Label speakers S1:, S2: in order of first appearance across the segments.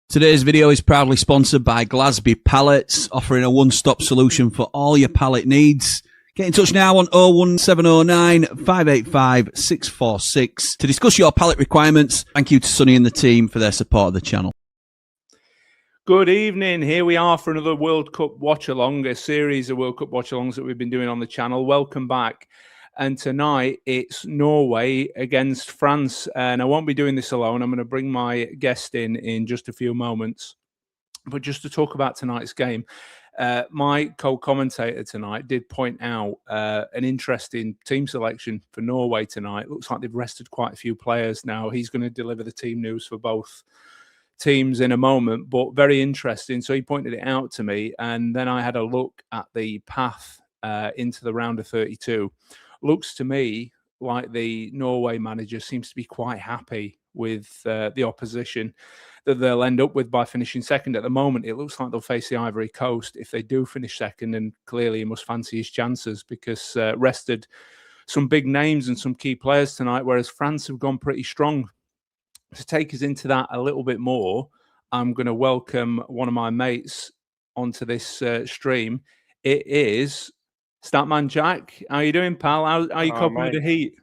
S1: Today's video is proudly sponsored by Glasby Pallets, offering a one-stop solution for all your pallet needs. Get in touch now on 01709 585 646 to discuss your pallet requirements. Thank you to Sonny and the team for their support of the channel.
S2: Good evening. Here we are for another World Cup watch-along, a series of World Cup watch-alongs that we've been doing on the channel. Welcome back. And tonight it's Norway against France. And I won't be doing this alone. I'm going to bring my guest in just a few moments. But just to talk about tonight's game, my co-commentator tonight did point out an interesting team selection for Norway tonight. Looks like they've rested quite a few players now. He's going to deliver the team news for both teams in a moment, but very interesting. So he pointed it out to me, and then I had a look at the path into the round of 32. Looks to me like the Norway manager seems to be quite happy with the opposition that they'll end up with by finishing second. At the moment, it looks like they'll face the Ivory Coast if they do finish second, and clearly he must fancy his chances because rested some big names and some key players tonight, whereas France have gone pretty strong. To take us into that a little bit more, I'm going to welcome one of my mates onto this stream. It is Statman Jack. How you doing, pal? How are you coping with the heat?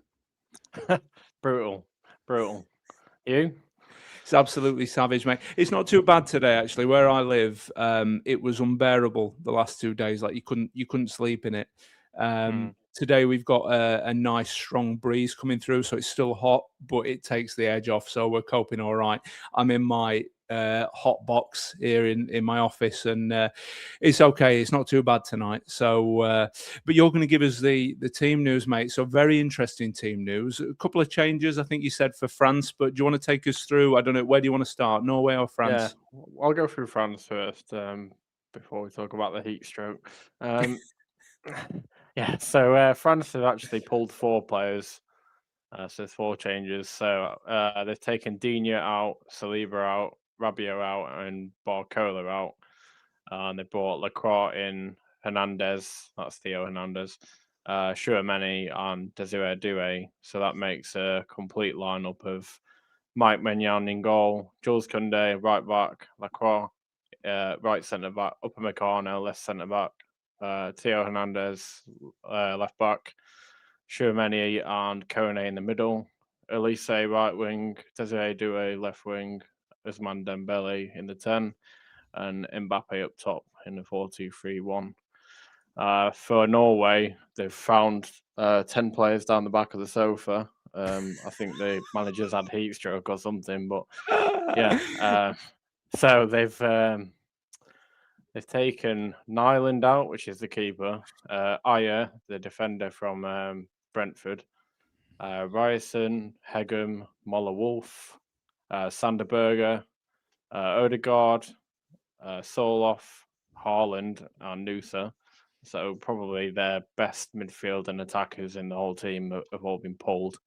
S3: Brutal. You?
S2: It's absolutely savage, mate. It's not too bad today, actually. Where I live, it was unbearable the last 2 days. Like you couldn't sleep in it. Today we've got a nice strong breeze coming through, so it's still hot, but it takes the edge off. So we're coping all right. I'm in my hot box here in my office, and it's okay. It's not too bad tonight. So, but you're going to give us the team news, mate. So very interesting team news. A couple of changes, I think you said, for France. But do you want to take us through? I don't know. Where do you want to start? Norway or France?
S3: Yeah, I'll go through France first before we talk about the heat stroke. Yeah, so France have actually pulled 4 players. So there's 4 changes. So they've taken Digne out, Saliba out, Rabiot out, and Barcola out. And they brought Lacroix in, Hernandez, that's Theo Hernandez, Chouameni, and Desiree Doué. So that makes a complete lineup of Mike Maignan in goal, Jules Koundé, right back, Lacroix, right centre back, Upamecano, left centre back, Theo Hernandez, left back, Chouameni and Kone in the middle, Elise right wing, Desiree Doué left wing, Ousmane Dembele in the 10, and Mbappe up top in the 4-2-3-1. For Norway, they've found 10 players down the back of the sofa. I think the managers had heat stroke or something, but yeah. So they've taken Nyland out, which is the keeper, Ayer, the defender from Brentford, Ryerson, Hegem, Moller-Wolf, Sanderberger, Odegaard, Soloff, Haaland, and Nusa. So probably their best midfield and attackers in the whole team have all been pulled.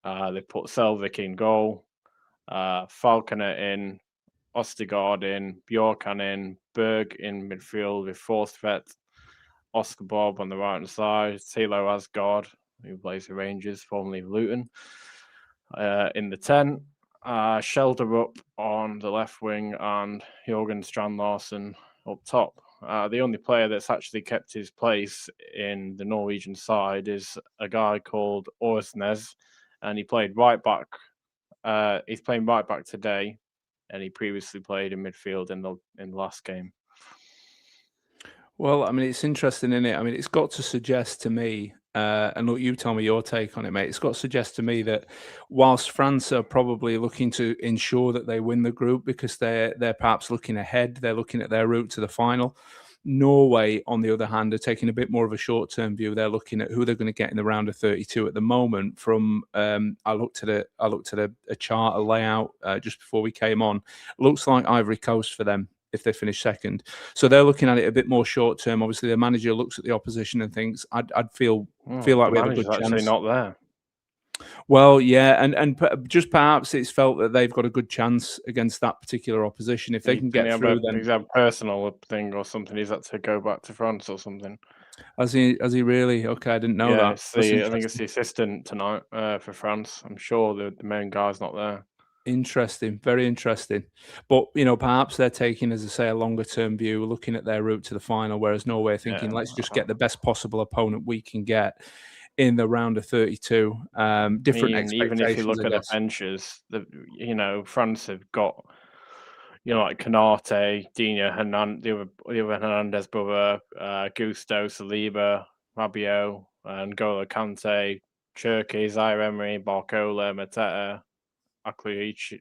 S3: They put Selvik in goal, Falconer in, Ostergaard in, Bjorkan in, Berg in midfield with Forstvedt, Oscar Bob on the right hand side, Thilo Asgard, who plays the Rangers, formerly Luton, in the 10. Shelderup on the left wing and Jorgen Strand Larsen up top. The only player that's actually kept his place in the Norwegian side is a guy called Orsnes, and he played right back. He's playing right back today, and he previously played in midfield in the last game.
S2: Well, I mean, it's interesting, isn't it? I mean, it's got to suggest to me, and look, you tell me your take on it, mate. It's got to suggest to me that whilst France are probably looking to ensure that they win the group because they're perhaps looking ahead, they're looking at their route to the final. Norway, on the other hand, are taking a bit more of a short-term view. They're looking at who they're going to get in the round of 32 at the moment. From I looked at a chart, a layout just before we came on. It looks like Ivory Coast for them if they finish second. So they're looking at it a bit more short term. Obviously, the manager looks at the opposition and thinks, I'd feel like we have a good chance.
S3: Actually not there.
S2: Well, yeah, and just perhaps it's felt that they've got a good chance against that particular opposition. If they can get through, then
S3: he's a personal thing or something. He's had to go back to France or something.
S2: Has he really? Okay, I didn't know that.
S3: I think it's the assistant tonight for France. I'm sure the main guy's not there.
S2: Interesting, very interesting. But, perhaps they're taking, as I say, a longer term view, looking at their route to the final, whereas Norway are thinking, let's just get the best possible opponent we can get in the round of 32. Different expectations,
S3: even if you look
S2: I
S3: at the
S2: guess.
S3: benches, France have got, like Canate, Dina, the other Hernandez brother, Gusto, Saliba, Rabiot, and N'Golo Kante, Cherki, Zaire Emery, Barcola, Mateta, Akliuiche,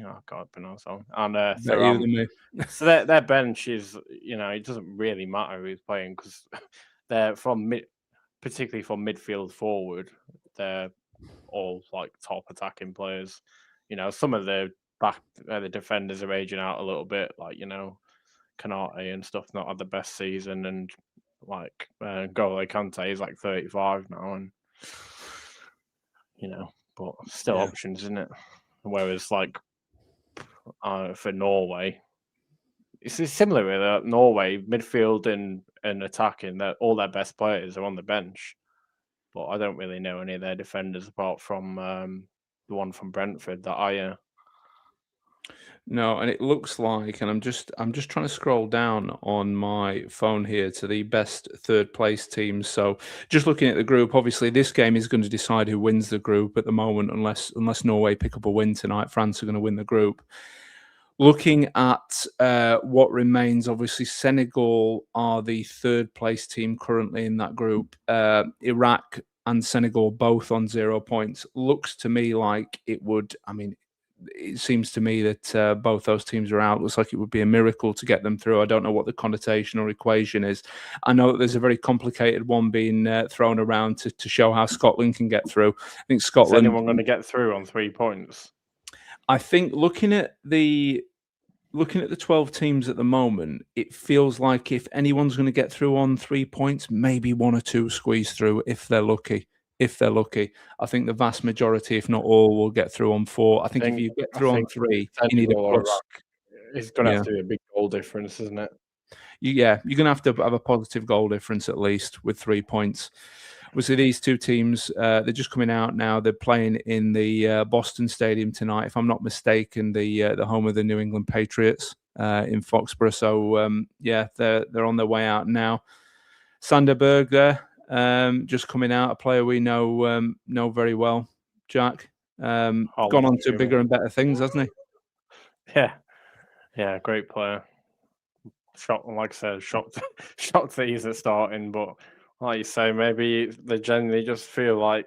S3: I can't pronounce that one, and
S2: Better you than me.
S3: So their bench is, it doesn't really matter who's playing because they're particularly from midfield forward, they're all like top attacking players. Some of the defenders are aging out a little bit, like Canate and stuff not had the best season, and like N'Golo Kante is like 35 now, and but still options, isn't it? Whereas like for Norway, it's similar with Norway midfield and attacking. That all their best players are on the bench, but I don't really know any of their defenders apart from the one from Brentford that I.
S2: No, and it looks like, and I'm just trying to scroll down on my phone here to the best third place teams. So just looking at the group, obviously this game is going to decide who wins the group at the moment, unless Norway pick up a win tonight. France are going to win the group. Looking at what remains, obviously Senegal are the third place team currently in that group. Iraq and Senegal both on 0 points. Looks to me like it would, it seems to me that both those teams are out. Looks like it would be a miracle to get them through. I don't know what the connotation or equation is. I know that there's a very complicated one being thrown around to show how Scotland can get through. I think Scotland...
S3: Is anyone going to get through on 3 points?
S2: I think looking at the 12 teams at the moment, it feels like if anyone's going to get through on 3 points, maybe 1 or 2 squeeze through if they're lucky. I think the vast majority, if not all, will get through on 4. I think if you get through on 3, you need a plus.
S3: It's going to have to be a big goal difference, isn't it?
S2: You're going to have a positive goal difference at least with 3 points. Obviously, these two teams, they're just coming out now. They're playing in the Boston Stadium tonight, if I'm not mistaken, the home of the New England Patriots in Foxborough. So, they're on their way out now. Sander Berg there. Just coming out, a player we know very well, Jack. Gone on to bigger and better things, hasn't
S3: he? Yeah, great player. Shocked that he's at starting, but like you say, maybe they generally just feel like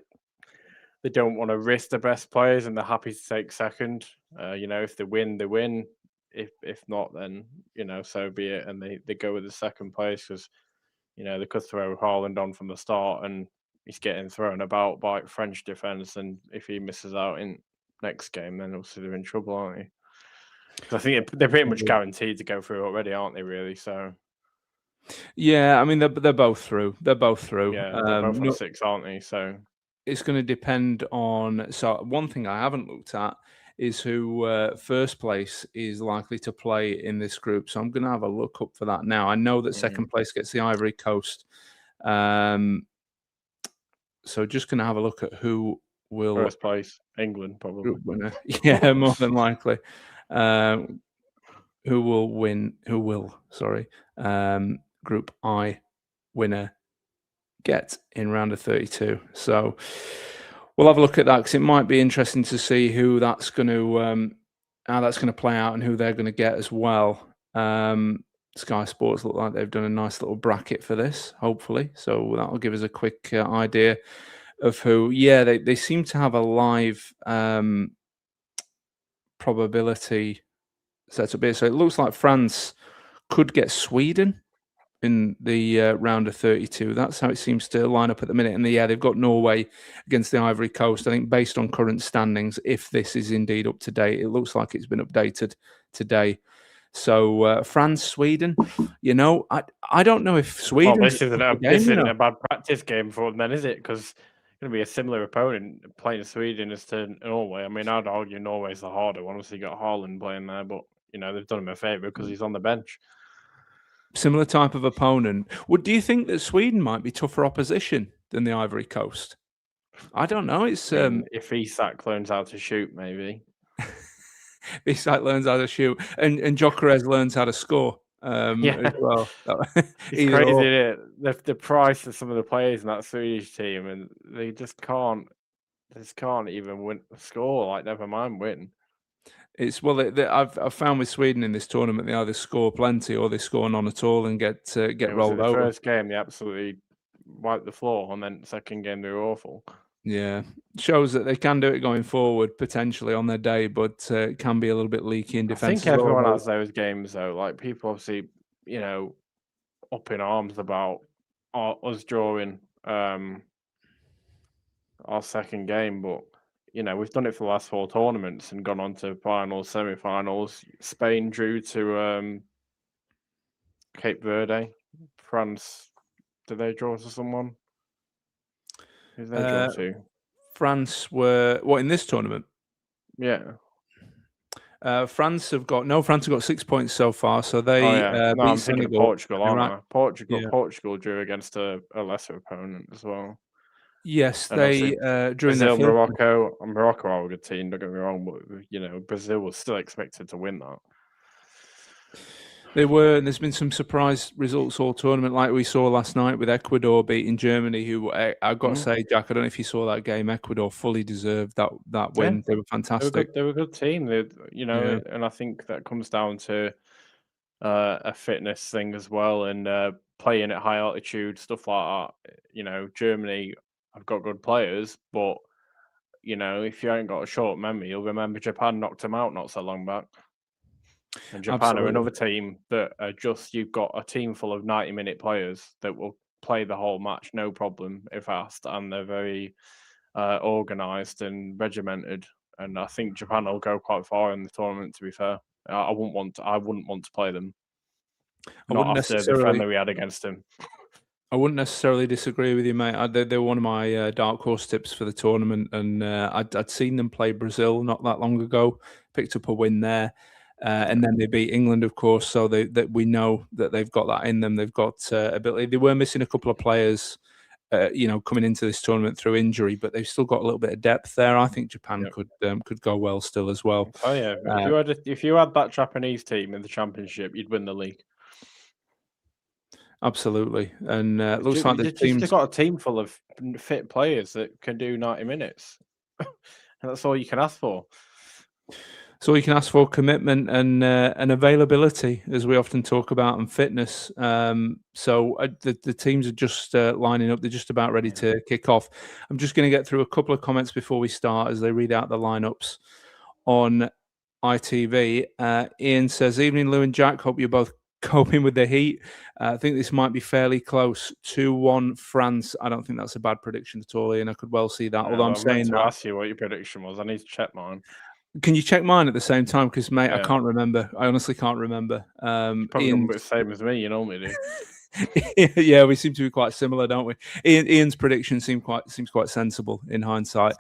S3: they don't want to risk the best players and they're happy to take second. If they win, they win. If not, then so be it, and they go with the second place because. They could throw Haaland on from the start and he's getting thrown about by French defence. And if he misses out in next game, then obviously they're in trouble, aren't they? Because I think they're pretty much guaranteed to go through already, aren't they, really? So,
S2: yeah, they're both through.
S3: Yeah, they're both on 6, aren't they? So
S2: it's going to depend on... So one thing I haven't looked at is who first place is likely to play in this group. So I'm going to have a look up for that now. I know that second place gets the Ivory Coast. So just going to have a look at who will...
S3: First place, England, probably.
S2: Yeah, more than likely. Who will, Group I winner get in round of 32. So... we'll have a look at that because it might be interesting to see who that's going to, how that's going to play out and who they're going to get as well. Sky Sports look like they've done a nice little bracket for this, hopefully. So that'll give us a quick idea of who. Yeah, they seem to have a live probability set up here. So it looks like France could get Sweden in the round of 32. That's how it seems to line up at the minute. And they've got Norway against the Ivory Coast. I think based on current standings, if this is indeed up to date, it looks like it's been updated today. So France, Sweden, I don't know if Sweden...
S3: Well, this isn't a bad practice game for them then, is it? Because it's going to be a similar opponent playing Sweden as to Norway. I'd argue Norway's the harder one. Obviously, you got Haaland playing there, but, they've done him a favour because he's on the bench.
S2: Similar type of opponent. Do you think that Sweden might be tougher opposition than the Ivory Coast? I don't know. It's
S3: if Isak learns how to shoot, maybe.
S2: Isak learns how to shoot, and Gyökeres learns how to score. As well.
S3: It's crazy, isn't it? The price of some of the players in that Swedish team, and they just can't even score. Like, never mind win.
S2: It's I've found with Sweden in this tournament, they either score plenty or they score none at all and get rolled over.
S3: First game, they absolutely wiped the floor, and then second game they were awful.
S2: Yeah, shows that they can do it going forward potentially on their day, but it can be a little bit leaky in defence.
S3: I think everyone has those games though. Like, people obviously, up in arms about us drawing our second game, but we've done it for the last 4 tournaments and gone on to finals, semi-finals. Spain drew to Cape Verde. France, did they draw to someone? Who did they draw to? France
S2: were in this tournament?
S3: Yeah.
S2: France have got 6 points so far, so they beat Senegal.
S3: Portugal drew against a lesser opponent as well.
S2: Yes, they drew in
S3: Brazil, Morocco. Morocco are a good team, don't get me wrong, but Brazil was still expected to win that.
S2: They were, and there's been some surprise results all tournament, like we saw last night with Ecuador beating Germany, who I've got to say, Jack, I don't know if you saw that game. Ecuador fully deserved that win. Yeah. They were fantastic.
S3: They were a good team, and I think that comes down to a fitness thing as well, and playing at high altitude, stuff like that. Germany have got good players, but if you ain't got a short memory, you'll remember Japan knocked them out not so long back. And Japan are another team that are you've got a team full of 90-minute players that will play the whole match, no problem if asked, and they're very organised and regimented. And I think Japan will go quite far in the tournament, to be fair. I wouldn't want to play them. Not after the friendly we had against them.
S2: I wouldn't necessarily disagree with you, mate. They were one of my dark horse tips for the tournament, and I'd seen them play Brazil not that long ago, picked up a win there. And then they beat England, of course, so that we know that they've got that in them. They've got ability. They were missing a couple of players, coming into this tournament through injury, but they've still got a little bit of depth there. I think Japan could go well still as well.
S3: Oh yeah, if you had that Japanese team in the championship, you'd win the league.
S2: Absolutely, and looks like the team's
S3: got a team full of fit players that can do 90 minutes, and that's all you can ask for.
S2: So you can ask for commitment and availability, as we often talk about, and fitness. So the teams are just lining up. They're just about ready to kick off. I'm just going to get through a couple of comments before we start as they read out the lineups on ITV. Ian says, "Evening, Lou and Jack. Hope you're both coping with the heat. I think this might be fairly close. 2-1 France. I don't think that's a bad prediction at all, Ian. I could well see that. Although I'm saying
S3: to ask you what your prediction was. I need to check mine.
S2: Can you check mine at the same time? Because, mate, I can't remember. I honestly can't remember.
S3: Probably the same as me. You normally
S2: do. Yeah, we seem to be quite similar, don't we? Ian's prediction seems quite sensible in hindsight.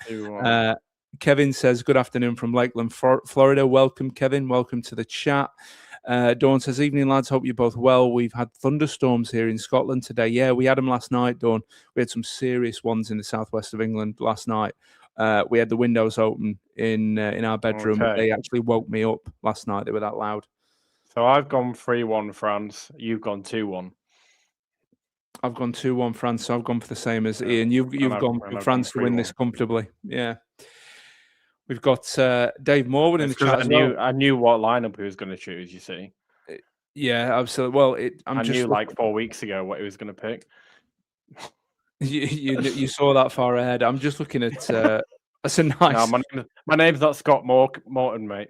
S2: Kevin says, "Good afternoon from Lakeland, Florida." Welcome, Kevin. Welcome to the chat. Dawn says, "Evening, lads. Hope you're both well. We've had thunderstorms here in Scotland today." Yeah, we had them last night, Dawn. We had some serious ones in the southwest of England last night. We had the windows open in our bedroom. Okay. They actually woke me up last night. They were that loud.
S3: So I've gone 3-1 France. You've gone 2-1.
S2: I've gone 2-1 France. So I've gone for the same as Ian. You've gone for France to win this comfortably. Yeah. We've got Dave Morwood in the chat.
S3: I knew what lineup he was going to choose. You see.
S2: Yeah, absolutely. Well,
S3: I knew like 4 weeks ago what he was going to pick.
S2: You saw that far ahead. I'm just looking at that's a nice.
S3: No, my name's not Scott Morton, mate.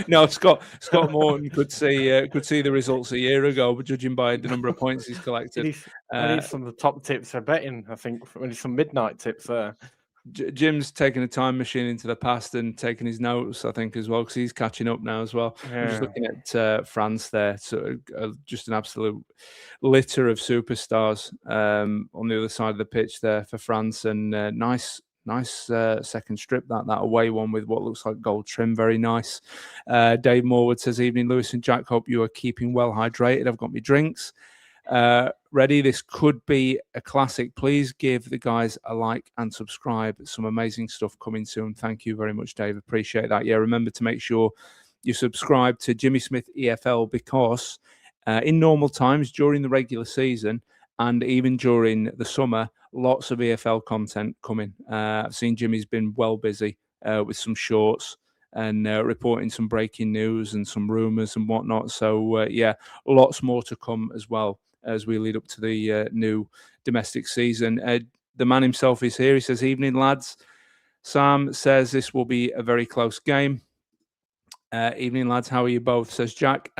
S2: No, Scott Morton could see the results a year ago, but judging by the number of points he's collected.
S3: I need some of the top tips for betting. I think we need some midnight tips there.
S2: Jim's taking a time machine into the past and taking his notes, I think, as well, because he's catching up now as well. Yeah. I'm just looking at France there, so just an absolute litter of superstars on the other side of the pitch there for France, and nice second strip, that away one with what looks like gold trim, very nice. Dave Morwood says, "Evening, Lewis and Jack. Hope you are keeping well hydrated. I've got my drinks." ready. This could be a classic. Please give the guys a like and subscribe. Some amazing stuff coming soon. Thank you very much, Dave. Appreciate that. Yeah, remember to make sure you subscribe to Jimmy Smith EFL, because in normal times, during the regular season and even during the summer, lots of EFL content coming. I've seen Jimmy's been well busy with some shorts and reporting some breaking news and some rumours and whatnot. So, yeah, lots more to come as well as we lead up to the new domestic season. The man himself is here. He says, "Evening, lads." Sam says this will be a very close game. Evening, lads. How are you both? Says Jack.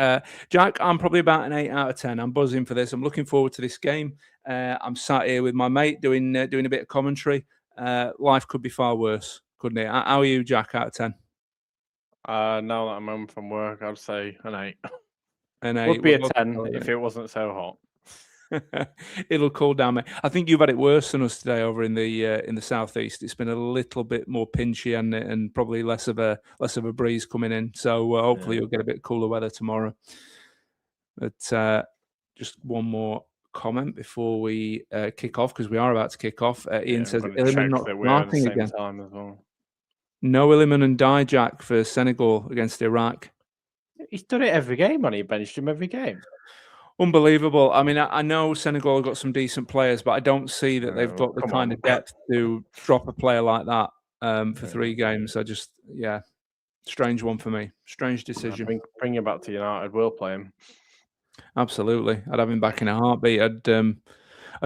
S2: Jack, I'm probably about an 8 out of 10. I'm buzzing for this. I'm looking forward to this game. I'm sat here with my mate doing a bit of commentary. Life could be far worse, couldn't it? How are you, Jack, out of 10?
S3: Now that I'm home from work, I'd say an 8.
S2: An 8.
S3: Would be a 10 if it wasn't so hot.
S2: It'll cool down, mate. I think you've had it worse than us today over in the southeast. It's been a little bit more pinchy and probably less of a breeze coming in. So hopefully you'll get a bit cooler weather tomorrow. But just one more comment before we kick off, because we are about to kick off. Ian says Illiman not starting again.
S3: Time as well.
S2: No Illiman and Die, Jack, for Senegal against Iraq.
S3: He's done it every game, and he benched him every game.
S2: Unbelievable. I mean, I know Senegal have got some decent players, but I don't see that they've got the kind of depth to drop a player like that for 3 games. I just, strange one for me. Strange decision.
S3: Bring him back to United. We'll play him.
S2: Absolutely. I'd have him back in a heartbeat. I'd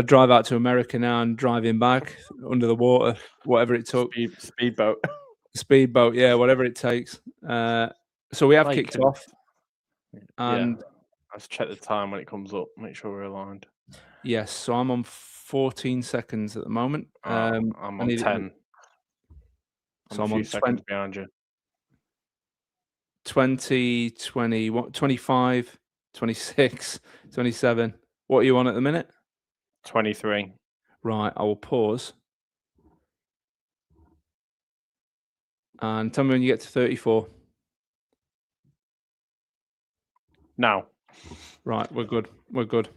S2: drive out to America now and drive him back under the water, whatever it took.
S3: Speedboat.
S2: Speedboat, yeah, whatever it takes. So we have kicked off. And
S3: let's check the time when it comes up. Make sure we're aligned.
S2: Yes, so I'm on 14 seconds at the moment.
S3: I'm on 10.
S2: So I'm on
S3: 20 behind you.
S2: 20, 20, 25, 26, 27. What are you on at the minute?
S3: 23.
S2: Right, I will pause. And tell me when you get to 34.
S3: Now.
S2: Right, we're good. We're good.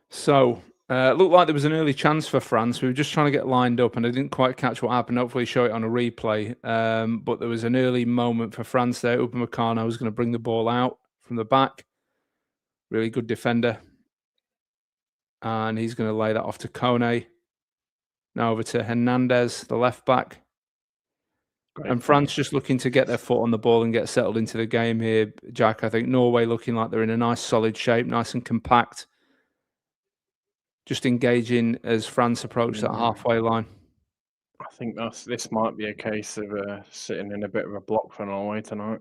S2: So, looked like there was an early chance for France. We were just trying to get lined up, and I didn't quite catch what happened. Hopefully, show it on a replay. But there was an early moment for France there. Upamecano was going to bring the ball out from the back. Really good defender. And he's going to lay that off to Kone. Now over to Hernandez, the left back. Great. And France just looking to get their foot on the ball and get settled into the game here, Jack. I think Norway looking like they're in a nice solid shape, nice and compact. Just engaging as France approach that halfway line.
S3: I think this might be a case of sitting in a bit of a block for Norway tonight.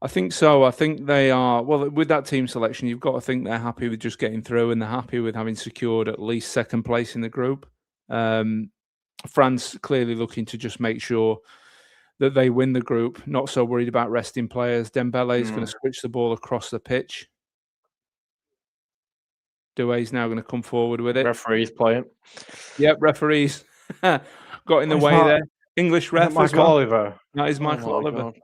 S2: I think so. I think they are, well, with that team selection, you've got to think they're happy with just getting through, and they're happy with having secured at least second place in the group. France clearly looking to just make sure that they win the group, not so worried about resting players. Dembele is going to switch the ball across the pitch. Doué's now going to come forward with it.
S3: Referees playing.
S2: Yep, referees got in the way there. English ref as well.
S3: Oliver.
S2: That is Michael Oliver. God.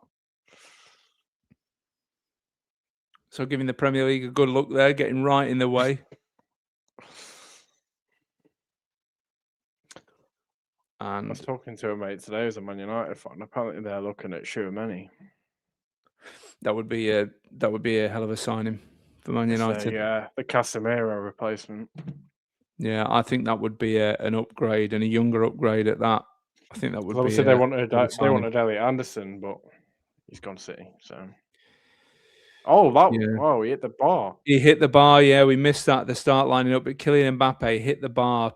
S2: So giving the Premier League a good look there, getting right in the way. And
S3: I was talking to a mate today who's a Man United fan. Apparently they're looking at Tchouaméni.
S2: That would be a hell of a signing for Man United.
S3: So, yeah, the Casemiro replacement.
S2: Yeah, I think that would be an upgrade, and a younger upgrade at that. I think that would
S3: obviously they wanted Elliot Anderson, but he's gone City. So. Oh, he hit the bar.
S2: He hit the bar, yeah. We missed that at the start lining up, but Kylian Mbappe hit the bar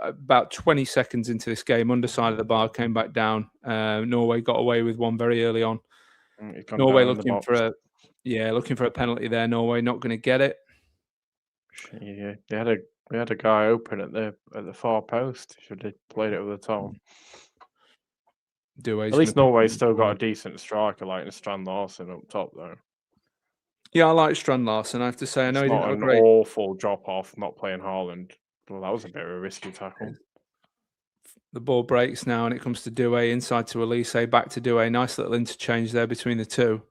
S2: about 20 seconds into this game, underside of the bar, came back down. Norway got away with one very early on. Norway looking for a penalty there. Norway not going to get it.
S3: Yeah, they had a guy open at the far post. Should have played it over the top. At least Norway's still got a decent striker like Strand Larsen up top, though.
S2: Yeah, I like Strand Larsen. I have to say, I know he didn't have a great
S3: awful drop off not playing Haaland. Well, that was a bit of a risky tackle.
S2: The ball breaks now, and it comes to Doué inside to Elise, back to Doué. Nice little interchange there between the two.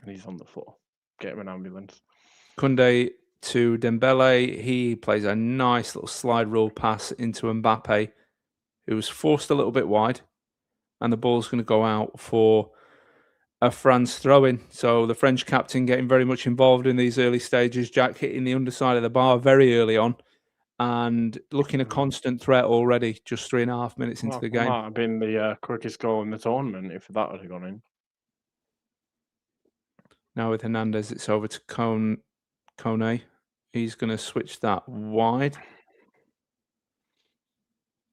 S3: And he's on the floor. Get him an ambulance.
S2: Koundé to Dembele. He plays a nice little slide rule pass into Mbappe, who was forced a little bit wide. And the ball's going to go out for a France throw-in. So the French captain getting very much involved in these early stages. Jack hitting the underside of the bar very early on and looking a constant threat already, just 3.5 minutes into the game.
S3: Might have been the quickest goal in the tournament if that had gone in.
S2: Now with Hernandez, it's over to Kone. He's going to switch that wide.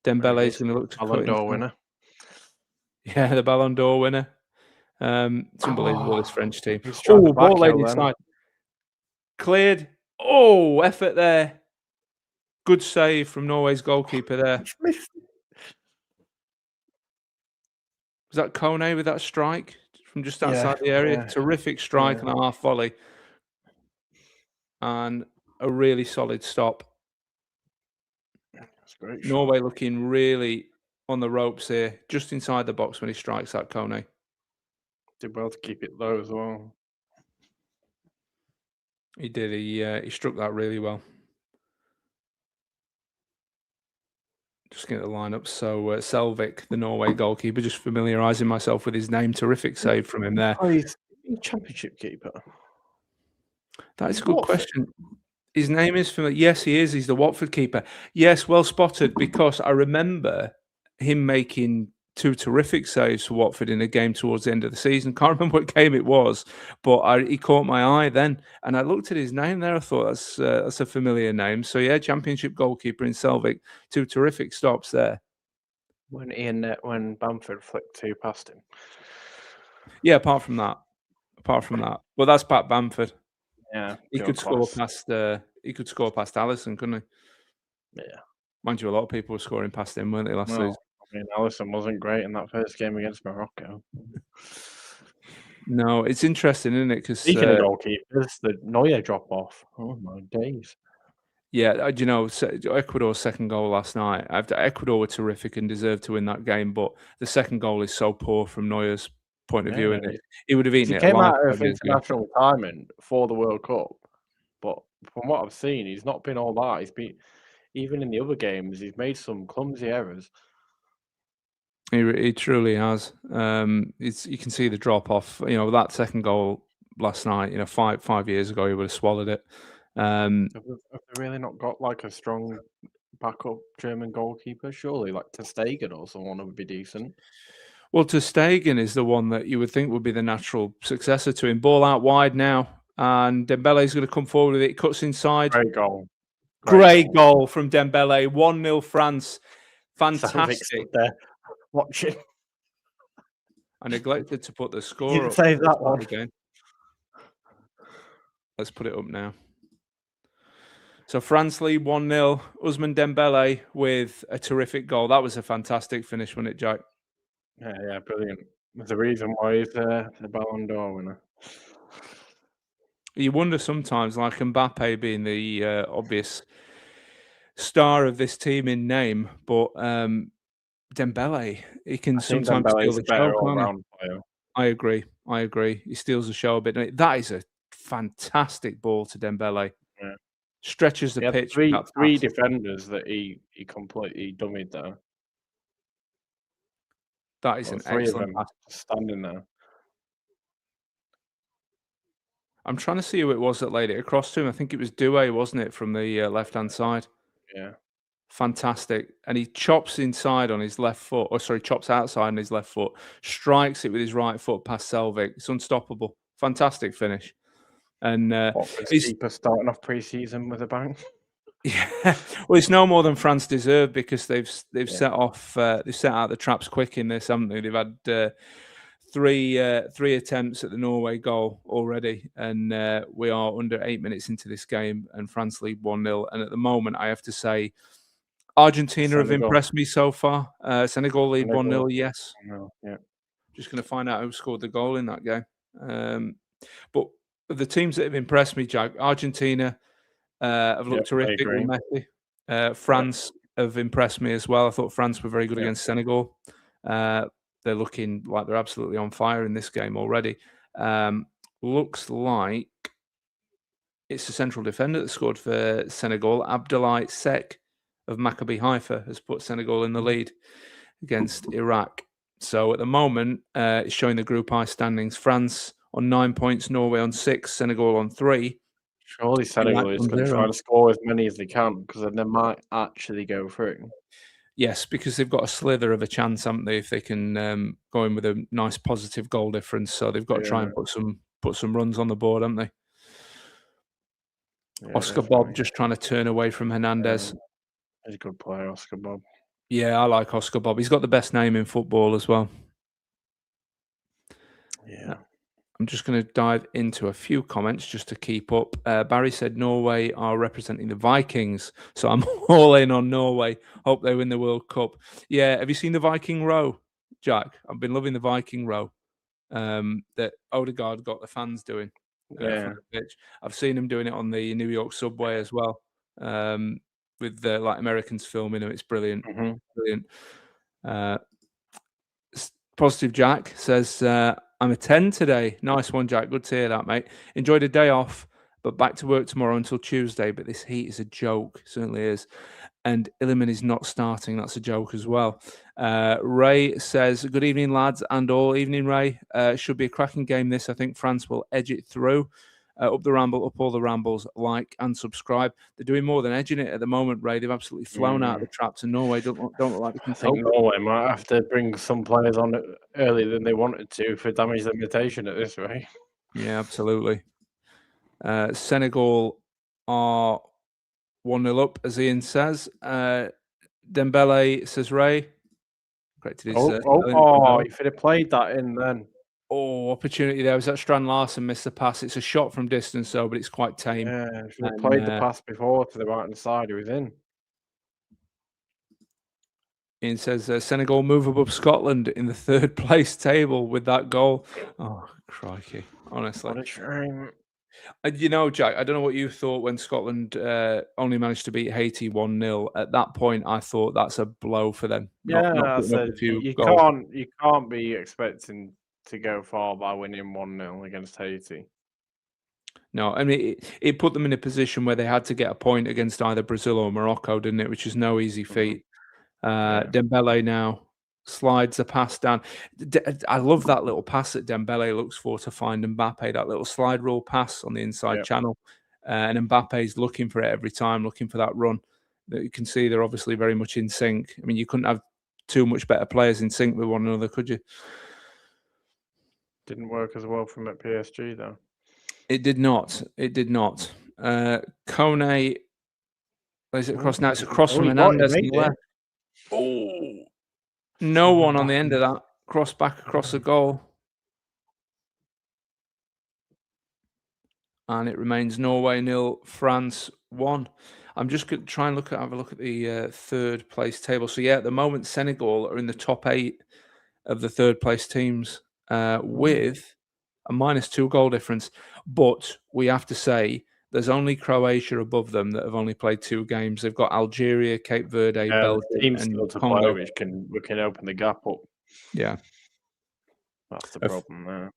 S2: Dembele's going to look to
S3: Ballon d'Or winner.
S2: Yeah, the Ballon d'Or winner. It's unbelievable, this French team.
S3: Oh,
S2: ball laid inside. Cleared. Oh, effort there. Good save from Norway's goalkeeper there. Was that Kone with that strike from just outside the area?
S3: Yeah.
S2: Terrific strike and a half volley. And a really solid stop.
S3: That's great.
S2: Norway looking really on the ropes here, just inside the box when he strikes that Kone.
S3: Did well to keep it low as well.
S2: He did. He struck that really well. Just get the lineup. So Selvik, the Norway goalkeeper, just familiarising myself with his name. Terrific save from him there.
S3: Oh, he's a championship keeper.
S2: That is a good question. His name is familiar. Yes, he is. He's the Watford keeper. Yes, well spotted, because I remember him making 2 terrific saves for Watford in a game towards the end of the season. Can't remember what game it was, but he caught my eye then. And I looked at his name there. I thought that's a familiar name. So, yeah, championship goalkeeper in Selvik. 2 terrific stops there.
S3: When Bamford flicked 2 past him.
S2: Yeah, apart from that. Well, that's Pat Bamford.
S3: Yeah,
S2: he could score past Alisson, couldn't he?
S3: Yeah.
S2: Mind you, a lot of people were scoring past him, weren't they, last season?
S3: I mean, Alisson wasn't great in that first game against Morocco.
S2: No, it's interesting, isn't it? Because
S3: speaking of goalkeepers, the Neuer drop off. Oh my days!
S2: Yeah, you know, Ecuador's second goal last night. Ecuador were terrific and deserved to win that game, but the second goal is so poor from Neuer's point of view, isn't it? He would have eaten it.
S3: He came out of international retirement for the World Cup, but from what I've seen, he's not been all that. He's been, even in the other games, he's made some clumsy errors.
S2: He truly has. You can see the drop off. You know, that second goal last night. You know, five years ago, he would have swallowed it.
S3: Have they really not got like a strong backup German goalkeeper? Surely, like ter Stegen or someone would be decent.
S2: Well, ter Stegen is the one that you would think would be the natural successor to him. Ball out wide now, and Dembele's going to come forward with it. Cuts inside.
S3: Great goal.
S2: Great goal from Dembele. 1-0 France. Fantastic.
S3: There watching.
S2: I neglected to put the score up.
S3: Save that one
S2: again. Let's put it up now. So France lead 1-0. Ousmane Dembele with a terrific goal. That was a fantastic finish, wasn't it, Jack?
S3: Yeah, brilliant. There's a reason why he's the Ballon d'Or winner.
S2: You wonder sometimes, like Mbappe being the obvious star of this team in name, but Dembele, he can sometimes steal the show. I agree. He steals the show a bit. That is a fantastic ball to Dembele.
S3: Yeah.
S2: Stretches the pitch.
S3: Three defenders that he completely dummied there.
S2: That is an excellent pass.
S3: Standing there.
S2: I'm trying to see who it was that laid it across to him. I think it was Doué, wasn't it, from the left-hand side?
S3: Yeah.
S2: Fantastic. And he chops inside on his left foot, chops outside on his left foot, strikes it with his right foot past Selvik. It's unstoppable. Fantastic finish. And
S3: keeper starting off pre-season with a bang.
S2: Yeah, well, it's no more than France deserve, because they've set out the traps quick in this, haven't they? They've had three attempts at the Norway goal already, and we are under 8 minutes into this game, and France lead 1-0. And at the moment, I have to say, Argentina have impressed me so far. Senegal lead 1-0. Yes.
S3: Yeah.
S2: Just going to find out who scored the goal in that game. But the teams that have impressed me, Jack, Argentina. Have looked terrific with Messi. France have impressed me as well. I thought France were very good against Senegal. They're looking like they're absolutely on fire in this game already. looks like it's the central defender that scored for Senegal. Abdoulaye Seck of Maccabi Haifa has put Senegal in the lead against Iraq. So at the moment, it's showing the Group I standings. France on 9 points, Norway on 6, Senegal on 3.
S3: Surely Senegal is
S2: on
S3: going to
S2: 0.
S3: try to score as many as they can, because then they might actually go through.
S2: Yes, because they've got a slither of a chance, haven't they, if they can go in with a nice positive goal difference. So they've got to try and put some runs on the board, haven't they?
S3: Yeah,
S2: Oscar
S3: definitely.
S2: Bob just trying to turn away from Hernandez.
S3: He's a good player, Oscar Bob.
S2: Yeah, I like Oscar Bob. He's got the best name in football as well.
S3: Yeah.
S2: I'm just going to dive into a few comments just to keep up. Barry said Norway are representing the Vikings, so I'm all in on Norway. Hope they win the World Cup. Yeah, have you seen the Viking row, Jack? I've been loving the Viking row that Odegaard got the fans doing. From the pitch. I've seen him doing it on the New York subway as well, with like Americans filming him. It's brilliant, brilliant. Positive Jack says, I'm a 10 today. Nice one, Jack. Good to hear that, mate. Enjoyed a day off, but back to work tomorrow until Tuesday. But this heat is a joke. It certainly is. And Illiman is not starting. That's a joke as well. Ray says, good evening, lads, and all. Evening, Ray. Should be a cracking game, this. I think France will edge it through. Up the ramble, up all the rambles, like and subscribe. They're doing more than edging it at the moment, Ray. They've absolutely flown out of the traps, and Norway don't look like they can take them.
S3: Norway might have to bring some players on earlier than they wanted to for damage limitation at this rate.
S2: Yeah, absolutely. Senegal are 1-0 up, as Ian says. Dembele says, Ray.
S3: If he'd have played that in then.
S2: Oh, opportunity there. Was that Strand Larsen missed the pass? It's a shot from distance, though, but it's quite tame.
S3: Yeah, if he played the pass before to the right hand side, he was in.
S2: Ian says Senegal move above Scotland in the 3rd place table with that goal. Oh, crikey. Honestly.
S3: What a shame.
S2: You know, Jack, I don't know what you thought when Scotland only managed to beat Haiti 1-0. At that point, I thought that's a blow for them.
S3: I said you can't be expecting to go far by winning 1-0 against Haiti.
S2: No, I mean, it put them in a position where they had to get a point against either Brazil or Morocco, didn't it? Which is no easy feat. Dembele now slides a pass down. I love that little pass that Dembele looks for to find Mbappe, that little slide rule pass on the inside channel. And Mbappe's looking for it every time, looking for that run. You can see they're obviously very much in sync. I mean, you couldn't have too much better players in sync with one another, could you?
S3: Didn't work as well from at PSG, though.
S2: It did not. It did not. Kone plays it across now. It's across from Hernandez on the left. Oh, no one on the end of that. Cross back across the goal. And it remains Norway 0, France 1. I'm just going to try and have a look at the 3rd place table. So, yeah, at the moment, Senegal are in the top 8 of the 3rd place teams with a -2 goal difference. But we have to say there's only Croatia above them that have only played 2 games. They've got Algeria, Cape Verde, Belgium, and Congo.
S3: We can open the gap up.
S2: Yeah.
S3: That's the problem there.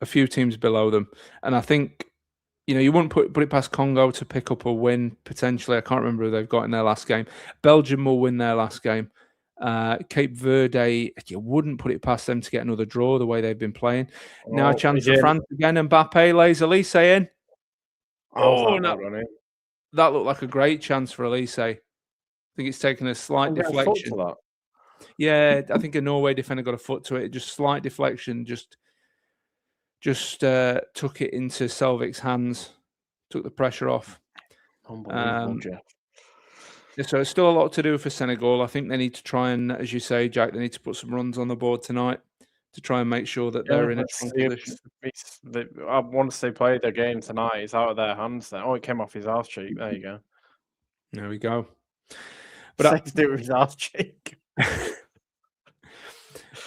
S2: A few teams below them. And I think, you wouldn't put it past Congo to pick up a win, potentially. I can't remember who they've got in their last game. Belgium will win their last game. Cape Verde, you wouldn't put it past them to get another draw the way they've been playing. Now a chance for France again. Mbappe lays Elise in. That looked like a great chance for Elise. I think it's taken a slight deflection. Yeah, I think a Norway defender got a foot to it. Just slight deflection. Just took it into Selvic's hands. Took the pressure off.
S3: Unbelievable, Jeff.
S2: So it's still a lot to do for Senegal. I think they need to try and, as you say, Jack, they need to put some runs on the board tonight to try and make sure that they're in a strong position.
S3: Once they play their game tonight, it's out of their hands then. Oh, it came off his arse cheek. There you go.
S2: There we go.
S3: But I to do with his arse cheek.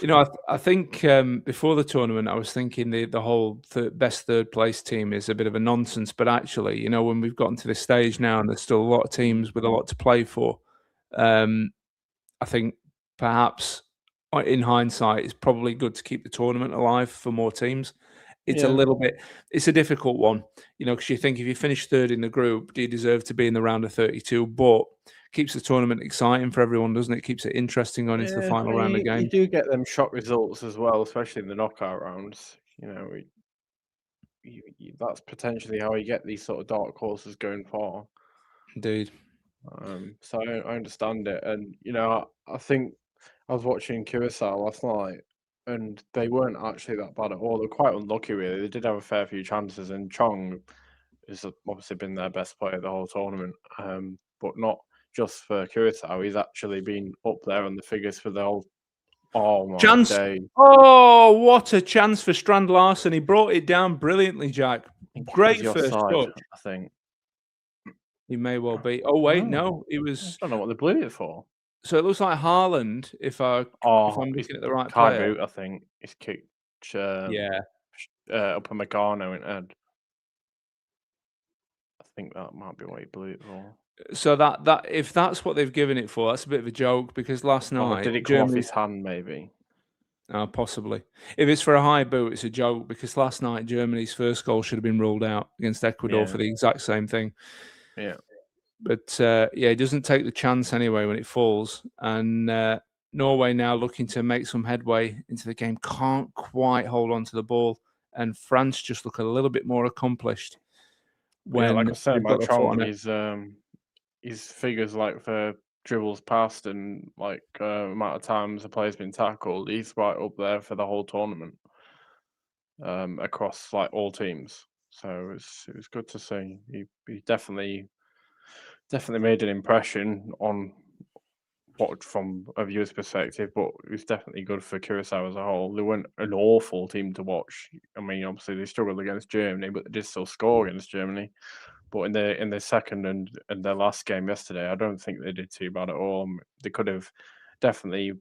S2: I think before the tournament, I was thinking the whole best 3rd place team is a bit of a nonsense. But actually, when we've gotten to this stage now and there's still a lot of teams with a lot to play for, I think perhaps in hindsight, it's probably good to keep the tournament alive for more teams. it's a little bit, it's a difficult one, because you think if you finish third in the group, do you deserve to be in the round of 32? But keeps the tournament exciting for everyone, doesn't it? Keeps it interesting going into the final round of
S3: You
S2: games.
S3: do get them shock results as well, especially in the knockout rounds. That's potentially how you get these sort of dark horses going far.
S2: Indeed.
S3: So I understand it, and I think I was watching Curacao last night, and they weren't actually that bad at all. They're quite unlucky, really. They did have a fair few chances, and Chong has obviously been their best player the whole tournament, but not just for Curacao. He's actually been up there on the figures for the whole. Oh my
S2: Chance!
S3: day!
S2: Oh, what a chance for Strand Larsen! He brought it down brilliantly, Jack. Great first touch.
S3: I think
S2: he may well be. Oh wait, no, he was.
S3: I don't know what they blew it for.
S2: So it looks like Haaland, if I'm looking at the right
S3: Kai
S2: player.
S3: Boot, I think, he's kicked. Up a Meccano in head. I think that might be what he blew it for.
S2: So that if that's what they've given it for, that's a bit of a joke, because last night
S3: did it come off his hand? Maybe.
S2: Possibly. If it's for a high boot, it's a joke, because last night Germany's first goal should have been ruled out against Ecuador for the exact same thing.
S3: Yeah.
S2: But he doesn't take the chance anyway when it falls. And Norway now looking to make some headway into the game, can't quite hold on to the ball. And France just look a little bit more accomplished. When
S3: like I said about Chong, his figures like for dribbles past and like amount of times the player's been tackled, he's right up there for the whole tournament across like all teams. So it was good to see. He definitely made an impression on what from a viewer's perspective, but it was definitely good for Curacao as a whole. They weren't an awful team to watch. I mean, obviously they struggled against Germany, but they did still score against Germany. But in their second and their last game yesterday, I don't think they did too bad at all. They could have definitely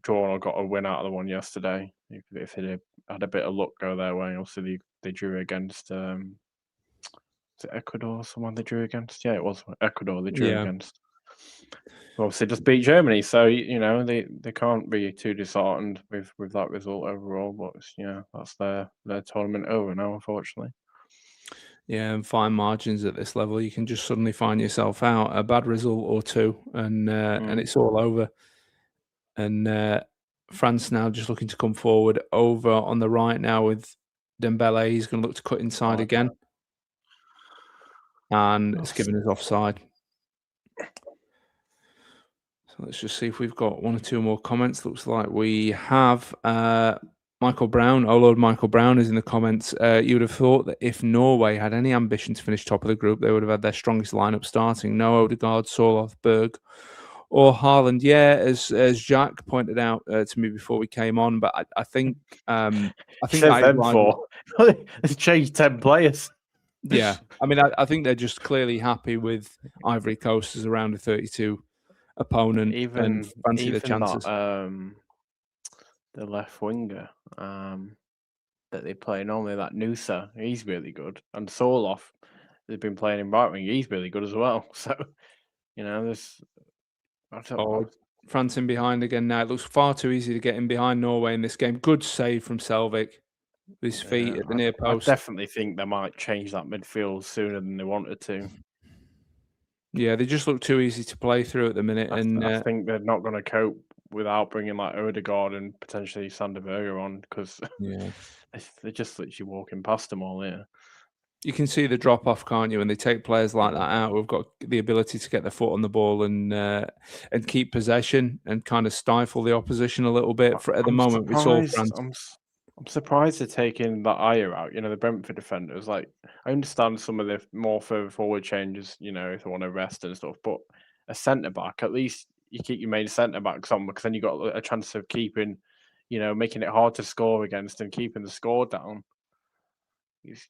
S3: drawn or got a win out of the one yesterday if they had a bit of luck go their way. Obviously, they drew against is it Ecuador or someone they drew against? Yeah, it was Ecuador they drew against. Obviously, just beat Germany, so they can't be too disheartened with that result overall. But that's their tournament over now, unfortunately.
S2: Yeah, and fine margins at this level, you can just suddenly find yourself out a bad result or two, and it's all over. And France now just looking to come forward over on the right now with Dembele. He's going to look to cut inside again, and it's given us offside. So let's just see if we've got one or two more comments. Looks like we have. Michael Brown, Lord Michael Brown is in the comments. You would have thought that if Norway had any ambition to finish top of the group, they would have had their strongest lineup starting. No Odegaard, Sorloth, Berg, or Haaland. Yeah, as Jack pointed out to me before we came on, but I think
S3: it's changed 10 players.
S2: Yeah, I mean, I think they're just clearly happy with Ivory Coast as a round of 32 opponent and fancy the chances.
S3: The left winger that they play normally, that Nusa, he's really good. And Sorloth, they've been playing in right wing, he's really good as well. So, there's...
S2: France in behind again now. It looks far too easy to get in behind Norway in this game. Good save from Selvik. His feet at the near post.
S3: I definitely think they might change that midfield sooner than they wanted to.
S2: Yeah, they just look too easy to play through at the minute.
S3: I think they're not going to cope without bringing like Odegaard and potentially Sander Berge on, because they're just literally walking past them all here.
S2: You can see the drop off, can't you? When they take players like that out, who've got the ability to get their foot on the ball and keep possession and kind of stifle the opposition a little bit. At the moment, we saw France.
S3: I'm surprised they're taking that Ayer out. The Brentford defenders. Like, I understand some of the more further forward changes. If they want to rest and stuff, but a centre back, at least you keep your main centre backs on, because then you got a chance of keeping, making it hard to score against and keeping the score down.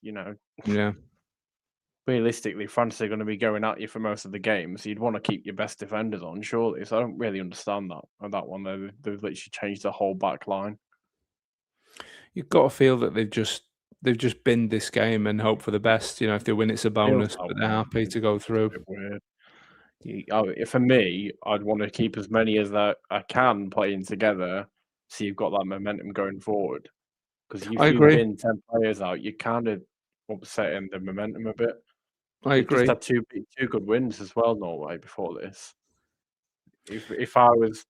S2: Yeah.
S3: Realistically, France are going to be going at you for most of the games. So you'd want to keep your best defenders on, surely. So I don't really understand that one. They've literally changed the whole back line.
S2: You've got to feel that they've just binned this game and hope for the best. If they win, it's a bonus, but they're happy to go through.
S3: For me, I'd want to keep as many as I can playing together, so you've got that momentum going forward. Because if
S2: I
S3: you
S2: agree.
S3: bin 10 players out, you're kind of upsetting the momentum a bit.
S2: I
S3: They've
S2: agree.
S3: just had two good wins as well, Norway, before this. If I was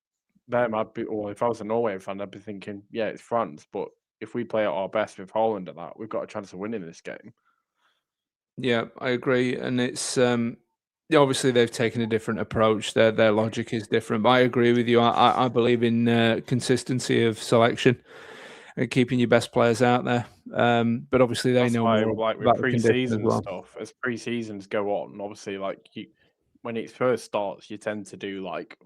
S3: them, or if I was a Norway fan, I'd be thinking, yeah, it's France, but if we play at our best with Holland at that, we've got a chance of winning this game.
S2: Yeah, I agree, and it's obviously they've taken a different approach. Their logic is different, but I agree with you. I believe in consistency of selection and keeping your best players out there. But obviously they
S3: That's
S2: know
S3: why,
S2: more
S3: like with
S2: about the condition as
S3: pre-season
S2: well.
S3: stuff, as pre-seasons go on, obviously, like when it first starts, you tend to do like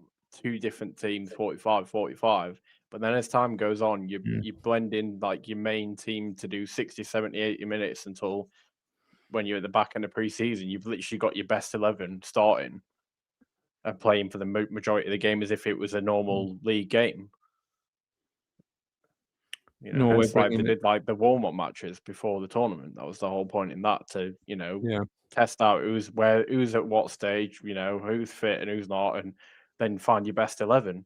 S3: 2 different teams, 45-45. But then as time goes on, you blend in like your main team to do 60, 70, 80 minutes until when you're at the back end of pre-season, you've literally got your best 11 starting and playing for the majority of the game as if it was a normal league game. You know,
S2: Norway
S3: hence like they
S2: bringing it.
S3: did like the warm-up matches before the tournament. That was the whole point in that, to, you know,
S2: Yeah.
S3: test out who's at what stage, you know, who's fit and who's not, and then find your best 11.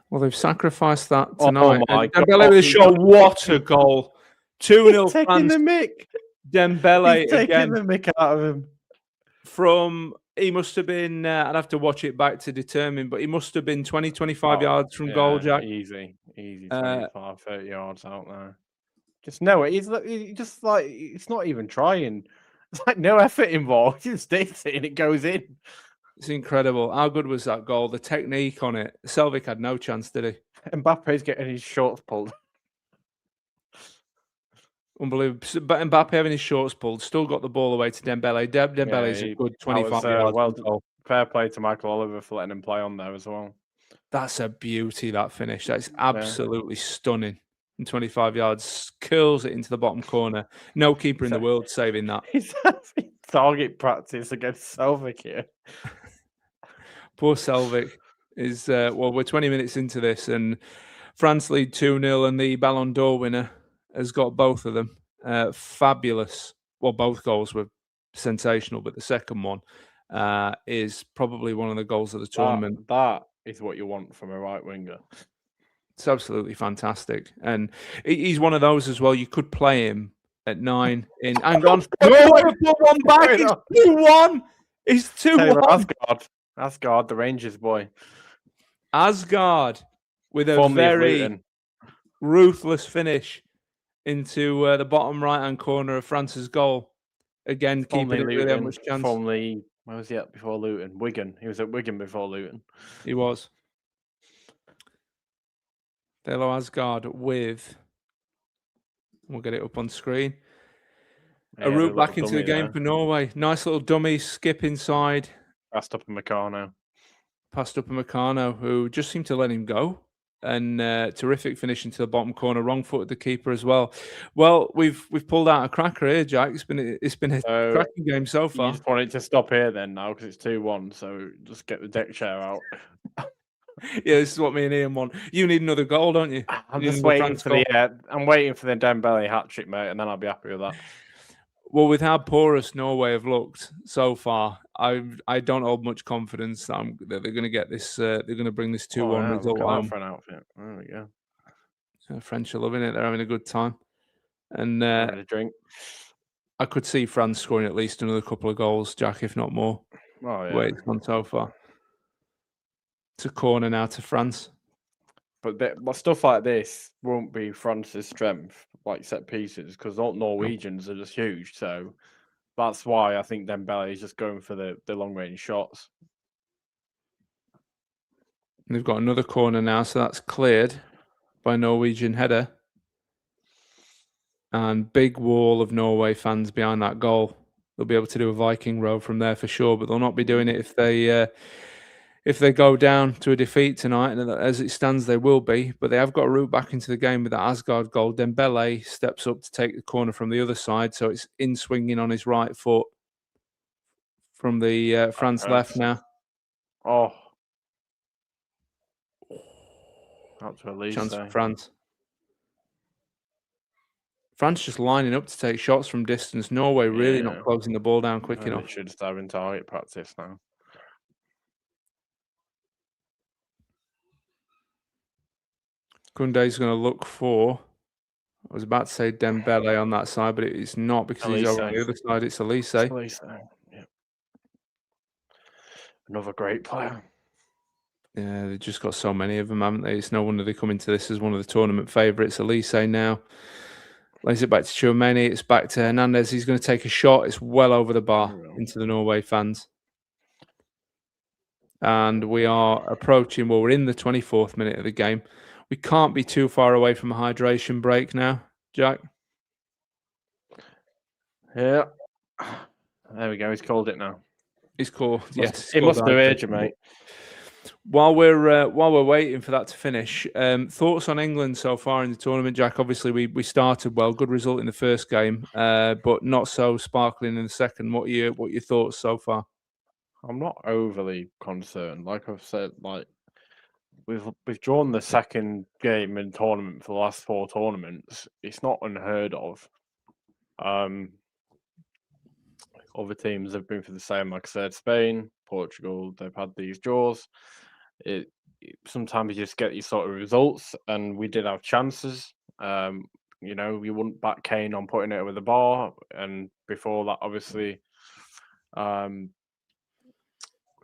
S2: Well, they've sacrificed that
S3: Oh
S2: tonight.
S3: my
S2: And Dembele with a
S3: God.
S2: shot. What a goal! 2-0
S3: Taking
S2: France.
S3: the mick.
S2: Dembele
S3: He's taking
S2: again
S3: the mick out of him.
S2: from. He must have been. I'd have to watch it back to determine, but he must have been 20, 25 yards from goal, Jack.
S3: Easy 25, 30 yards out there. Just no, he's just like, it's not even trying. It's like no effort involved. He just sticks it and it goes in.
S2: It's incredible. How good was that goal? The technique on it. Selvik had no chance, did he?
S3: Mbappe's getting his shorts pulled.
S2: Unbelievable. But Mbappe having his shorts pulled, still got the ball away to Dembele. Dembele's a good 25 yards.
S3: Well, fair play to Michael Oliver for letting him play on there as well.
S2: That's a beauty, that finish. That's absolutely stunning. And 25 yards, curls it into the bottom corner. No keeper in the world saving that.
S3: He's having target practice against Selvik here.
S2: Poor Selvik is, well, we're 20 minutes into this and France lead 2-0 and the Ballon d'Or winner has got both of them. Fabulous. Well, both goals were sensational, but the second one is probably one of the goals of the tournament.
S3: That is what you want from a right winger.
S2: It's absolutely fantastic. And he's one of those as well. You could play him at 9 in. Hang on. Norway put one back. It's 2-1. It's 2-1.
S3: Asgard, the Rangers boy.
S2: Asgard with a very ruthless finish into the bottom right-hand corner of France's goal. Again, keeping it really much chance.
S3: Formerly, where was he at before Luton? Wigan. He was at Wigan before Luton.
S2: He was. Thelo Asgard with, we'll get it up on screen, a route back into the game for Norway. Nice little dummy skip inside.
S3: Passed up a Meccano.
S2: Who just seemed to let him go. And terrific finish into the bottom corner, wrong foot at the keeper as well. Well, we've pulled out a cracker here, Jack. It's been a cracking game so far.
S3: You just want it to stop here then now because it's 2-1. So just get the deck chair out.
S2: Yeah, this is what me and Ian want. You need another goal, don't you?
S3: I'm just waiting for I'm waiting for the Dembele hat trick, mate, and then I'll be happy with that.
S2: Well, with how porous Norway have looked so far, I don't hold much confidence that they're going to get this. They're going to bring this 2-1 result home.
S3: For an outfit. There we go.
S2: French are loving it. They're having a good time, and
S3: a drink.
S2: I could see France scoring at least another couple of goals, Jack, if not more.
S3: Oh yeah.
S2: The way it's gone so far. It's a corner now to France.
S3: But stuff like this won't be France's strength, like set pieces, because all Norwegians are just huge. So that's why I think Dembele is just going for the long range shots.
S2: They've got another corner now, so that's cleared by Norwegian header. And big wall of Norway fans behind that goal. They'll be able to do a Viking row from there for sure, but they'll not be doing it if they go down to a defeat tonight, and as it stands, they will be. But they have got a route back into the game with that Asgard goal. Dembele steps up to take the corner from the other side, so it's in swinging on his right foot from the France left now.
S3: Oh, that's a release.
S2: Chance for France. France just lining up to take shots from distance. Norway really not closing the ball down quick enough.
S3: Should just having target practice now.
S2: Koundé's going to look for. I was about to say Dembele on that side, but it's not because he's over on the other side. It's Elise.
S3: Yeah. Another great player.
S2: Yeah, they've just got so many of them, haven't they? It's no wonder they come into this as one of the tournament favourites. Elise now lays it back to Tchouameni. It's back to Hernandez. He's going to take a shot. It's well over the bar into the Norway fans. And we are approaching, well, we're in the 24th minute of the game. We can't be too far away from a hydration break now, Jack.
S3: Yeah. There we go. He's called it now.
S2: He's called, yes.
S3: It must have urged you, mate.
S2: While we're waiting for that to finish, thoughts on England so far in the tournament, Jack? Obviously, we started well, good result in the first game, but not so sparkling in the second. What are your thoughts so far?
S3: I'm not overly concerned. Like I've said, like we've drawn the second game in tournament for the last 4 tournaments. It's not unheard of. Other teams have been for the same. Like I said, Spain, Portugal, they've had these draws. Sometimes you just get these sort of results, and we did have chances. We wouldn't back Kane on putting it over the bar, and before that, obviously, we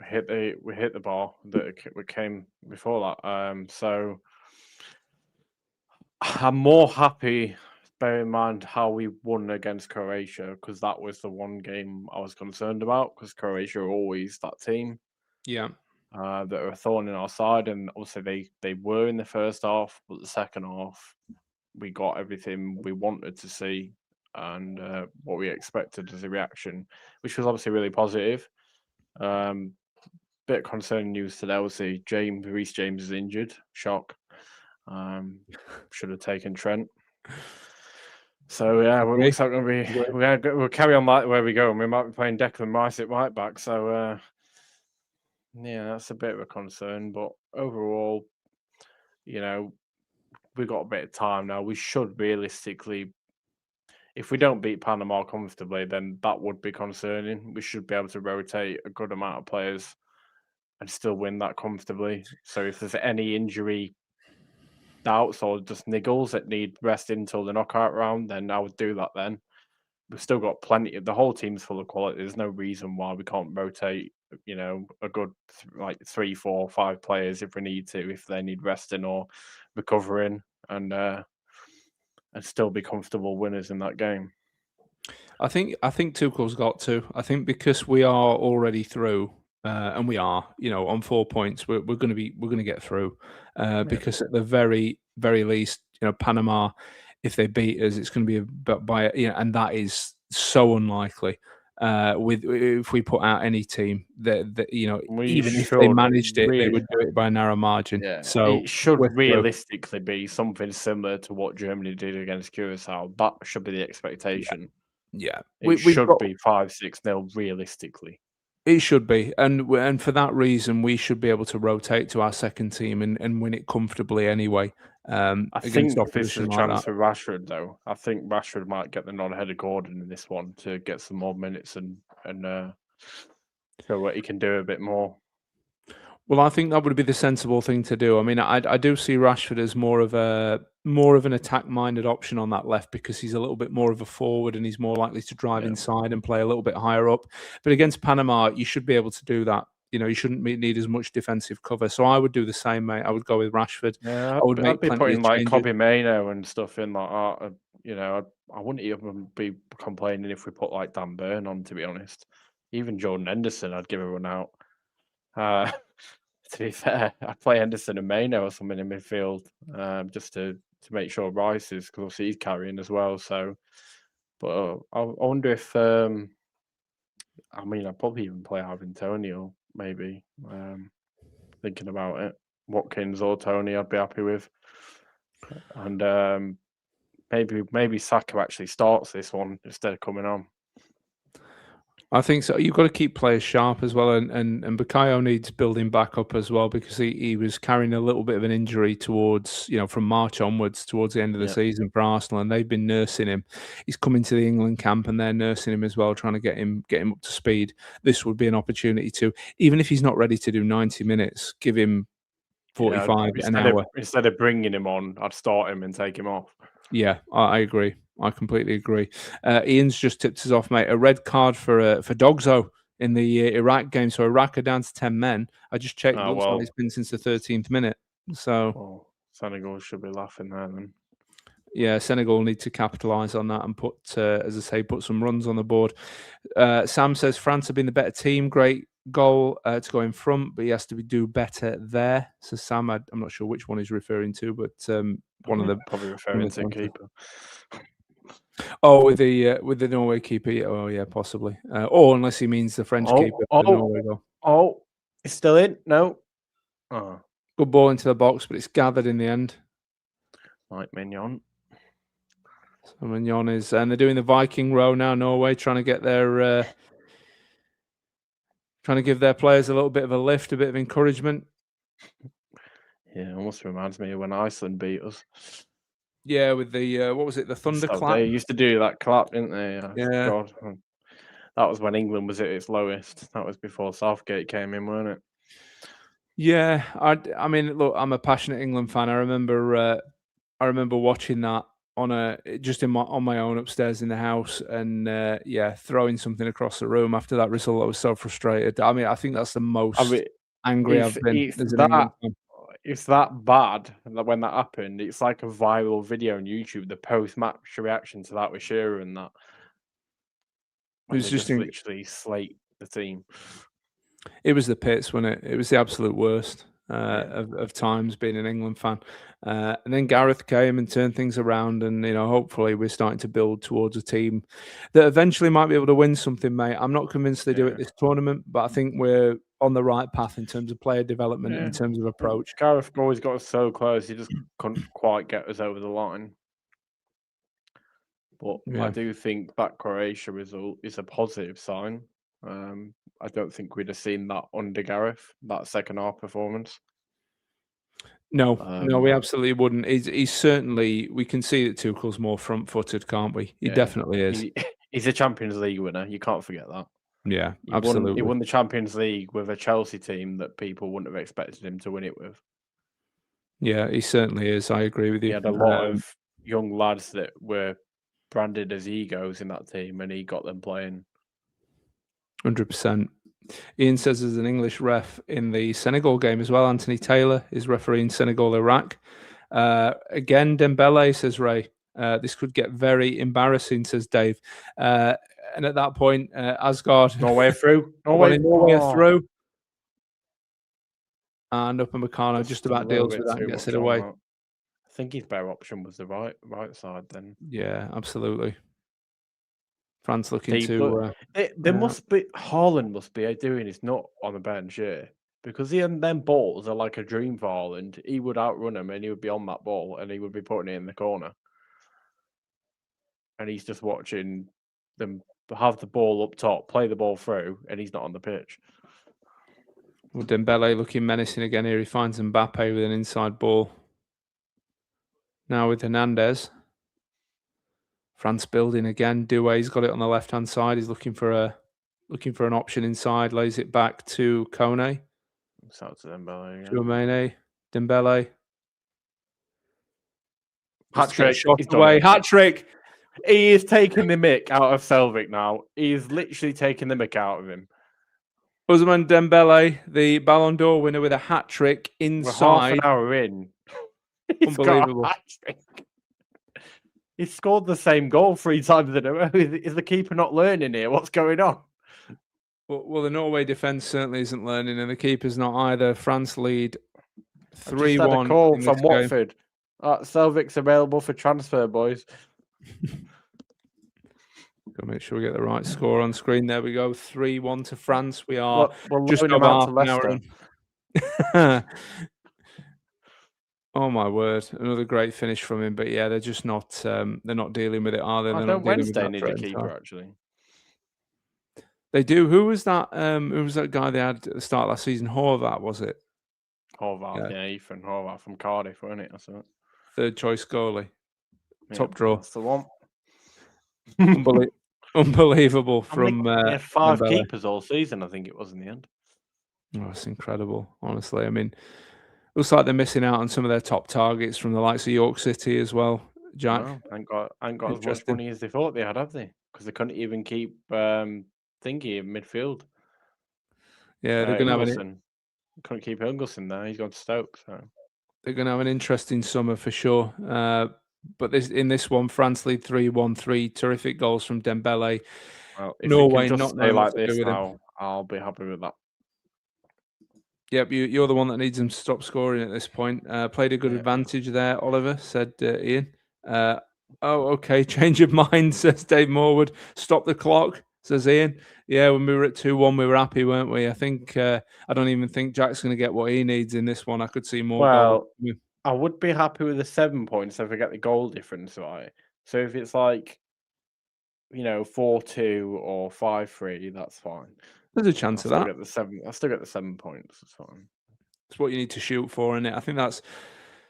S3: hit the bar that we came before that. So I'm more happy. Bear in mind how we won against Croatia, because that was the one game I was concerned about, because Croatia are always that team.
S2: Yeah.
S3: That are a thorn in our side, and obviously they were in the first half, but the second half we got everything we wanted to see and what we expected as a reaction, which was obviously really positive. Bit concerning news today, obviously Reece James is injured. Shock. Should have taken Trent. So yeah, we'll carry on where we go, and we might be playing Declan Rice at right back. So yeah, that's a bit of a concern. But overall, we've got a bit of time now. We should realistically, if we don't beat Panama comfortably, then that would be concerning. We should be able to rotate a good amount of players and still win that comfortably. So if there's any injury doubts or just niggles that need rest until the knockout round, then I would do that then. We've still got plenty. The whole team's full of quality. There's no reason why we can't rotate, a good 3, 4, 5 players if we need to, if they need resting or recovering, and still be comfortable winners in that game.
S2: I think Tuchel's got to. I think because we are already through, and we are, on 4 points, we're going to get through, because at the very, very least, Panama, if they beat us, it's going to be by and that is so unlikely. If we put out any team that even if they managed it, they would do it by a narrow margin.
S3: Yeah.
S2: So
S3: it should realistically be something similar to what Germany did against Curacao. That should be the expectation.
S2: Yeah,
S3: it should be 5-6-0 realistically.
S2: It should be, and for that reason, we should be able to rotate to our second team and win it comfortably anyway.
S3: I think this is a chance for Rashford, though. I think Rashford might get the nod ahead of Gordon in this one to get some more minutes and show what he can do a bit more.
S2: Well, I think that would be the sensible thing to do. I mean, I do see Rashford as more of an attack-minded option on that left, because he's a little bit more of a forward and he's more likely to drive inside and play a little bit higher up. But against Panama, you should be able to do that. You shouldn't need as much defensive cover. So I would do the same, mate. I would go with Rashford.
S3: Yeah, I'd be putting like Kobbie Mainoo and stuff in like that. I wouldn't even be complaining if we put like Dan Burn on, to be honest. Even Jordan Henderson, I'd give a run out. To be fair, I'd play Henderson and Mainoo or something in midfield, just to make sure Rice is, because obviously he's carrying as well. So, but I wonder if I'd probably even play Ivan Toney, maybe. Thinking about it, Watkins or Tony, I'd be happy with, and maybe Saka actually starts this one instead of coming on.
S2: I think so. You've got to keep players sharp as well, and Bukayo needs building back up as well, because he was carrying a little bit of an injury towards, from March onwards, towards the end of the season for Arsenal, and they've been nursing him. He's coming to the England camp and they're nursing him as well, trying to get him up to speed. This would be an opportunity to, even if he's not ready to do 90 minutes, give him
S1: 45 an hour.
S3: Instead of bringing him on, I'd start him and take him off.
S1: Yeah, I agree. I completely agree. Ian's just tipped us off, mate. A red card for Dogzo in the Iraq game. So Iraq are down to 10 men. I just checked. It looks like it's been since the 13th minute. So
S3: Senegal should be laughing there then.
S1: Yeah, Senegal need to capitalise on that and put, as I say, put some runs on the board. Sam says France have been the better team. Great goal to go in front, but he has to do better there. So Sam, I'm not sure which one he's referring to, but one of the
S3: probably referring to keeper.
S1: Oh, with the Norway keeper. Oh yeah, possibly. Or unless he means the French keeper. For the Norway goal.
S3: Oh, it's still in. No. Oh.
S1: Good ball into the box, but it's gathered in the end.
S3: Like Mignon.
S1: So Mignon is, and they're doing the Viking row now. Norway trying to get their, trying to give their players a little bit of a lift, a bit of encouragement.
S3: Yeah, it almost reminds me of when Iceland beat us.
S1: Yeah, with the what was it, the thunderclap?
S3: They used to do that clap, didn't they?
S1: Yeah.
S3: God. That was when England was at its lowest. That was before Southgate came in, weren't it?
S1: Yeah, I mean, look, I'm a passionate England fan. I remember watching that on my own upstairs in the house, and throwing something across the room after that result. I was so frustrated. I mean, I think that's the most angry I've been as an England fan.
S3: It's that bad when that happened. It's like a viral video on YouTube. The post-match reaction to that with Shearer and that.
S1: It was just
S3: literally slate the team.
S1: It was the pits, wasn't it? It was the absolute worst of times being an England fan. And then Gareth came and turned things around, and hopefully we're starting to build towards a team that eventually might be able to win something, mate. I'm not convinced they do it this tournament, but I think we're on the right path in terms of player development, in terms of approach.
S3: Gareth always got us so close, he just couldn't quite get us over the line. But I do think that Croatia result is a positive sign. I don't think we'd have seen that under Gareth, that second half performance.
S1: No, we absolutely wouldn't. He's certainly, we can see that Tuchel's more front-footed, can't we? He definitely is.
S3: He's a Champions League winner. You can't forget that.
S1: Yeah, absolutely.
S3: He won the Champions League with a Chelsea team that people wouldn't have expected him to win it with.
S1: Yeah, he certainly is. I agree with you.
S3: He had a lot of young lads that were branded as egos in that team, and he got them playing.
S1: 100%. Ian says there's an English ref in the Senegal game as well. Anthony Taylor is refereeing Senegal-Iraq. Again, Dembele, says Ray. This could get very embarrassing, says Dave. And at that point, Asgard...
S3: Norway through.
S1: Norway through. And Upamecano just about deals with that and gets it away.
S3: I think his better option was the right side then.
S1: Yeah, absolutely. France looking to...
S3: must be... Haaland must be doing his nut on the bench, because them balls are like a dream for Haaland. He would outrun him and he would be on that ball and he would be putting it in the corner. And he's just watching them have the ball up top, play the ball through, and he's not on the pitch.
S1: Well, Dembele looking menacing again here. He finds Mbappe with an inside ball. Now with Hernandez. France building again. Doué's got it on the left-hand side. He's looking for an option inside. Lays it back to Kone.
S3: It's out to Dembele.
S1: Chouameni. Dembele.
S3: Hat-trick.
S1: Shot away. Hat-trick.
S3: He is taking the mick out of Selvik now. He is literally taking the mick out of him.
S1: Ousmane Dembele, the Ballon d'Or winner, with a hat-trick inside.
S3: We're half an hour in.
S1: Unbelievable.
S3: He scored the same goal 3 times in a row. Is the keeper not learning here? What's going on?
S1: Well, the Norway defence certainly isn't learning, and the keeper's not either. France lead 3-1.
S3: Call from Watford. Selvik's available for transfer, boys.
S1: Got to make sure we get the right score on screen. There we go. 3-1 to France. We are
S3: we're
S1: just over half an hour in. Oh my word! Another great finish from him, but yeah, they're just not. They're not dealing with it, are they?
S3: I don't Wednesday need a keeper actually.
S1: They do. Who was that? Who was that guy they had at the start of last season? Horvath, was it?
S3: Horvath, yeah, Ethan Horvath from Cardiff, wasn't it? That's it.
S1: Third choice goalie, top draw.
S3: That's the one.
S1: Unbelievable from
S3: 5 keepers all season. I think it was in the end.
S1: Oh, it's incredible, honestly. I mean,
S2: Looks like they're missing out on some of their top targets from the likes of York City as well, Jack.
S3: Well, ain't got as much
S2: Interesting.
S3: money as they thought they had, have they? Because they couldn't even keep Thingy in midfield.
S2: Yeah, they're going to have
S3: Ingleson. Couldn't keep Ingleson there. He's gone to Stoke, so
S2: they're going to have an interesting summer for sure. But in this one, France lead 3-1, terrific goals from Dembele.
S3: well, if
S2: Norway
S3: it can
S2: not
S3: just stay
S2: knowing what
S3: like
S2: to do
S3: this
S2: with him.
S3: now, I'll be happy with that.
S2: Yep, you're the one that needs him to stop scoring at this point. Played a good
S3: Yeah.
S2: advantage there, Oliver, said Ian. Oh, okay, change of mind, says Dave Morwood. Stop the clock, says Ian. Yeah, when we were at 2-1, we were happy, weren't we? I think I don't even think Jack's going to get what he needs in this one. I could see more goals.
S3: Well, I would be happy with the 7 points if I get the goal difference right. So if it's like, 4-2 or 5-3, that's fine.
S2: There's a chance of
S3: I'll
S2: that.
S3: still get the 7 points. It's fine.
S2: It's what you need to shoot for, isn't it? I think that's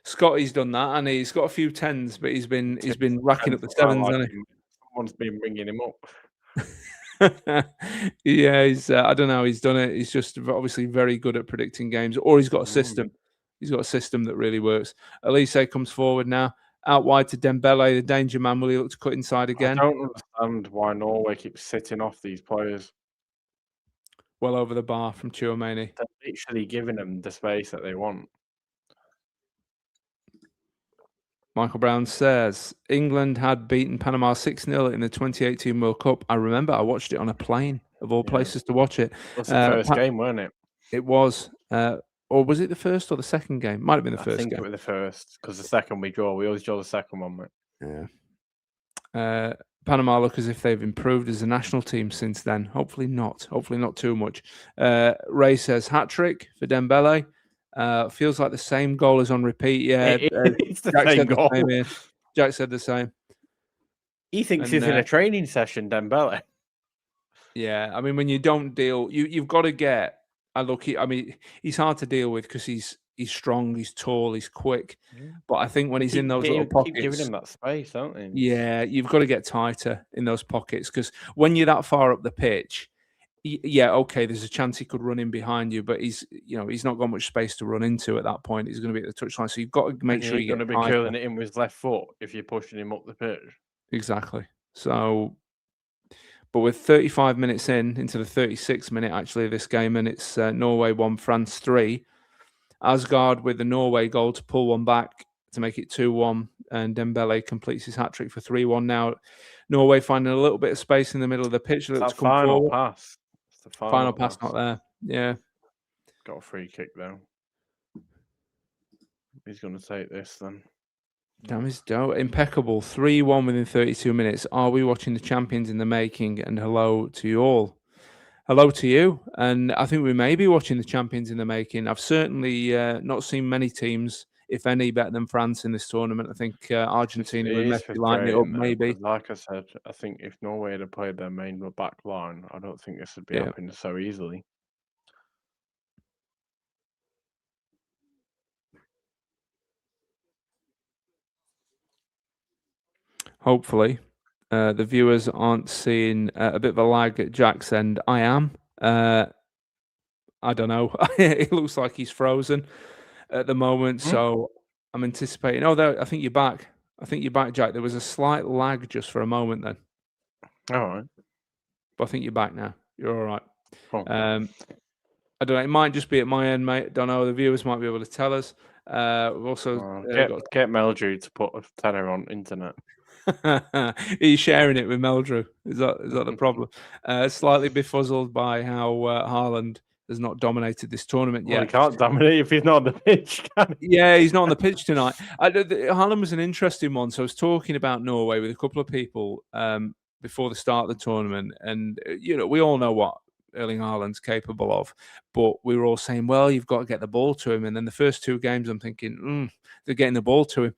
S2: Scotty's done that, and he's got a few tens, but he's been racking up the sevens, hasn't he?
S3: Someone's been ringing him up.
S2: Yeah, he's. I don't know how he's done it. He's just obviously very good at predicting games, or he's got a system. He's got a system that really works. Elise comes forward now, out wide to Dembele, the danger man. Will he look to cut inside again?
S3: I don't understand why Norway keeps sitting off these players.
S2: Well over the bar from Chouameni.
S3: They're literally giving them the space that they want.
S2: Michael Brown says England had beaten Panama 6-0 in the 2018 World Cup. I remember I watched it on a plane, of all places to watch it.
S3: It was the first game, weren't it?
S2: It was. Or was it the first or the second game? Might have been the first game.
S3: I think it was the first, because the second we draw. We always draw the second one, mate.
S2: Yeah. Panama look as if they've improved as a national team since then. Hopefully not. Hopefully not too much. Ray says hat-trick for Dembele. Feels like the same goal is on repeat. Yeah,
S3: it's the same goal.
S2: Jack said the same.
S3: He thinks he's in a training session, Dembele.
S2: Yeah, I mean, when you don't deal, you've got to get. He's hard to deal with because he's strong, he's tall, he's quick. But I think when he's in those little pockets,
S3: keep giving him that space, don't they?
S2: Yeah, you've got to get tighter in those pockets because when you're that far up the pitch, okay, there's a chance he could run in behind you, but he's not got much space to run into at that point. He's going to be at the touchline, so you've got to make sure you're
S3: going to be curling it in with his left foot if you're pushing him up the pitch.
S2: Exactly. So, but with 35 minutes into the 36th minute actually of this game, and it's Norway 1, France 3. Asgard with the Norway goal to pull one back to make it 2-1, and Dembele completes his hat-trick for 3-1. Now, Norway finding a little bit of space in the middle of the pitch.
S3: It's that final pass.
S2: It's the final pass not there. Yeah.
S3: Got a free kick though. He's going to take this then.
S2: Damn, it's impeccable. 3-1 within 32 minutes. Are we watching the champions in the making? And hello to you all. Hello to you. And I think we may be watching the champions in the making. I've certainly not seen many teams, if any, better than France in this tournament. I think Argentina with Messi lighting it up, maybe.
S3: Like I said, I think if Norway had played their main back line, I don't think this would be happening so easily.
S2: Hopefully. The viewers aren't seeing a bit of a lag at Jack's end. I am. I don't know. It looks like he's frozen at the moment, so I'm anticipating. Oh, I think you're back. Jack. There was a slight lag just for a moment then.
S3: All right.
S2: But I think you're back now. You're all right.
S3: Okay.
S2: I don't know. It might just be at my end, mate. Don't know. The viewers might be able to tell us. We've also
S3: get Meldrew to put a tenner on internet.
S2: Are you sharing it with Meldrew? Is that the problem? Slightly befuzzled by how Haaland has not dominated this tournament yet.
S3: He can't dominate if he's not on the pitch, can he?
S2: Yeah, he's not on the pitch tonight. Haaland was an interesting one. So I was talking about Norway with a couple of people before the start of the tournament, and we all know what Erling Haaland's capable of, but we were all saying, well, you've got to get the ball to him. And then the first two games, I'm thinking, they're getting the ball to him,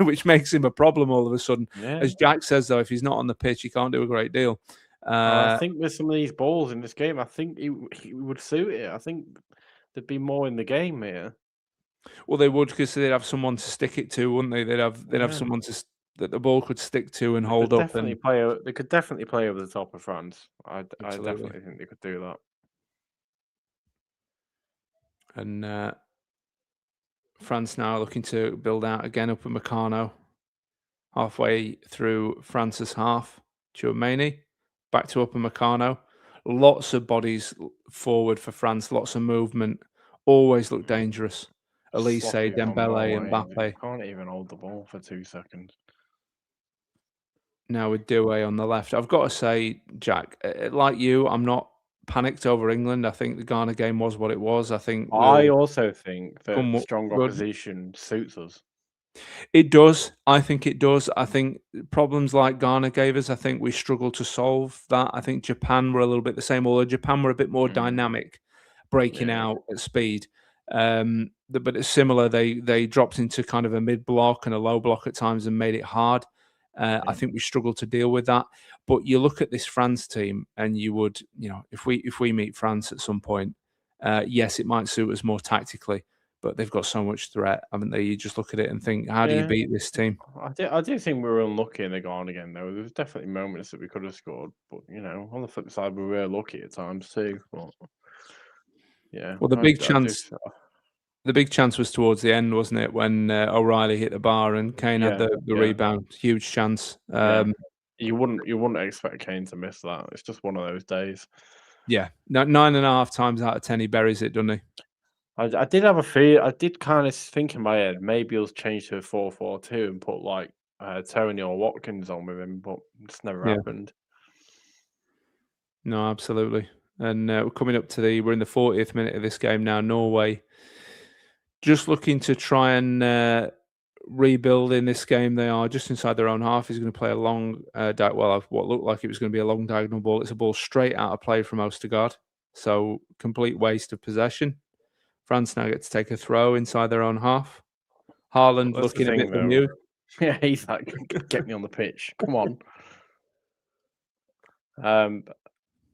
S2: which makes him a problem all of a sudden. Yeah. As Jack says, though, if he's not on the pitch, he can't do a great deal.
S3: I think with some of these balls in this game, I think he would suit it. I think there'd be more in the game here.
S2: Well, they would, because they'd have someone to stick it to, wouldn't they? They'd have someone that the ball could stick to and hold up.
S3: They could definitely play over the top of France. I definitely think they could do that.
S2: And France now looking to build out again. Upper Meccano, halfway through France's half. Tchouameni, back to Upper Meccano. Lots of bodies forward for France, lots of movement. Always look dangerous. Elise,
S3: Sloppy from
S2: Dembele, and
S3: Norway.
S2: Mbappe.
S3: Can't even hold the ball for 2 seconds.
S2: Now with Doué on the left. I've got to say, Jack, like you, I'm not panicked over England. I think the Ghana game was what it was. I think
S3: I also think that
S2: come
S3: strong
S2: good.
S3: opposition suits us.
S2: It does. I think it does. I think problems like Ghana gave us, I think we struggled to solve that. I think Japan were a little bit the same, although Japan were a bit more dynamic, breaking out at speed. But it's similar. They dropped into kind of a mid block and a low block at times and made it hard. I think we struggled to deal with that. But you look at this France team, and you would, if we meet France at some point, yes, it might suit us more tactically, but they've got so much threat, haven't they? You just look at it and think, how do you beat this team?
S3: I do think we were unlucky in the Ghana game, though. There was definitely moments that we could have scored, but on the flip side, we were lucky at times too. But yeah,
S2: well, the big chance was towards the end, wasn't it? When O'Reilly hit the bar and Kane had the rebound, huge chance.
S3: You wouldn't expect Kane to miss that. It's just one of those days.
S2: Yeah, 9.5 times out of 10 he buries it, doesn't he?
S3: I did have a feel. I did kind of think in my head maybe he'll change to a 4-4-2 and put like Tony or Watkins on with him, but it's never happened.
S2: No, absolutely. And we're coming up to we're in the 40th minute of this game now. Norway just looking to try and rebuild in this game. They are just inside their own half. He's going to play a long, what looked like it was going to be a long diagonal ball. It's a ball straight out of play from Ostergaard. So complete waste of possession. France now get to take a throw inside their own half. Haaland looking a bit bemused.
S3: Yeah, he's like, get me on the pitch. Come on.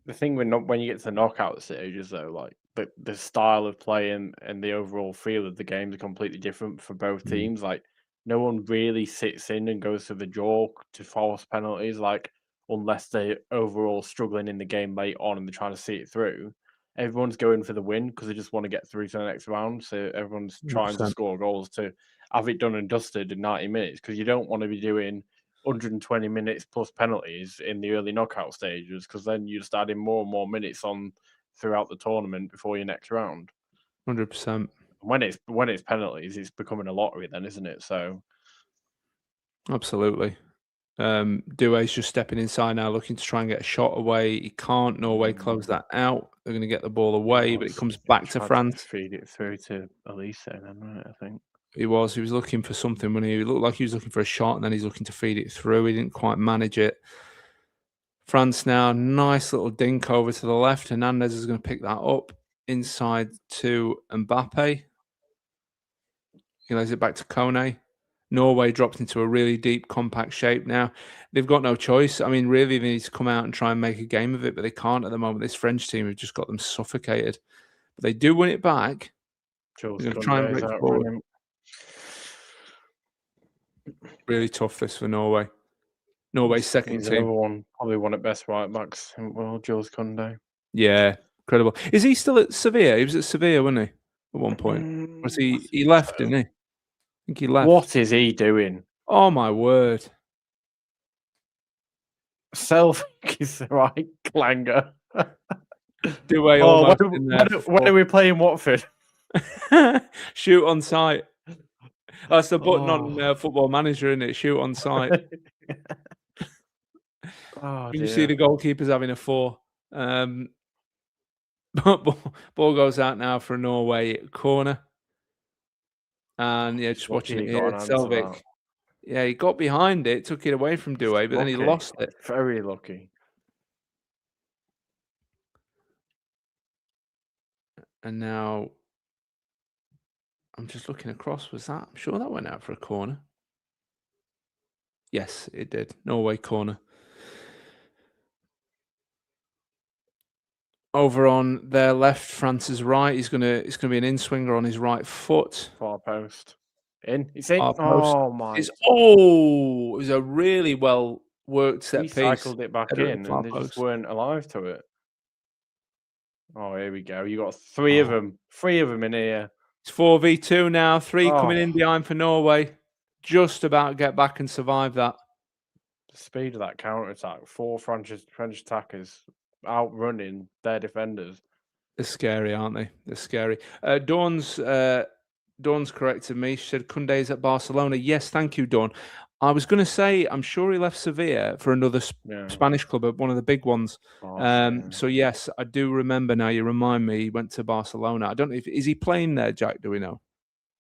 S3: The thing when you get to the knockout stages, though, like the style of play and the overall feel of the games are completely different for both teams. Like, no one really sits in and goes to the jaw to force penalties, like, unless they're overall struggling in the game late on and they're trying to see it through. Everyone's going for the win because they just want to get through to the next round. So everyone's trying to score goals to have it done and dusted in 90 minutes, because you don't want to be doing 120 minutes plus penalties in the early knockout stages, because then you're just adding more and more minutes on throughout the tournament before your next round.
S2: 100%.
S3: When it's penalties, it's becoming a lottery then, isn't it? So
S2: absolutely. Doué's just stepping inside now, looking to try and get a shot away. He can't. Norway close that out. They're going to get the ball away, but it comes back to France.
S3: Feed it through to Elise then, right? I think
S2: he was looking for something when he looked like he was looking for a shot, and then he's looking to feed it through. He didn't quite manage it. France now, nice little dink over to the left. Hernandez is going to pick that up inside to Mbappe. He lays it back to Kone. Norway dropped into a really deep, compact shape now. They've got no choice. I mean, really, they need to come out and try and make a game of it, but they can't at the moment. This French team have just got them suffocated. But they do win it back. They're going to try and break forward. Really tough this for Norway. Norway's second team.
S3: Another one, probably one of the best right backs in the world, Jules Koundé.
S2: Yeah, incredible. Is he still at Sevilla? He was at Sevilla, wasn't he, at one point? Was he left, didn't he? I think he left.
S3: What is he doing?
S2: Oh, my word.
S3: Celtic is the right clanger. When are we playing Watford?
S2: Shoot on sight. That's the button on Football Manager, isn't it? Shoot on sight. You see the goalkeeper's having a 4. Ball goes out now for a Norway corner. And yeah, just watching it here. Selvik. Yeah, he got behind it, took it away from Doué, but then he lost it.
S3: Very lucky.
S2: And now I'm just looking across. I'm sure that went out for a corner. Yes, it did. Norway corner. Over on their left, France's right. It's gonna be an in-swinger on his right foot.
S3: Far post. In. It's in.
S2: Oh my! It was a really well worked set piece. He
S3: cycled it back in, and they just weren't alive to it. Oh, here we go. You got 3 of them. 3 of them in here.
S2: It's 4v2 now. 3 coming in
S3: Oh.
S2: behind for Norway. Just about get back and survive that.
S3: The speed of that counter attack. 4 French attackers outrunning their defenders.
S2: They're scary, aren't they? They're scary. Dawn's corrected me. She said Koundé's at Barcelona. Yes, thank you, Dawn. I was going to say, I'm sure he left Sevilla for another Spanish club, one of the big ones. So yes, I do remember now. You remind me. He went to Barcelona. I don't know if is he playing there, Jack. Do we know?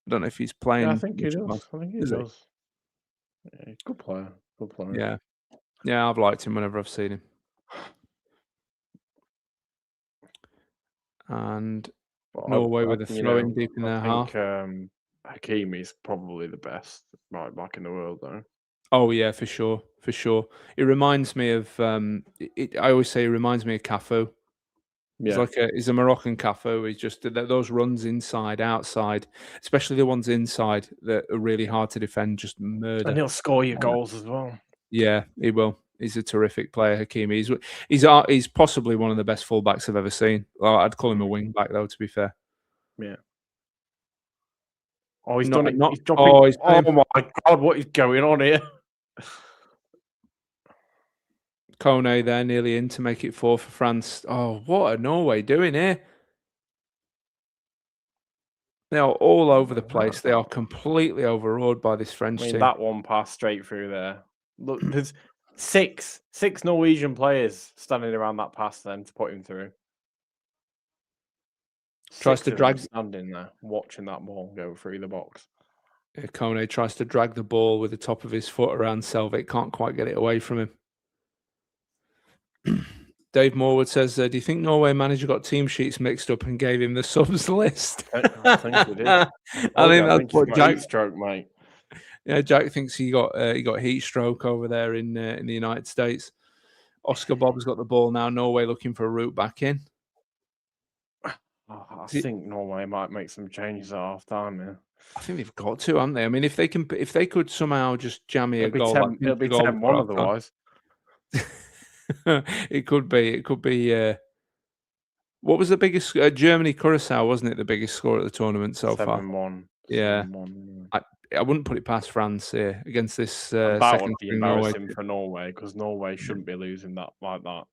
S2: I don't know if he's playing.
S3: Yeah, I think he does. I think he does. Yeah, good player. Good player.
S2: Yeah. I've liked him whenever I've seen him. And Norway with a throw-in deep in their half.
S3: Hakimi's probably the best right back in the world, though.
S2: Oh yeah, for sure. It reminds me of. I always say it reminds me of Cafu.
S3: Yeah.
S2: He's a Moroccan Cafu. He's just those runs inside, outside, especially the ones inside that are really hard to defend. Just murder.
S3: And he'll score your goals as well.
S2: Yeah, he will. He's a terrific player, Hakimi. He's possibly one of the best fullbacks I've ever seen. Well, I'd call him a wing back, though, to be fair.
S3: Yeah. Oh, he's done it. He's dropping. Oh my God, what is going on here?
S2: Kone there, nearly in to make it 4 for France. Oh, what are Norway doing here? They are all over the place. They are completely overawed by this French team.
S3: That one passed straight through there. Look, there's six Norwegian players standing around that pass then to put him through.
S2: Tries to drag,
S3: standing there, watching that ball go through the box.
S2: Kone tries to drag the ball with the top of his foot around Selvik. Can't quite get it away from him. Dave Morwood says, do you think Norway manager got team sheets mixed up and gave him the subs list?
S3: I think he did.
S2: I think that's what Jack
S3: stroke, mate.
S2: Yeah, Jack thinks he got heat stroke over there in the United States. Oscar Bob's got the ball now. Norway looking for a route back in.
S3: I think Norway might make some changes at half time. Yeah.
S2: I think they've got to, haven't they? I mean, if they could somehow just jam a goal,
S3: it'll be 10-1 otherwise.
S2: It could be. What was the biggest? Germany Curacao, wasn't it? The biggest score at the tournament so far.
S3: 7-1.
S2: Yeah.
S3: 7-1.
S2: I wouldn't put it past France here against this
S3: that
S2: second
S3: would be embarrassing for Norway because Norway shouldn't be losing that like that.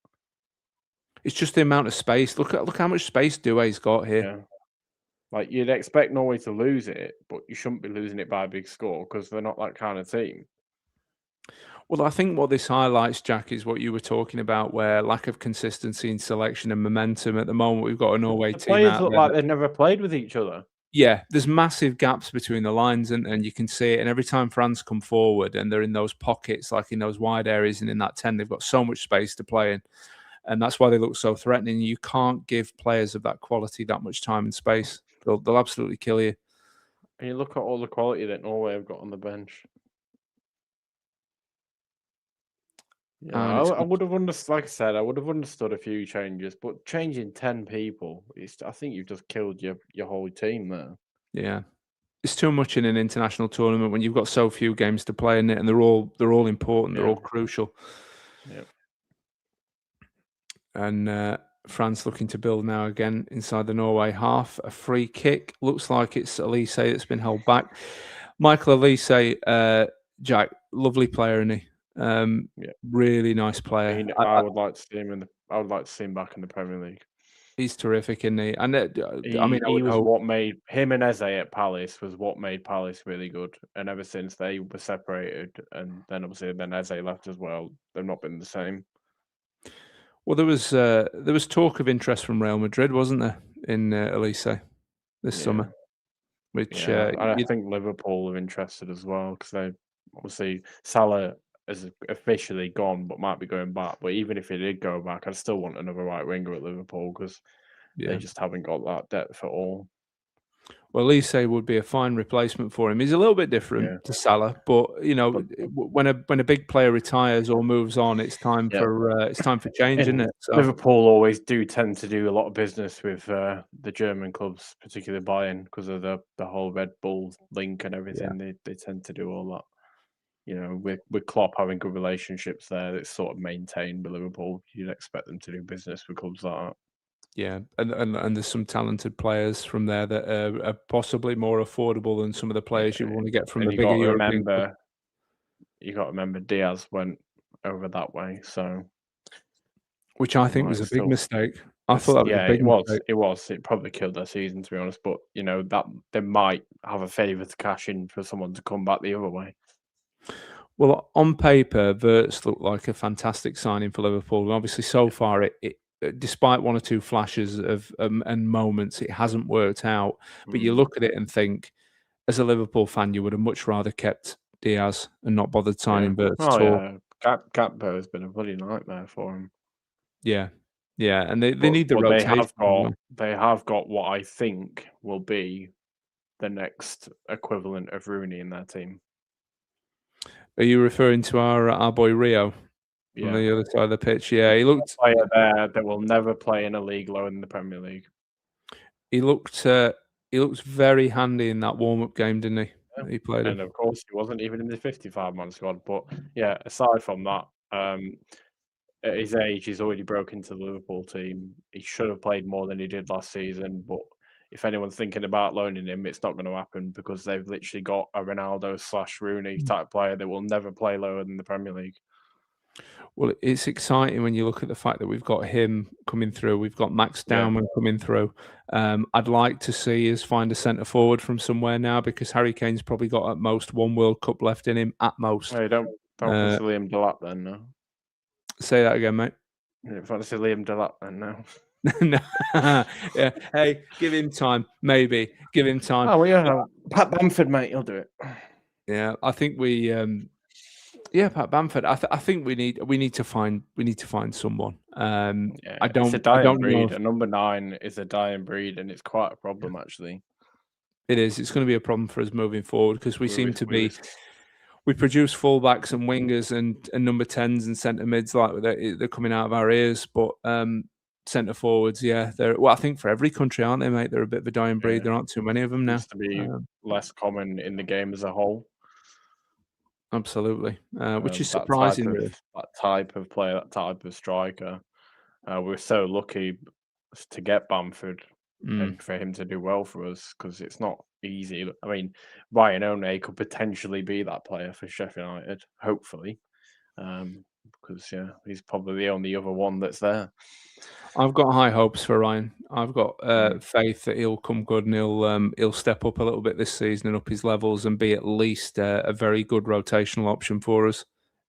S2: It's just the amount of space. Look how much space Doué's got here.
S3: Yeah. Like you'd expect Norway to lose it, but you shouldn't be losing it by a big score because they're not that kind of team.
S2: Well, I think what this highlights, Jack, is what you were talking about, where lack of consistency in selection and momentum. At the moment, we've got a Norway team.
S3: Players look like they've never played with each other.
S2: Yeah, there's massive gaps between the lines, and you can see it. And every time France come forward and they're in those pockets, like in those wide areas and in that 10, they've got so much space to play in. And that's why they look so threatening. You can't give players of that quality that much time and space. They'll absolutely kill you.
S3: And you look at all the quality that Norway have got on the bench. Yeah, I would have understood. Like I said, I would have understood a few changes, but changing 10 people, I think you've just killed your whole team there.
S2: Yeah, it's too much in an international tournament when you've got so few games to play in it, and they're all important. They're all crucial.
S3: Yeah.
S2: And France looking to build now again inside the Norway half. A free kick. Looks like it's Elise that's been held back. Michael Elise, Jack, lovely player, isn't he? Really nice player.
S3: I would like to see him I would like to see him back in the Premier League.
S2: He's terrific, isn't he? And
S3: he was what made him and Eze at Palace was what made Palace really good. And ever since they were separated, and then obviously Eze left as well, they've not been the same.
S2: Well, there was talk of interest from Real Madrid, wasn't there, in Elise this summer? Which
S3: I think Liverpool are interested as well because they obviously Salah is officially gone, but might be going back. But even if he did go back, I'd still want another right winger at Liverpool because they just haven't got that depth at all.
S2: Well, Elise would be a fine replacement for him. He's a little bit different to Salah, but when a big player retires or moves on, it's time for change, isn't it? So.
S3: Liverpool always do tend to do a lot of business with the German clubs, particularly Bayern, because of the whole Red Bull link and everything. Yeah. They tend to do all that. With Klopp having good relationships there, it's sort of maintained with Liverpool. You'd expect them to do business with clubs like that.
S2: Yeah, and there's some talented players from there that are possibly more affordable than some of the players you want to get from
S3: And
S2: the bigger European clubs.
S3: you got to remember Diaz went over that way, so
S2: Which I think
S3: might
S2: was a big
S3: still-
S2: mistake. I thought that was a big mistake.
S3: It was. It probably killed their season, to be honest. But that they might have a favour to cash in for someone to come back the other way.
S2: Well, on paper, Wirtz looked like a fantastic signing for Liverpool, and obviously, so far, it despite one or two flashes of and moments, it hasn't worked out. But you look at it and think, as a Liverpool fan, you would have much rather kept Diaz and not bothered signing Wirtz at all.
S3: Gakpo has been a bloody nightmare for him.
S2: Yeah, and they need the rotation.
S3: They have got what I think will be the next equivalent of Rooney in their team.
S2: Are you referring to our boy Rio on the other side of the pitch? Yeah, he looked
S3: a player there that will never play in a league lower than the Premier League.
S2: He looked very handy in that warm-up game, didn't he?
S3: Yeah.
S2: He played
S3: and of course he wasn't even in the 55-man squad. But yeah, aside from that, at his age, he's already broke into the Liverpool team. He should have played more than he did last season, but if anyone's thinking about loaning him, it's not going to happen because they've literally got a Ronaldo/Rooney type player that will never play lower than the Premier League.
S2: Well, it's exciting when you look at the fact that we've got him coming through. We've got Max Dowman coming through. I'd like to see us find a centre forward from somewhere now because Harry Kane's probably got at most one World Cup left in him, at most.
S3: Hey, don't fancy Liam Delap then, no?
S2: Say that again, mate.
S3: You don't fancy Liam Delap then, no?
S2: No. Yeah. Hey, give him time. Maybe give him time.
S3: Oh well, yeah. Pat Bamford, mate, he'll do it.
S2: Yeah, I think we. Pat Bamford. I think we need to find someone. I don't.
S3: It's a dying
S2: I don't
S3: breed.
S2: know.
S3: A number 9 is a dying breed, and it's quite a problem actually.
S2: It is. It's going to be a problem for us moving forward because we produce fullbacks and wingers and number 10s and centre mids like they're coming out of our ears, but centre forwards, I think for every country, aren't they, mate? They're a bit of a dying breed. There aren't too many of them now.
S3: Used to be less common in the game as a whole.
S2: Absolutely, which is surprising.
S3: That type of player, that type of striker. We're so lucky to get Bamford and for him to do well for us because it's not easy. I mean, Ryan One could potentially be that player for Sheffield United, hopefully, because he's probably the only other one that's there.
S2: I've got high hopes for Ryan. I've got faith that he'll come good and he'll step up a little bit this season and up his levels and be at least a very good rotational option for us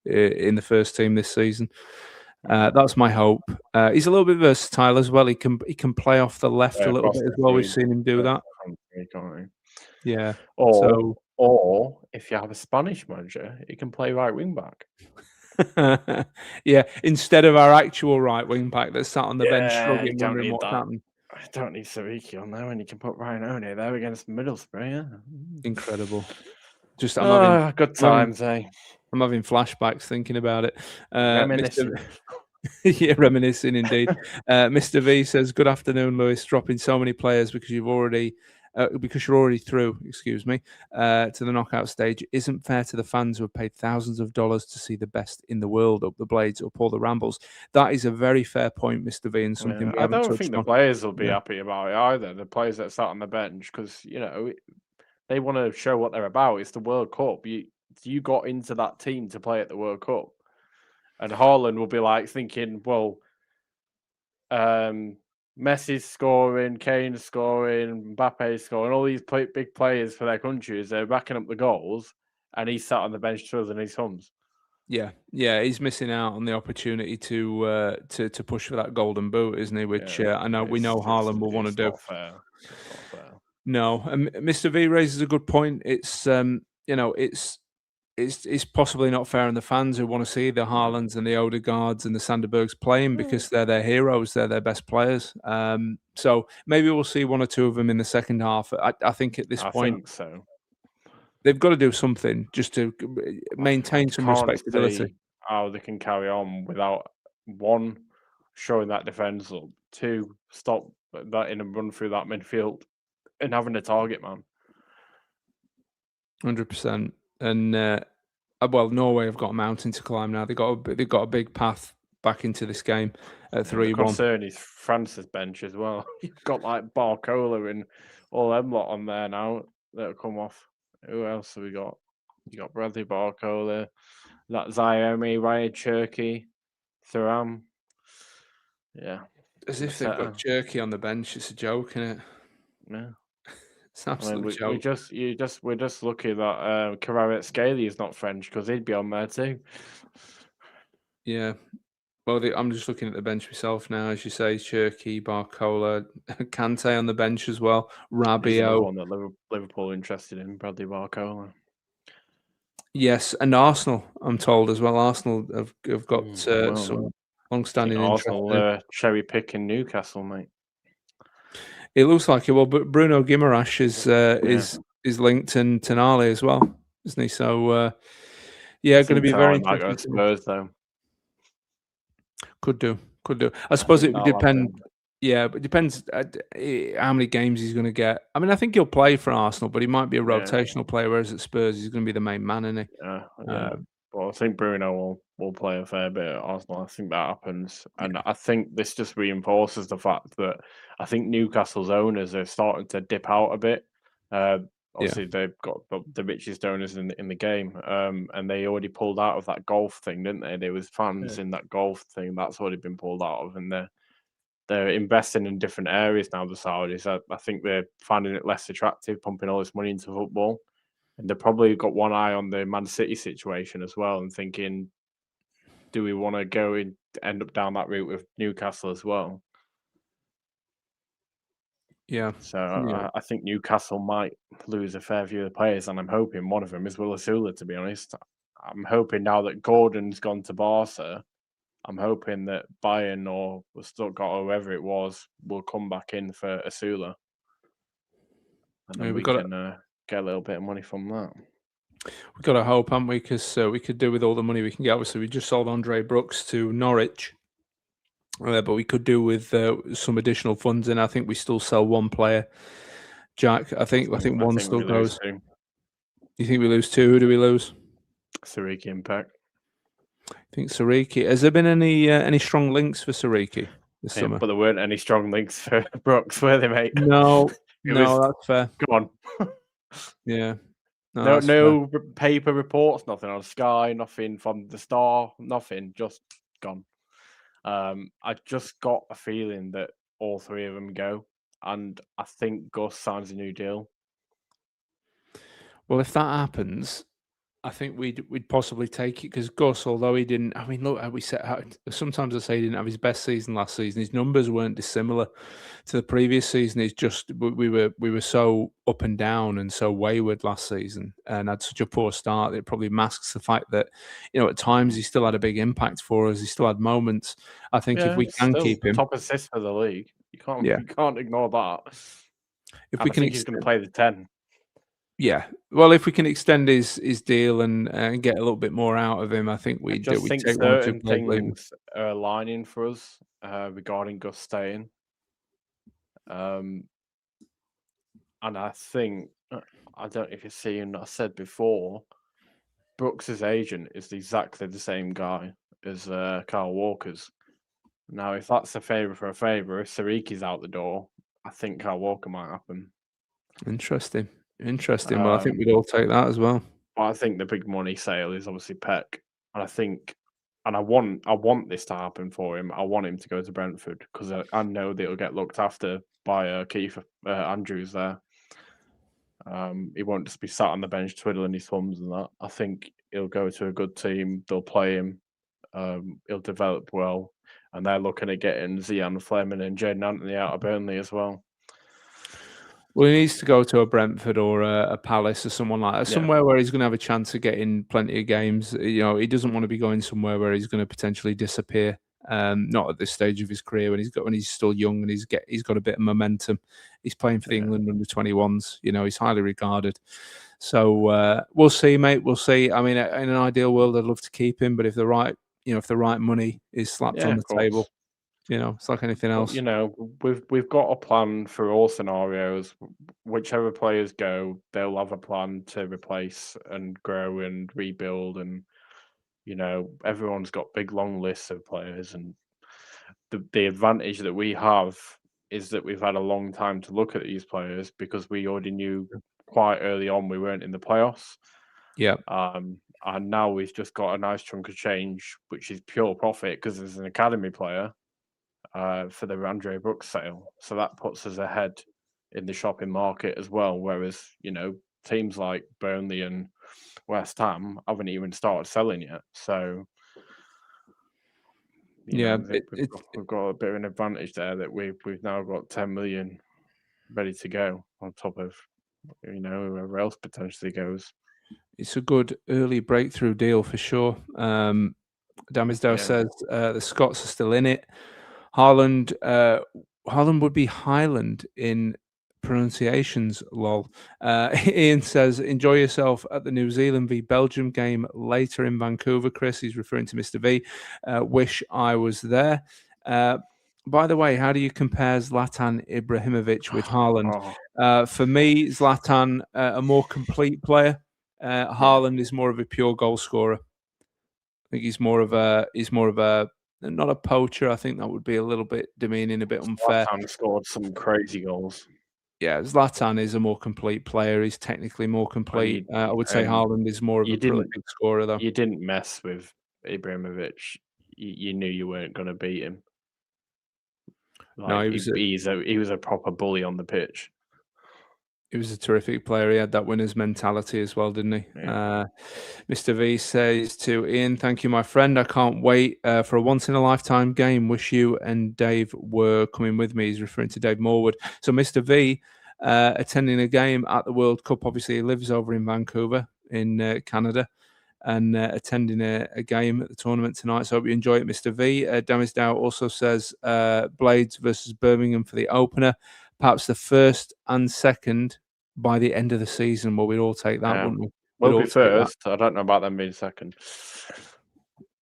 S2: in the first team this season. That's my hope. He's a little bit versatile as well. He can play off the left a little bit as well. We've seen him do that. Yeah.
S3: Or if you have a Spanish manager, he can play right wing back.
S2: Yeah, instead of our actual right wing back that's sat on the bench shrugging, wondering what's happened.
S3: I don't need Saviki on there when you can put Ryan One there against Middlesbrough. Yeah,
S2: incredible. Just
S3: good times, eh?
S2: I'm having flashbacks thinking about it.
S3: Reminiscing.
S2: Reminiscing indeed. Mr. V says, "Good afternoon, Lewis. Dropping so many players because you're already through, to the knockout stage isn't fair to the fans who have paid thousands of dollars to see the best in the world up the Blades, up all the rambles." That is a very fair point, Mr. V, and something we haven't touched on.
S3: I don't think the players will be happy about it either. The players that sat on the bench, because they want to show what they're about. It's the World Cup. You got into that team to play at the World Cup, and Haaland will be like thinking, well, Messi's scoring, Kane's scoring, Mbappe's scoring, all these big players for their countries, they're racking up the goals, and he's sat on the bench twiddling his thumbs.
S2: Yeah, he's missing out on the opportunity to push for that golden boot, isn't he? Which I know we know Haaland will want to do.
S3: Fair.
S2: No, Mr. V raises a good point. It's it's possibly not fair on the fans who want to see the Haalands and the Odegaards and the Sanderbergs playing because they're their heroes, they're their best players. So maybe we'll see one or two of them in the second half. I think at this point,
S3: think so.
S2: They've got to do something just to maintain some respectability.
S3: How they can carry on without, one, showing that defence up, two, stop that in and run through that midfield and having a target man.
S2: 100%. And Norway have got a mountain to climb now. They've got a big path back into this game at
S3: The
S2: 3-1.
S3: concern is France's bench as well. You've got like Barcola and all them lot on there now that'll come off. Who else have we got? You got Bradley Barcola, that Xiaomi, Ryan Cherky, Thuram. Yeah.
S2: As if they've got Jerky on the bench. It's a joke, isn't it?
S3: Yeah.
S2: It's an absolute joke.
S3: We're just lucky that Kvaratskhelia is not French because he'd be on there too.
S2: Yeah. Well, I'm just looking at the bench myself now. As you say, Cherky, Barcola, Kante on the bench as well.
S3: He's another
S2: Rabiot.
S3: one that Liverpool are interested in, Bradley Barcola.
S2: Yes, and Arsenal, I'm told as well. Arsenal have got some long-standing interest.
S3: Arsenal cherry picking Newcastle, mate.
S2: It looks like it. Well, but Bruno Guimaraes is linked in Tonali as well, isn't he? So going to be very interesting.
S3: Spurs, though.
S2: Could do. I suppose it would depend. Yeah, but it depends how many games he's going to get. I mean, I think he'll play for Arsenal, but he might be a rotational player, whereas at Spurs, he's going to be the main man, isn't he?
S3: Yeah. Well, I think Bruno will play a fair bit at Arsenal. I think that happens. And I think this just reinforces the fact that I think Newcastle's owners are starting to dip out a bit. Obviously, they've got the richest owners in the game, and they already pulled out of that golf thing, didn't they? There was fans in that golf thing. That's already been pulled out of, and they're investing in different areas now, the Saudis. I think they're finding it less attractive, pumping all this money into football. And they've probably got one eye on the Man City situation as well and thinking, do we want to go and end up down that route with Newcastle as well?
S2: Yeah.
S3: So I think Newcastle might lose a fair few of the players, and I'm hoping one of them is Will Asula, to be honest. I'm hoping now that Gordon's gone to Barca, I'm hoping that Bayern or Stuttgart or whoever it was will come back in for Asula. And then we can get a little bit of money from that.
S2: We've got to hope, haven't we? Because we could do with all the money we can get. Obviously, we just sold Andre Brooks to Norwich. But we could do with some additional funds, and I think we still sell one player. Jack, I think one still goes. You think we lose two? Who do we lose?
S3: Siriki and Peck.
S2: I think Siriki. Has there been any strong links for Siriki this summer?
S3: But there weren't any strong links for Brooks, were they, mate?
S2: No, that's fair.
S3: Go on.
S2: Yeah.
S3: No paper reports, nothing on Sky, nothing from the Star, nothing. Just gone. I just got a feeling that all three of them go, and I think Gus signs a new deal.
S2: Well, if that happens, I think we'd possibly take it because Gus, although he didn't, I mean, look, we set out. Sometimes I say he didn't have his best season last season. His numbers weren't dissimilar to the previous season. It's just we were so up and down and so wayward last season, and had such a poor start. It probably masks the fact that at times he still had a big impact for us. He still had moments. I think if we can keep him
S3: top assist for the league, you can't ignore that.
S2: If we can,
S3: he's going to play the 10.
S2: Yeah, well, if we can extend his deal and get a little bit more out of him, I think we do. We
S3: think
S2: take
S3: certain things are aligning for us regarding Gus staying, and I think I don't know if you've seen. I said before, Brooks's agent is exactly the same guy as Kyle Walker's. Now, if that's a favour for a favour, if Siriki's out the door, I think Kyle Walker might happen.
S2: Interesting. Well, I think we'd all take that as well.
S3: I think the big money sale is obviously Peck, and I want this to happen for him. I want him to go to Brentford because I know that he'll get looked after by Keith Andrews there. He won't just be sat on the bench twiddling his thumbs and that. I think he'll go to a good team. They'll play him. He'll develop well, and they're looking at getting Zian Fleming and Jaden Anthony out of Burnley as well.
S2: Well, he needs to go to a Brentford or a Palace or someone like that, somewhere where he's going to have a chance of getting plenty of games. He doesn't want to be going somewhere where he's going to potentially disappear. Not at this stage of his career when he's still young and he's got a bit of momentum. He's playing for the England under-21s. He's highly regarded. So we'll see, mate. We'll see. I mean, in an ideal world, I'd love to keep him, but if the right money is slapped on the table. It's like anything else.
S3: We've got a plan for all scenarios. Whichever players go, they'll have a plan to replace and grow and rebuild. And everyone's got big long lists of players, and the advantage that we have is that we've had a long time to look at these players because we already knew quite early on we weren't in the playoffs.
S2: Yeah.
S3: And now we've just got a nice chunk of change, which is pure profit because there's an academy player for the Andre Brooks sale. So that puts us ahead in the shopping market as well. Whereas, teams like Burnley and West Ham haven't even started selling yet. So, I think we've got a bit of an advantage there that we've now got 10 million ready to go on top of, whoever else potentially goes.
S2: It's a good early breakthrough deal for sure. Damisdale says the Scots are still in it. Haaland would be Highland in pronunciations, lol. Ian says, enjoy yourself at the New Zealand v Belgium game later in Vancouver, Chris. He's referring to Mr. V. Wish I was there. By the way, how do you compare Zlatan Ibrahimovic with Haaland? For me, Zlatan, a more complete player. Haaland is more of a pure goal scorer. I think he's more of a not a poacher. I think that would be a little bit demeaning, a bit unfair.
S3: Zlatan scored some crazy goals.
S2: Yeah, Zlatan is a more complete player. He's technically more complete. I would say Haaland is more of a prolific scorer, though.
S3: You didn't mess with Ibrahimovic. You knew you weren't going to beat him.
S2: No,
S3: he was a proper bully on the pitch.
S2: He was a terrific player. He had that winner's mentality as well, didn't he? Yeah. Mr. V says to Ian, thank you, my friend. I can't wait for a once-in-a-lifetime game. Wish you and Dave were coming with me. He's referring to Dave Morwood. So Mr. V attending a game at the World Cup. Obviously, he lives over in Vancouver in Canada and attending a game at the tournament tonight. So I hope you enjoy it, Mr. V. Damisdow also says Blades versus Birmingham for the opener. Perhaps the first and second by the end of the season. Well, we'd all take that, wouldn't we?
S3: We'll be first. I don't know about them being second.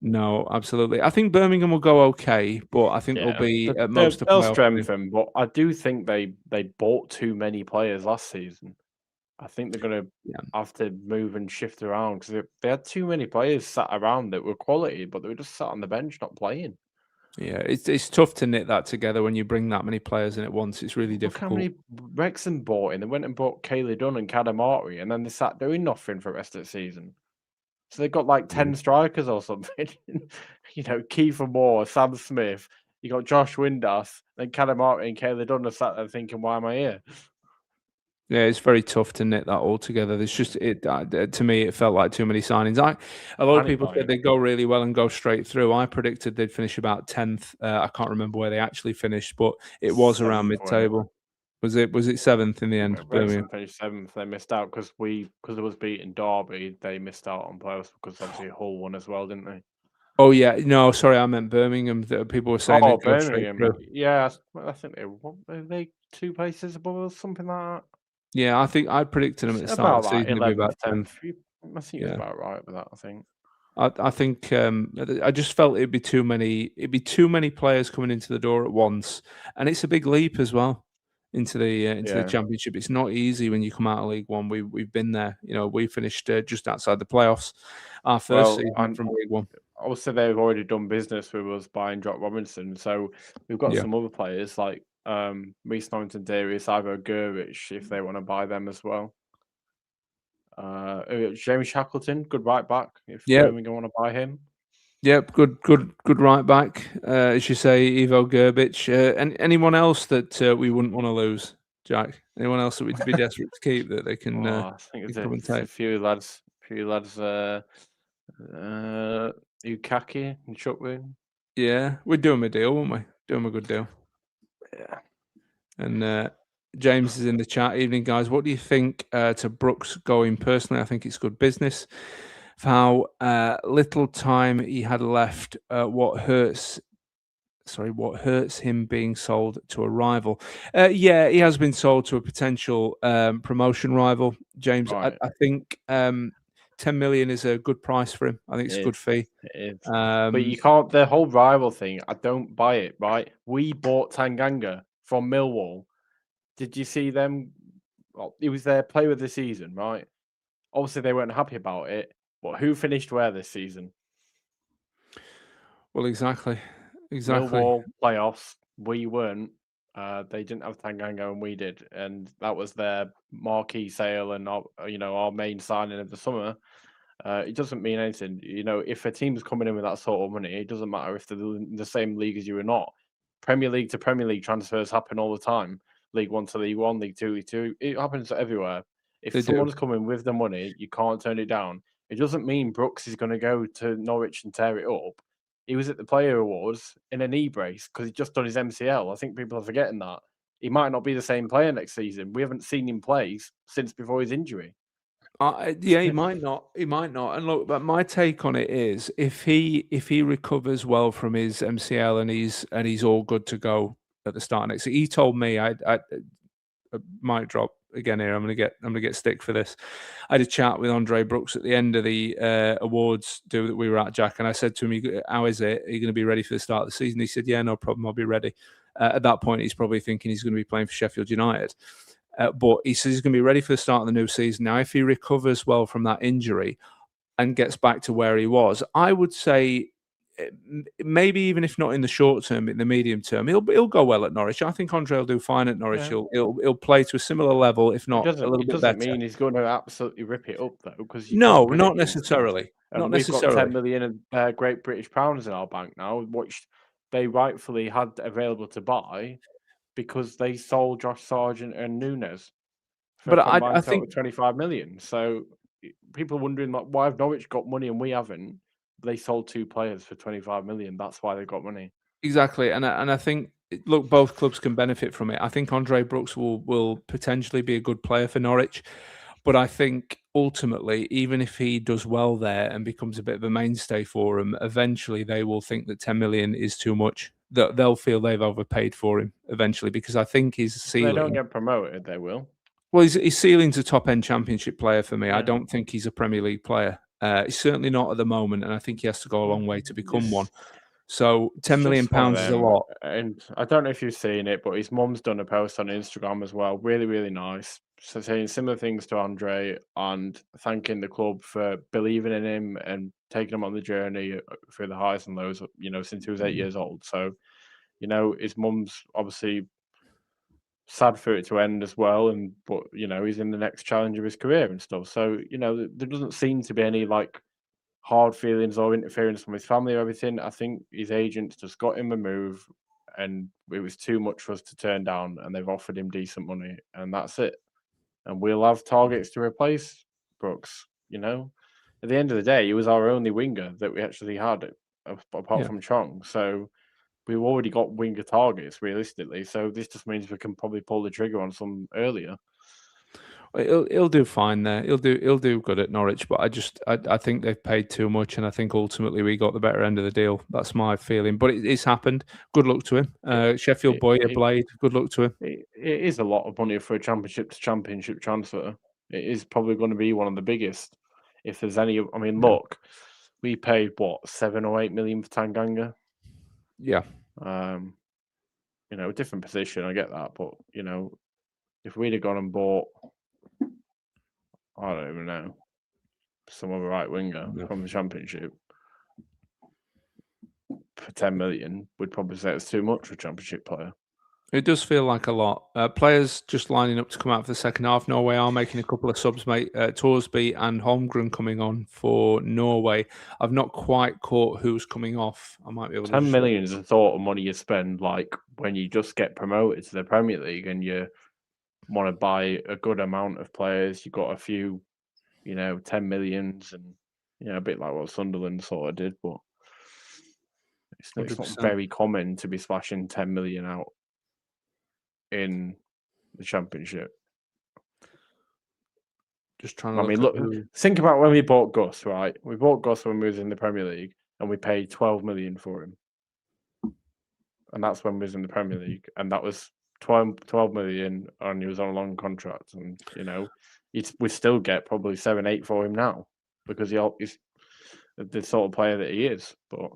S2: No, absolutely. I think Birmingham will go okay, but I think they'll be at most.
S3: They'll strengthen, but I do think they bought too many players last season. I think they're going to have to move and shift around because they had too many players sat around that were quality, but they were just sat on the bench not playing.
S2: Yeah, it's tough to knit that together when you bring that many players in at once. It's really difficult.
S3: Look how many Wrexham bought in. They went and bought Cayley Dunn and Kadamari, and then they sat doing nothing for the rest of the season. So they've got like 10 strikers or something. Kiefer Moore, Sam Smith. You got Josh Windass, then Kadamari and Cayley Dunn are sat there thinking, why am I here?
S2: Yeah, it's very tough to knit that all together. There's just to me, it felt like too many signings. A lot of people said they go really well and go straight through. I predicted they'd finish about 10th. I can't remember where they actually finished, but it was around mid-table. Was it 7th in the end?
S3: Wrexham finished 7th. They missed out because it was beating Derby. They missed out on playoffs because obviously Hull won as well, didn't they?
S2: Oh yeah, no, sorry, I meant Birmingham. People were saying
S3: Birmingham. Yeah, I think they 2 places above us, something like that.
S2: Yeah, I think I predicted them at the start of the season to be about 10th.
S3: I think it's about right with that. I think.
S2: I think I just felt it'd be too many. It'd be too many players coming into the door at once, and it's a big leap as well into the Championship. It's not easy when you come out of League One. We've been there. We finished just outside the playoffs our first season from League One.
S3: Obviously, they've already done business with us buying Jock Robinson, so we've got some other players like. Reece Norrington, Darius, Ivo Gurich, if they want to buy them as well. Jamie Shackleton, good right back. If Birmingham want to buy him.
S2: Yep, good right back. As you say, Ivo Gurich. And anyone else that we wouldn't want to lose, Jack? Anyone else that we'd be desperate to keep that they can?
S3: I think there's a few lads. Ukaki and Chukwin.
S2: Yeah, we'd do him a deal, wouldn't we? Do him a good deal.
S3: Yeah.
S2: And James is in the chat. Evening, guys. What do you think to Brooks going? Personally, I think it's good business. For how little time he had left, what hurts him being sold to a rival? Yeah, he has been sold to a potential promotion rival, James. Right. I think 10 million is a good price for him. I think it's a good fee.
S3: It is. But you can't, the whole rival thing, I don't buy it, right? We bought Tanganga from Millwall. Did you see them? Well, he was their player of the season, right? Obviously, they weren't happy about it. But who finished where this season?
S2: Well, exactly.
S3: Millwall playoffs, we weren't. They didn't have Tanganga and we did, and that was their marquee sale and our main signing of the summer. It doesn't mean anything. If a team's coming in with that sort of money, it doesn't matter if they're in the same league as you or not. Premier League to Premier League transfers happen all the time. League One to League One, League Two, League Two. It happens everywhere. If
S2: They do.
S3: someone's coming with the money, you can't turn it down. It doesn't mean Brooks is going to go to Norwich and tear it up. He was at the Player Awards in a knee brace because he'd just done his MCL. I think people are forgetting that. He might not be the same player next season. We haven't seen him play since before his injury.
S2: Yeah, he might not. He might not. And look, but my take on it is, if he recovers well from his MCL and he's all good to go at the start of next, he told me I might drop again here. I'm gonna get stick for this. I had a chat with Andre Brooks at the end of the awards do that we were at, Jack, and I said to him, "How is it? Are you going to be ready for the start of the season?" He said, "Yeah, no problem. I'll be ready." At that point, he's probably thinking he's going to be playing for Sheffield United. But he says he's going to be ready for the start of the new season. Now, if he recovers well from that injury and gets back to where he was, I would say maybe even if not in the short term, in the medium term, he'll go well at Norwich. I think Andre will do fine at Norwich. Yeah. He'll play to a similar level, if not a little bit better.
S3: It doesn't mean he's going to absolutely rip it up, though. Because
S2: not necessarily.
S3: Not necessarily. We've got 10 million Great British pounds in our bank now, which they rightfully had available to buy, because they sold Josh Sargent and Nunes for I think 25 million. So people are wondering, like, why have Norwich got money and we haven't? They sold two players for 25 million. That's why they got money.
S2: Exactly, and I think, look, both clubs can benefit from it. I think Andre Brooks will potentially be a good player for Norwich, but I think ultimately, even if he does well there and becomes a bit of a mainstay for them, eventually they will think that 10 million is too much. They'll feel they've overpaid for him eventually, because I think his ceiling.
S3: If they don't get promoted, they will.
S2: Well, his ceiling's a top-end Championship player for me. Yeah. I don't think he's a Premier League player. He's certainly not at the moment, and I think he has to go a long way to become one. So £10 million is a lot.
S3: And I don't know if you've seen it, but his mum's done a post on Instagram as well. Really, really nice. So saying similar things to Andre and thanking the club for believing in him and taking him on the journey through the highs and lows, since he was 8 years old. So, his mum's obviously sad for it to end as well. But he's in the next challenge of his career and stuff. So, there doesn't seem to be any hard feelings or interference from his family or everything. I think his agents just got him a move, and it was too much for us to turn down, and they've offered him decent money, and that's it. And we'll have targets to replace Brooks. At the end of the day, he was our only winger that we actually had, apart from Chong. So we've already got winger targets realistically. So this just means we can probably pull the trigger on some earlier.
S2: He'll do fine there. He'll do good at Norwich, but I think they've paid too much, and I think ultimately we got the better end of the deal. That's my feeling. But it's happened. Good luck to him. Sheffield boy, Blade. Good luck to him.
S3: It is a lot of money for a Championship to Championship transfer. It is probably going to be one of the biggest, if there's any. I mean, look, we paid what, 7 or 8 million for Tanganga.
S2: Yeah.
S3: Different position. I get that, but if we'd have gone and bought, I don't even know, some other right winger from the Championship for 10 million, we'd probably say it's too much for a Championship player.
S2: It does feel like a lot. Players just lining up to come out for the second half. Norway are making a couple of subs, mate. Torsby and Holmgren coming on for Norway. I've not quite caught who's coming off. I might be able to.
S3: 10 million is the sort of money you spend when you just get promoted to the Premier League and you want to buy a good amount of players. You've got a few, 10 millions and, a bit like what Sunderland sort of did, but it's not very common to be splashing 10 million out in the Championship.
S2: Just trying to look,
S3: think about when we bought Gus, right? We bought Gus when we was in the Premier League and we paid 12 million for him. And that's when we was in the Premier League. And that was 12 million and he was on a long contract. And, we still get probably 7, 8 for him now because he's the sort of player that he is. But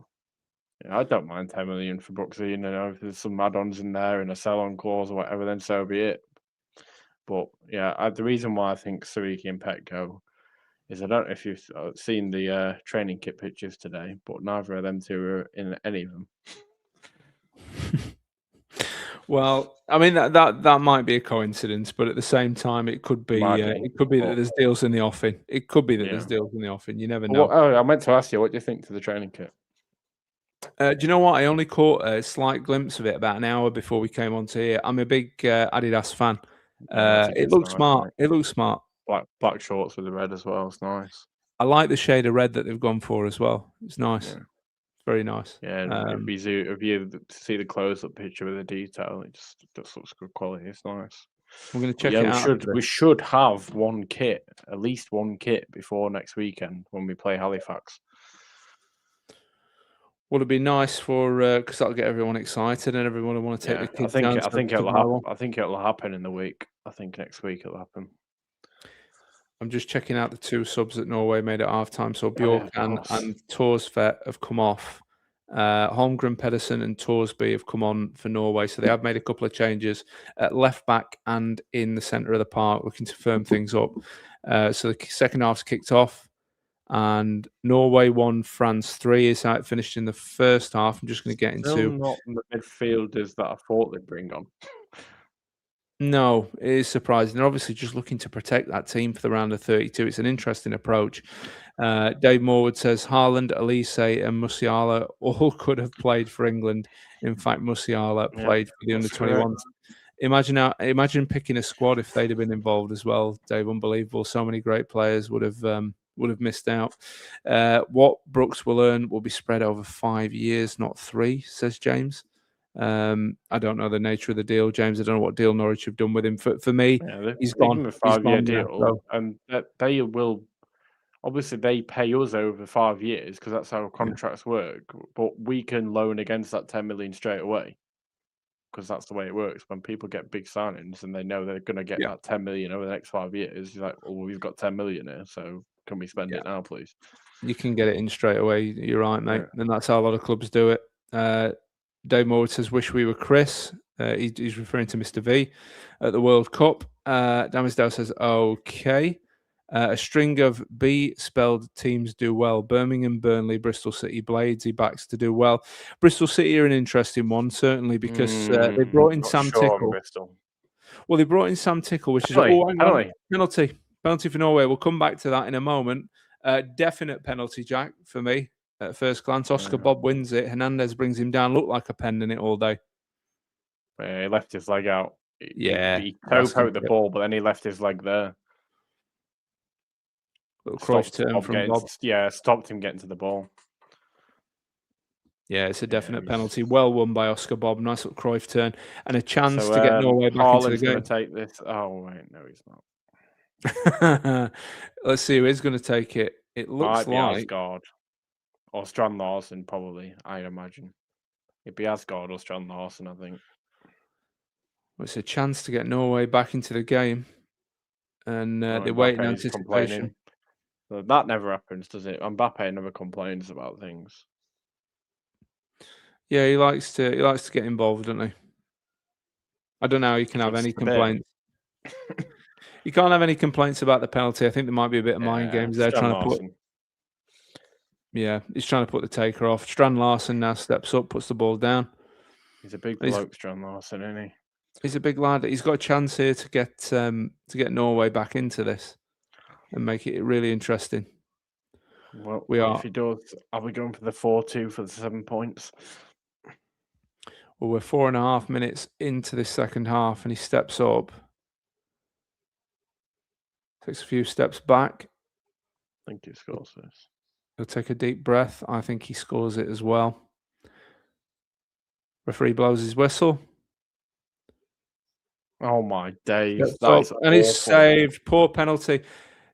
S3: I don't mind 10 million for Brooksy. If there's some add-ons in there and a sell-on clause or whatever, then so be it. But yeah, the reason why I think Sariki and Pet go is I don't know if you've seen the training kit pictures today, but neither of them two are in any of them.
S2: Well, I mean that might be a coincidence, but at the same time, it could be that there's deals in the offing. It could be that there's deals in the offing. You never know.
S3: I meant to ask you, what do you think to the training kit?
S2: Do you know what? I only caught a slight glimpse of it about an hour before we came onto here. I'm a big Adidas fan. It looks smart. Mate. It looks smart.
S3: Black shorts with the red as well. It's nice.
S2: I like the shade of red that they've gone for as well. It's nice. Yeah. Very nice.
S3: Yeah, if you see the close-up picture with the detail, it just looks good quality. It's nice.
S2: We're going to check it out.
S3: We should have one kit, at least one kit, before next weekend when we play Halifax.
S2: Would it be nice for because that'll get everyone excited and everyone will want to take the kids down?
S3: I think it'll happen in the week. I think next week it'll happen.
S2: I'm just checking out the two subs that Norway made at halftime. So Bjork and Torsvedt have come off. Holmgren, Pedersen and Torsby have come on for Norway. So they have made a couple of changes at left back and in the centre of the park, looking to firm things up. So the second half's kicked off and Norway 1, France 3 is how it finished in the first half. I'm just going to get into...
S3: Still not the midfielders that I thought they'd bring on.
S2: No, it is surprising. They're obviously just looking to protect that team for the round of 32. It's an interesting approach. Dave Morwood says Haaland, Elise and Musiala all could have played for England. In fact, Musiala played for the under-21s. Imagine picking a squad if they'd have been involved as well, Dave. Unbelievable. So many great players would have missed out. What Brooks will earn will be spread over 5 years, not 3, says James. I don't know the nature of the deal, James. I don't know what deal Norwich have done with him. For me, he's gone.
S3: A 5-year deal, and they will obviously they pay us over 5 years because that's how contracts work. But we can loan against that 10 million straight away because that's the way it works. When people get big signings and they know they're going to get that 10 million over the next 5 years, you're like, "Oh, we've got 10 million here, so can we spend it now, please?"
S2: You can get it in straight away. You're right, mate, and that's how a lot of clubs do it. Dave Moore says, wish we were Chris. He's referring to Mr. V at the World Cup. Damisdale says, okay. A string of B-spelled teams do well. Birmingham, Burnley, Bristol City, Blades, he backs to do well. Bristol City are an interesting one, certainly, because they brought in Sam Tickle. Well, they brought in Sam Tickle, which is penalty. Penalty for Norway. We'll come back to that in a moment. Definite penalty, Jack, for me. At first glance, Oscar Bob wins it. Hernandez brings him down. Looked like a pen in it all day.
S3: He left his leg out.
S2: He
S3: toe-poked the ball, but then he left his leg there.
S2: Little Cruyff turn from Bob.
S3: Yeah, stopped him getting to the ball.
S2: Yeah, it's a definite penalty. Well won by Oscar Bob. Nice little Cruyff turn. And a chance to get Norway back into the game.
S3: Going to take this. Oh, wait, no, he's
S2: not. Let's see who is going to take it. It looks like...
S3: Asgard. Or Strand Larsen, probably, I imagine. It'd be Asgard or Strand Larsen, I think.
S2: Well, it's a chance to get Norway back into the game. And they wait in anticipation.
S3: So that never happens, does it? Mbappe never complains about things.
S2: Yeah, he likes to get involved, doesn't he? I don't know how you can have any complaints. You can't have any complaints about the penalty. I think there might be a bit of mind games there trying to put... Yeah, he's trying to put the taker off. Strand Larsen now steps up, puts the ball down.
S3: He's a big bloke, Strand Larsen, isn't he?
S2: He's a big lad. He's got a chance here to get Norway back into this and make it really interesting.
S3: Well, if he does, are we going for the 4-2 for the 7 points?
S2: Well, we're 4.5 minutes into this second half, and he steps up, takes a few steps back.
S3: I think he scores this.
S2: He'll take a deep breath. I think he scores it as well. Referee blows his whistle.
S3: Oh, my days.
S2: And he's saved. Poor penalty.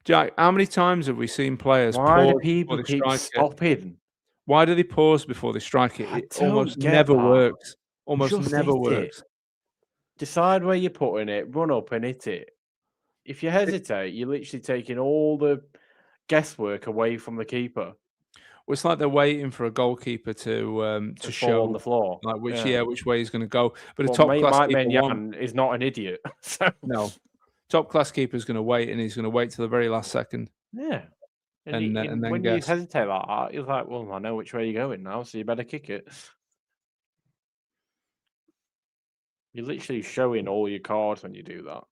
S2: Jack, how many times have we seen players
S3: pause do people keep stopping?
S2: Why do they pause before they strike it? It almost never works. Almost never works.
S3: Decide where you're putting it. Run up and hit it. If you hesitate, you're literally taking all the guesswork away from the keeper.
S2: Well, it's like they're waiting for a goalkeeper to show
S3: on the floor,
S2: like which way he's going to go. But a top class keeper
S3: is not an idiot. So.
S2: No, top class keeper is going to wait, and he's going to wait till the very last second.
S3: Yeah,
S2: and then
S3: when you
S2: guess.
S3: hesitate like that, you're like, well, I know which way you're going now, so you better kick it. You're literally showing all your cards when you do that.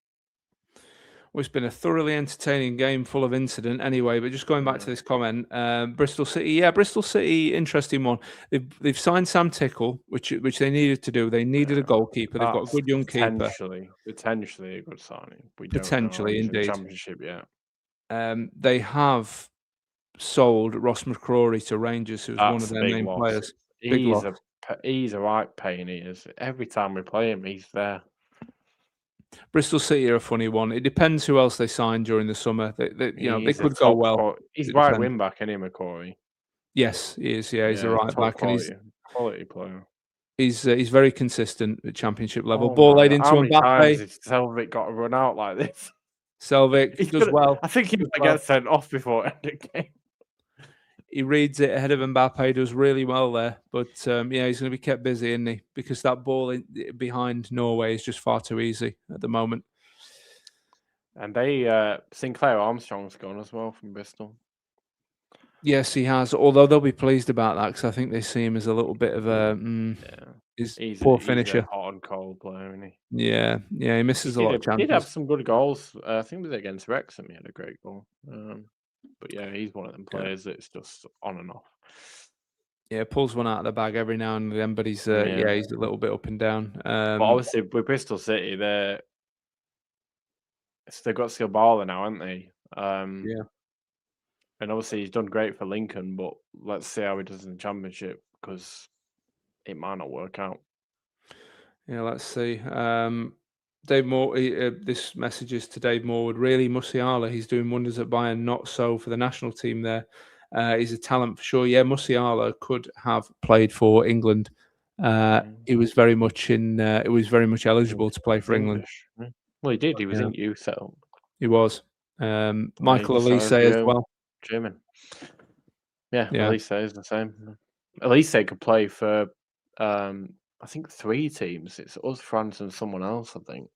S2: Well, it's been a thoroughly entertaining game, full of incident. Anyway, but just going back to this comment, Bristol City, Bristol City, interesting one. They've signed Sam Tickle, which they needed to do. They needed a goalkeeper. They've got a good young keeper.
S3: Potentially a good signing. We
S2: Potentially,
S3: don't know.
S2: indeed.
S3: Championship yet.
S2: They have sold Ross McCrory to Rangers, who's one of their main players.
S3: He's a right pain. He is. Every time we play him, he's there.
S2: Bristol City are a funny one. It depends who else they sign during the summer. They could go well.
S3: He's right wing back, isn't he, McCrory?
S2: Yes, he is. Yeah, he's a right back, and he's
S3: quality player.
S2: He's very consistent at championship level. Ball laid into Mbappe.
S3: How many times has Selvik got to run out like this?
S2: Selvik does well.
S3: I think he might get sent off before end of game.
S2: He reads it ahead of Mbappe, does really well there. But he's going to be kept busy, isn't he? Because that ball behind Norway is just far too easy at the moment.
S3: And Sinclair Armstrong's gone as well from Bristol.
S2: Yes, he has. Although they'll be pleased about that because I think they see him as a little bit of a
S3: he's
S2: poor finisher.
S3: He's a hot and cold player, isn't he?
S2: Yeah, he misses a lot of chances.
S3: He did have some good goals. I think it was against Wrexham. He had a great goal. But he's one of them players that's just on and off. Yeah,
S2: pulls one out of the bag every now and then, but he's a little bit up and down.
S3: But obviously with Bristol City, they've got Skilbala now, haven't they? And obviously he's done great for Lincoln, but let's see how he does in the Championship because it might not work out.
S2: Yeah, let's see. Dave Moore, this message is to Dave Morwood. Really, Musiala, he's doing wonders at Bayern, not so for the national team there. He's a talent for sure. Yeah, Musiala could have played for England. He was very much eligible to play for England.
S3: Well, he did. He was in youth setup.
S2: He was. Michael Elise as well.
S3: German. Yeah. Elise is the same. Elise could play for, I think, 3 teams. It's us, France, and someone else, I think.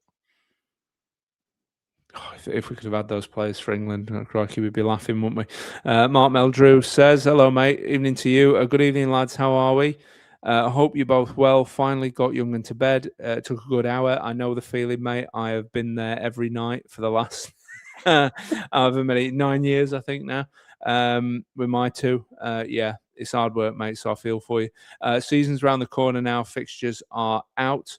S2: Oh, if we could have had those players for England, crikey, we'd be laughing, wouldn't we? Mark Meldrew says, hello, mate. Evening to you. Good evening, lads. How are we? I hope you're both well. Finally got Young'un to bed. It took a good hour. I know the feeling, mate. I have been there every night for the last however many, 9 years, I think now, with my 2. It's hard work, mate, so I feel for you. Season's around the corner now. Fixtures are out.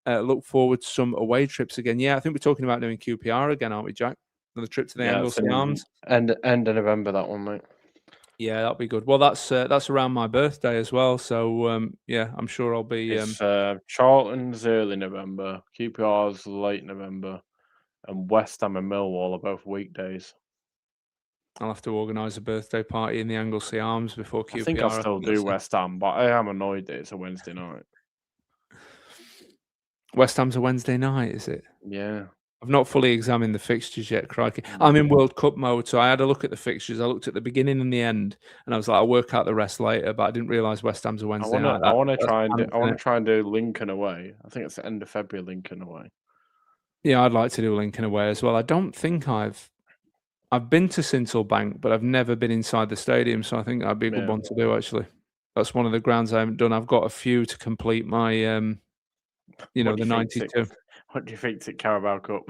S2: Look forward to some away trips again. Yeah, I think we're talking about doing QPR again, aren't we, Jack? Another trip to the Anglesey Arms.
S3: End of November, that one, mate.
S2: Yeah, that'll be good. Well, that's around my birthday as well. So, I'm sure I'll be...
S3: It's Charlton's early November, QPR's late November, and West Ham and Millwall are both weekdays.
S2: I'll have to organise a birthday party in the Anglesey Arms before QPR.
S3: I think I'll still do West Ham, but I am annoyed that it's a Wednesday night.
S2: West Ham's a Wednesday night, is it?
S3: Yeah.
S2: I've not fully examined the fixtures yet, crikey. I'm in World Cup mode, so I had a look at the fixtures. I looked at the beginning and the end, and I was like, I'll work out the rest later, but I didn't realise West Ham's a Wednesday night.
S3: I want to try and do Lincoln away. I think it's the end of February, Lincoln away.
S2: Yeah, I'd like to do Lincoln away as well. I don't think I've been to Sincil Bank, but I've never been inside the stadium, so I think that'd be a good one to do, actually. That's one of the grounds I haven't done. I've got a few to complete my... the 92.
S3: What do you think to Carabao Cup?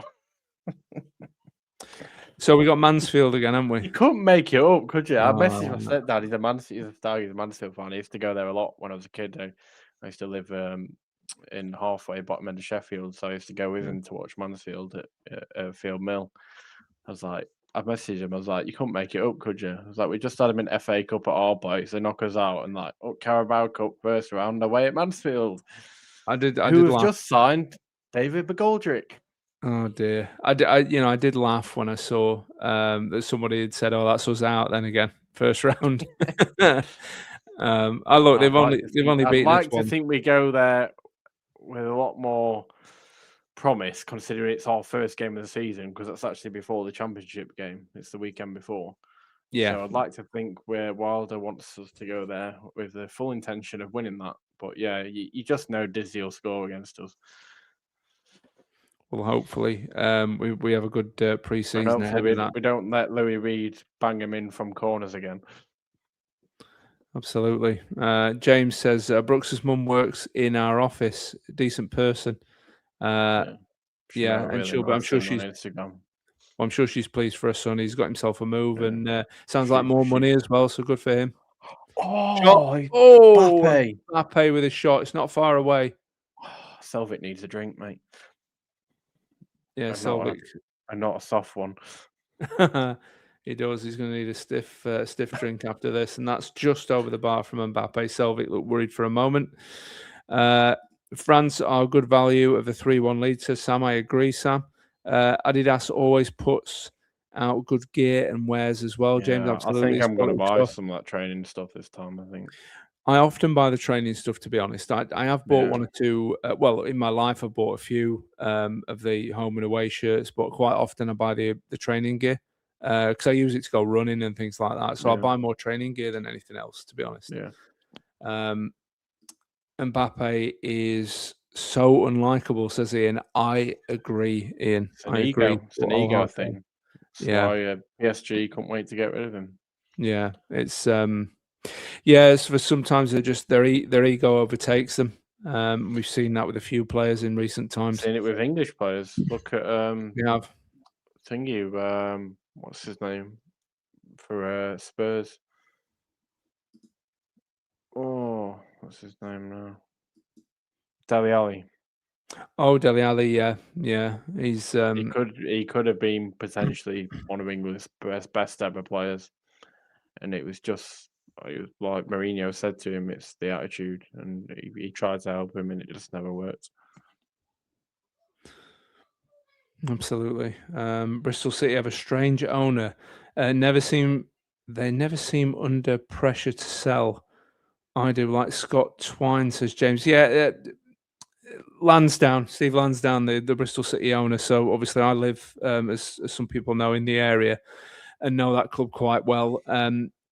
S2: So we got Mansfield again, haven't we?
S3: You couldn't make it up, could you? I messaged my stepdad. He's a Mansfield fan. I used to go there a lot when I was a kid. I used to live in halfway bottom end of Sheffield, so I used to go with him to watch Mansfield at Field Mill. I messaged him. I was like, you couldn't make it up, could you? I was like, we just had him in FA Cup at our place. They knock us out, and Carabao Cup first round away at Mansfield.
S2: I did
S3: just signed David McGoldrick.
S2: Oh dear! I did laugh when I saw that somebody had said, "Oh, that's us out." Then again, first round. They've only beaten us. I'd
S3: like to think we go there with a lot more promise, considering it's our first game of the season, because that's actually before the Championship game. It's the weekend before.
S2: Yeah.
S3: So I'd like to think where Wilder wants us to go there with the full intention of winning that. But yeah, you just know Dizzy will score against us.
S2: hopefully we have a good pre-season
S3: And
S2: ahead
S3: hopefully
S2: of that.
S3: we don't let Louis Reed bang him in from corners again.
S2: Absolutely. James says Brooks's mum works in our office. A decent person.
S3: Yeah,
S2: And I'm sure she's.
S3: on Instagram.
S2: I'm sure she's pleased for her son. He's got himself a move,
S3: Yeah.
S2: and sounds like more money as well. So good for him.
S3: Oh,
S2: Mbappe with a shot. It's not far away.
S3: Selvik needs a drink, mate.
S2: Yeah, Selvik.
S3: And not a soft one.
S2: He does. He's going to need a stiff drink after this, and that's just over the bar from Mbappe. Selvik looked worried for a moment. France are good value of the 3-1 lead, says Sam. I agree, Sam. Adidas always puts out good gear and wears as well. James, absolutely.
S3: I think I'm going to buy some of that training stuff this time, I think.
S2: I often buy the training stuff, to be honest. I have bought one or two. In my life, I've bought a few of the home and away shirts, but quite often I buy the training gear because I use it to go running and things like that. So I buy more training gear than anything else, to be honest.
S3: Yeah.
S2: Mbappe is so unlikable, says Ian. I agree, Ian.
S3: It's an ego thing. That's why PSG couldn't wait to get rid of him.
S2: Yeah, it's it's for sometimes their ego overtakes them. We've seen that with a few players in recent times.
S3: Seen it with English players. Look at
S2: we have
S3: thingy. What's his name for Spurs? Oh, what's his name now? Dele Alli.
S2: Oh, Dele Alli, yeah. He's
S3: he could have been potentially one of England's best ever players, and it was like Mourinho said to him, it's the attitude, and he tried to help him, and it just never worked.
S2: Absolutely. Bristol City have a strange owner. They never seem under pressure to sell. I do, like Scott Twine, says James. Yeah, Steve Lansdown, the Bristol City owner. So obviously I live, as some people know, in the area and know that club quite well.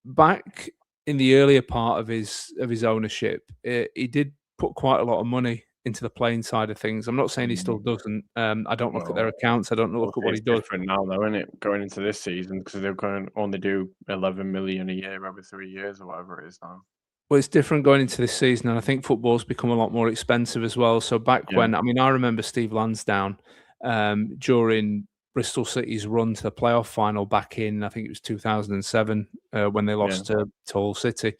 S2: Back in the earlier part of his ownership, he did put quite a lot of money into the playing side of things. I'm not saying he still doesn't. I don't look at their accounts. I don't look at what he does.
S3: It's different now, though, isn't it? Going into this season, because they're going to only do 11 million a year over 3 years or whatever it is now.
S2: Well, it's different going into this season, and I think football's become a lot more expensive as well. So back when, I remember Steve Lansdown during Bristol City's run to the playoff final back in, I think it was 2007, when they lost to Hull City.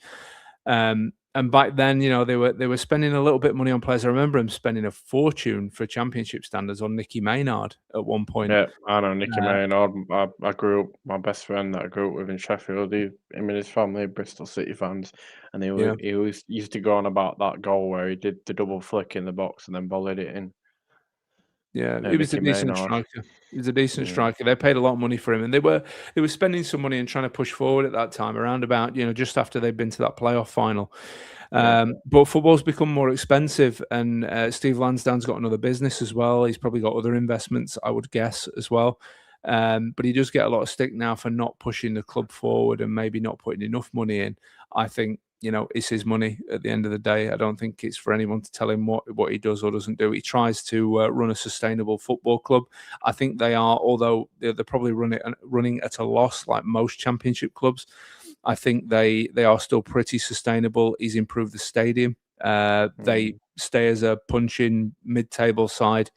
S2: And back then, they were spending a little bit of money on players. I remember them spending a fortune for Championship standards on Nicky Maynard at one point.
S3: Yeah, I know Nicky Maynard. I grew up. My best friend that I grew up with in Sheffield, him and his family are Bristol City fans, and he always used to go on about that goal where he did the double flick in the box and then volleyed it in.
S2: Yeah, he was a decent striker. He was a decent striker. They paid a lot of money for him, and they were spending some money and trying to push forward at that time, around about just after they'd been to that playoff final. But football's become more expensive, and Steve Lansdown's got another business as well. He's probably got other investments, I would guess, as well. But he does get a lot of stick now for not pushing the club forward and maybe not putting enough money in. I think it's his money at the end of the day. I don't think it's for anyone to tell him what he does or doesn't do. He tries to run a sustainable football club. I think they are, although they're probably running at a loss like most Championship clubs. I think they are still pretty sustainable. He's improved the stadium. They stay as a punching mid-table side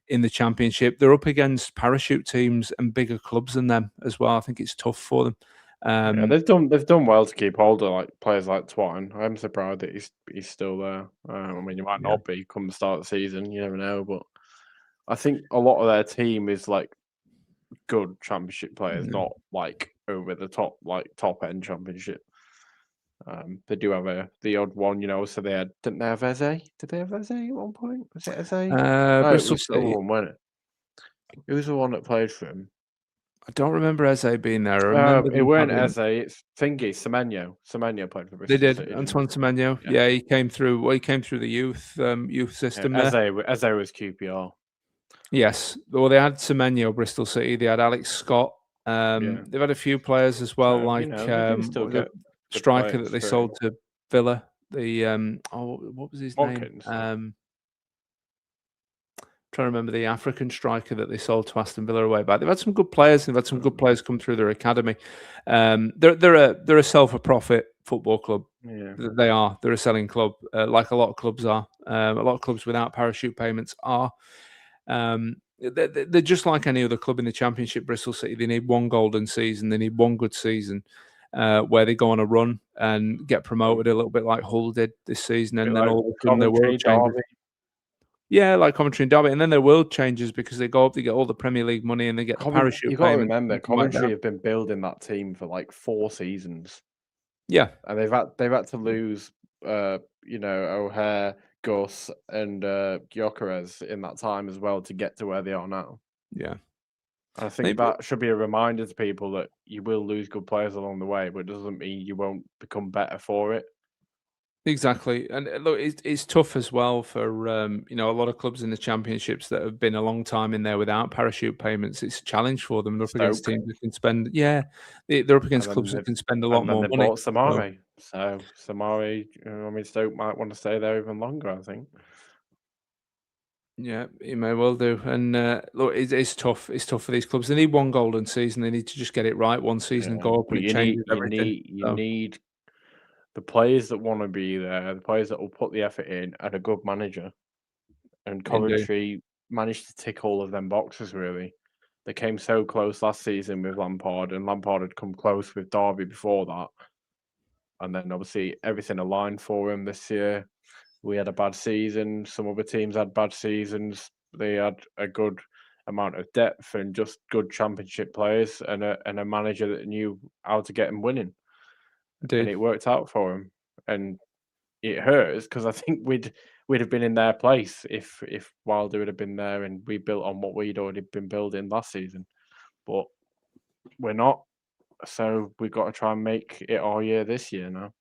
S2: in the Championship. They're up against parachute teams and bigger clubs than them as well. I think it's tough for them.
S3: They've done well to keep hold of like players like Twine. I'm surprised that he's still there. I mean, you might not be come the start of the season. You never know, but I think a lot of their team is like good Championship players, not like over the top, like top end Championship. They do have the odd one, so didn't they have Eze? Did they have Eze at one point? Was it Eze?
S2: Bristol City.
S3: One, wasn't it? Who was the one that played for him?
S2: I don't remember Eze being there. I remember
S3: it weren't Eze. It's thingy. Semenyo. Semenyo played for Bristol.
S2: They did.
S3: City,
S2: Antoine Semenyo. Yeah, he came through. Well, he came through the youth system.
S3: Eze was QPR.
S2: Yes. Well, they had Semenyo, Bristol City. They had Alex Scott. They've had a few players as well, the striker that they sold to Villa. The what was his
S3: Watkins,
S2: name? trying to remember the African striker that they sold to Aston Villa away back. They've had some good players. They've had some good players come through their academy. They're a self-for-profit football club.
S3: Yeah.
S2: They are. They're a selling club, like a lot of clubs are. A lot of clubs without parachute payments are. They're just like any other club in the Championship. Bristol City. They need one golden season. They need one good season where they go on a run and get promoted a little bit like Hull did this season, and then all of a sudden their world changes. Yeah, like Coventry and Derby, and then their world changes because they go up, they get all the Premier League money, and they get the parachute.
S3: You've got to remember, Coventry have been building that team for like 4 seasons.
S2: Yeah,
S3: and they've had to lose, O'Hare, Gus, and Gyökeres in that time as well to get to where they are now.
S2: Yeah,
S3: I think that should be a reminder to people that you will lose good players along the way, but it doesn't mean you won't become better for it.
S2: Exactly, and look, it's tough as well for a lot of clubs in the Championships that have been a long time in there without parachute payments. It's a challenge for them. They're up against teams that can spend. Yeah, they're up against clubs that can spend a lot more money.
S3: Bought Samari, so Samari, Stoke might want to stay there even longer, I think.
S2: Yeah, you may well do. And look, it's tough. It's tough for these clubs. They need one golden season. They need to just get it right one season and go up, and it changes everything.
S3: You need the players that want to be there, the players that will put the effort in, and a good manager. And Coventry managed to tick all of them boxes, really. They came so close last season with Lampard, and Lampard had come close with Derby before that. And then, obviously, everything aligned for him this year. We had a bad season. Some other teams had bad seasons. They had a good amount of depth and just good Championship players and a manager that knew how to get him winning. And it worked out for him, and it hurts because I think we'd have been in their place if Wilder would have been there and we built on what we'd already been building last season. But we're not, so we've got to try and make it our year this year now.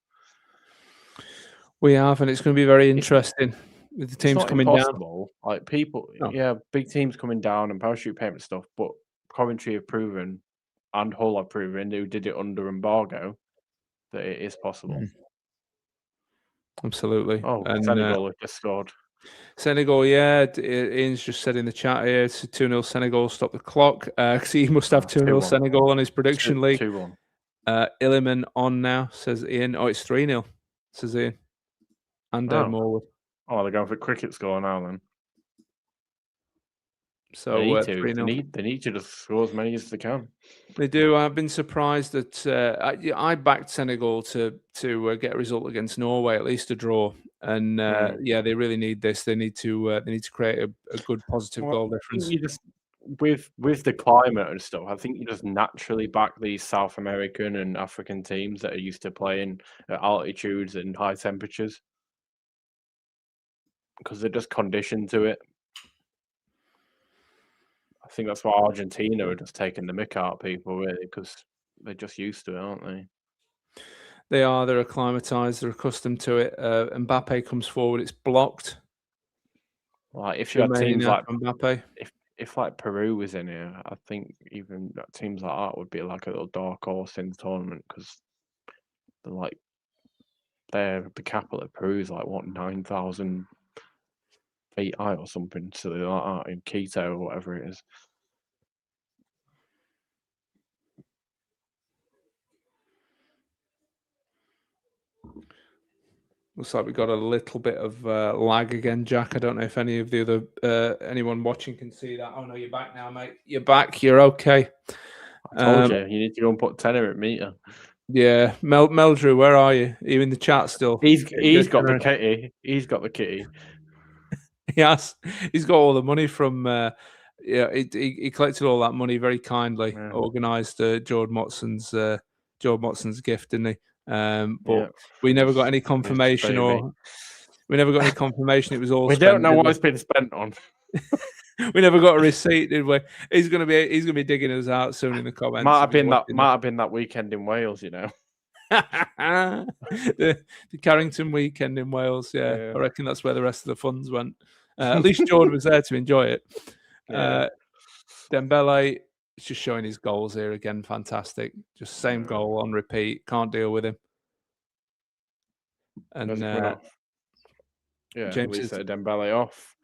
S2: We have, and it's going to be very interesting with the teams coming down.
S3: Like big teams coming down and parachute payment stuff. But Coventry have proven, and Hull have proven, who did it under embargo, that it is possible.
S2: Absolutely.
S3: Oh, and Senegal have just scored.
S2: Senegal, yeah. Ian's just said in the chat here, it's 2-0 Senegal, stop the clock. Because he must have 2-0 Senegal on his prediction league.
S3: 2-1.
S2: Illiman on now, says Ian. Oh, it's 3-0, says Ian. And Morwood.
S3: Oh, they're going for cricket score now then.
S2: So
S3: they need to just score as many as they can.
S2: They do. I've been surprised that I backed Senegal to get a result against Norway, at least a draw. And they really need this. They need to create a good positive goal difference.
S3: You just with the climate and stuff, I think you just naturally back these South American and African teams that are used to playing at altitudes and high temperatures because they're just conditioned to it. I think that's why Argentina are just taking the mick out of people, really, because they're just used to it, aren't they?
S2: They are. They're acclimatized. They're accustomed to it. Mbappe comes forward. It's blocked.
S3: Like if you had teams like
S2: Mbappe,
S3: if like Peru was in here, I think even teams like that would be like a little dark horse in the tournament because the capital of Peru is like what 9,000 feet high or something, so they're like that in Quito or whatever it is.
S2: Looks like we got a little bit of lag again, Jack. I don't know if any of the other anyone watching can see that. Oh no, you're back now, mate. You're back. You're okay.
S3: I told you need to go and put tenner at meter.
S2: Yeah, Meldrew, where are you? Are you in the chat still?
S3: He's got the kitty. He's got the kitty.
S2: Yes, he's got all the money from. He collected all that money very kindly. Yeah. Organised George Motson's gift, didn't he? But we never got any confirmation, we never got any confirmation. It was all.
S3: We don't know what it's been spent on.
S2: We never got a receipt, did we? He's gonna be digging us out soon in the comments.
S3: Might have been that weekend in Wales,
S2: the Carrington weekend in Wales. Yeah, I reckon that's where the rest of the funds went. At least George was there to enjoy it. Dembele is just showing his goals here again. Fantastic. Just same goal on repeat. Can't deal with him. And
S3: James said Dembele off.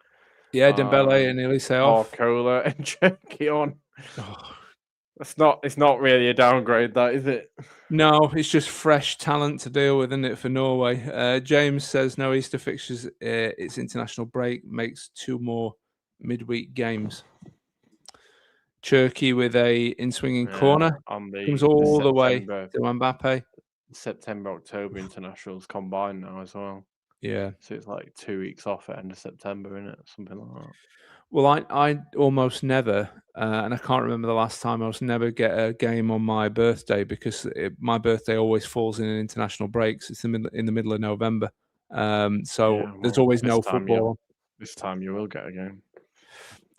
S2: Yeah, Dembele and Elise off.
S3: Barcola and Cherky on.
S2: Oh,
S3: It's not really a downgrade, that is it?
S2: no, it's just fresh talent to deal with, isn't it, for Norway? James says no Easter fixtures. It's international break makes 2 more midweek games. Cherky with a in-swinging corner
S3: on
S2: comes all the way
S3: September,
S2: to Mbappe.
S3: October internationals combined now as well.
S2: Yeah.
S3: So it's like 2 weeks off at end of September, isn't it? Something like that.
S2: Well, I almost never, and I can't remember the last time I almost never get a game on my birthday because my birthday always falls in an international break. So it's in the middle of November. So
S3: Yeah,
S2: there's
S3: well,
S2: always
S3: this
S2: no
S3: time
S2: football on.
S3: This time you will get a game.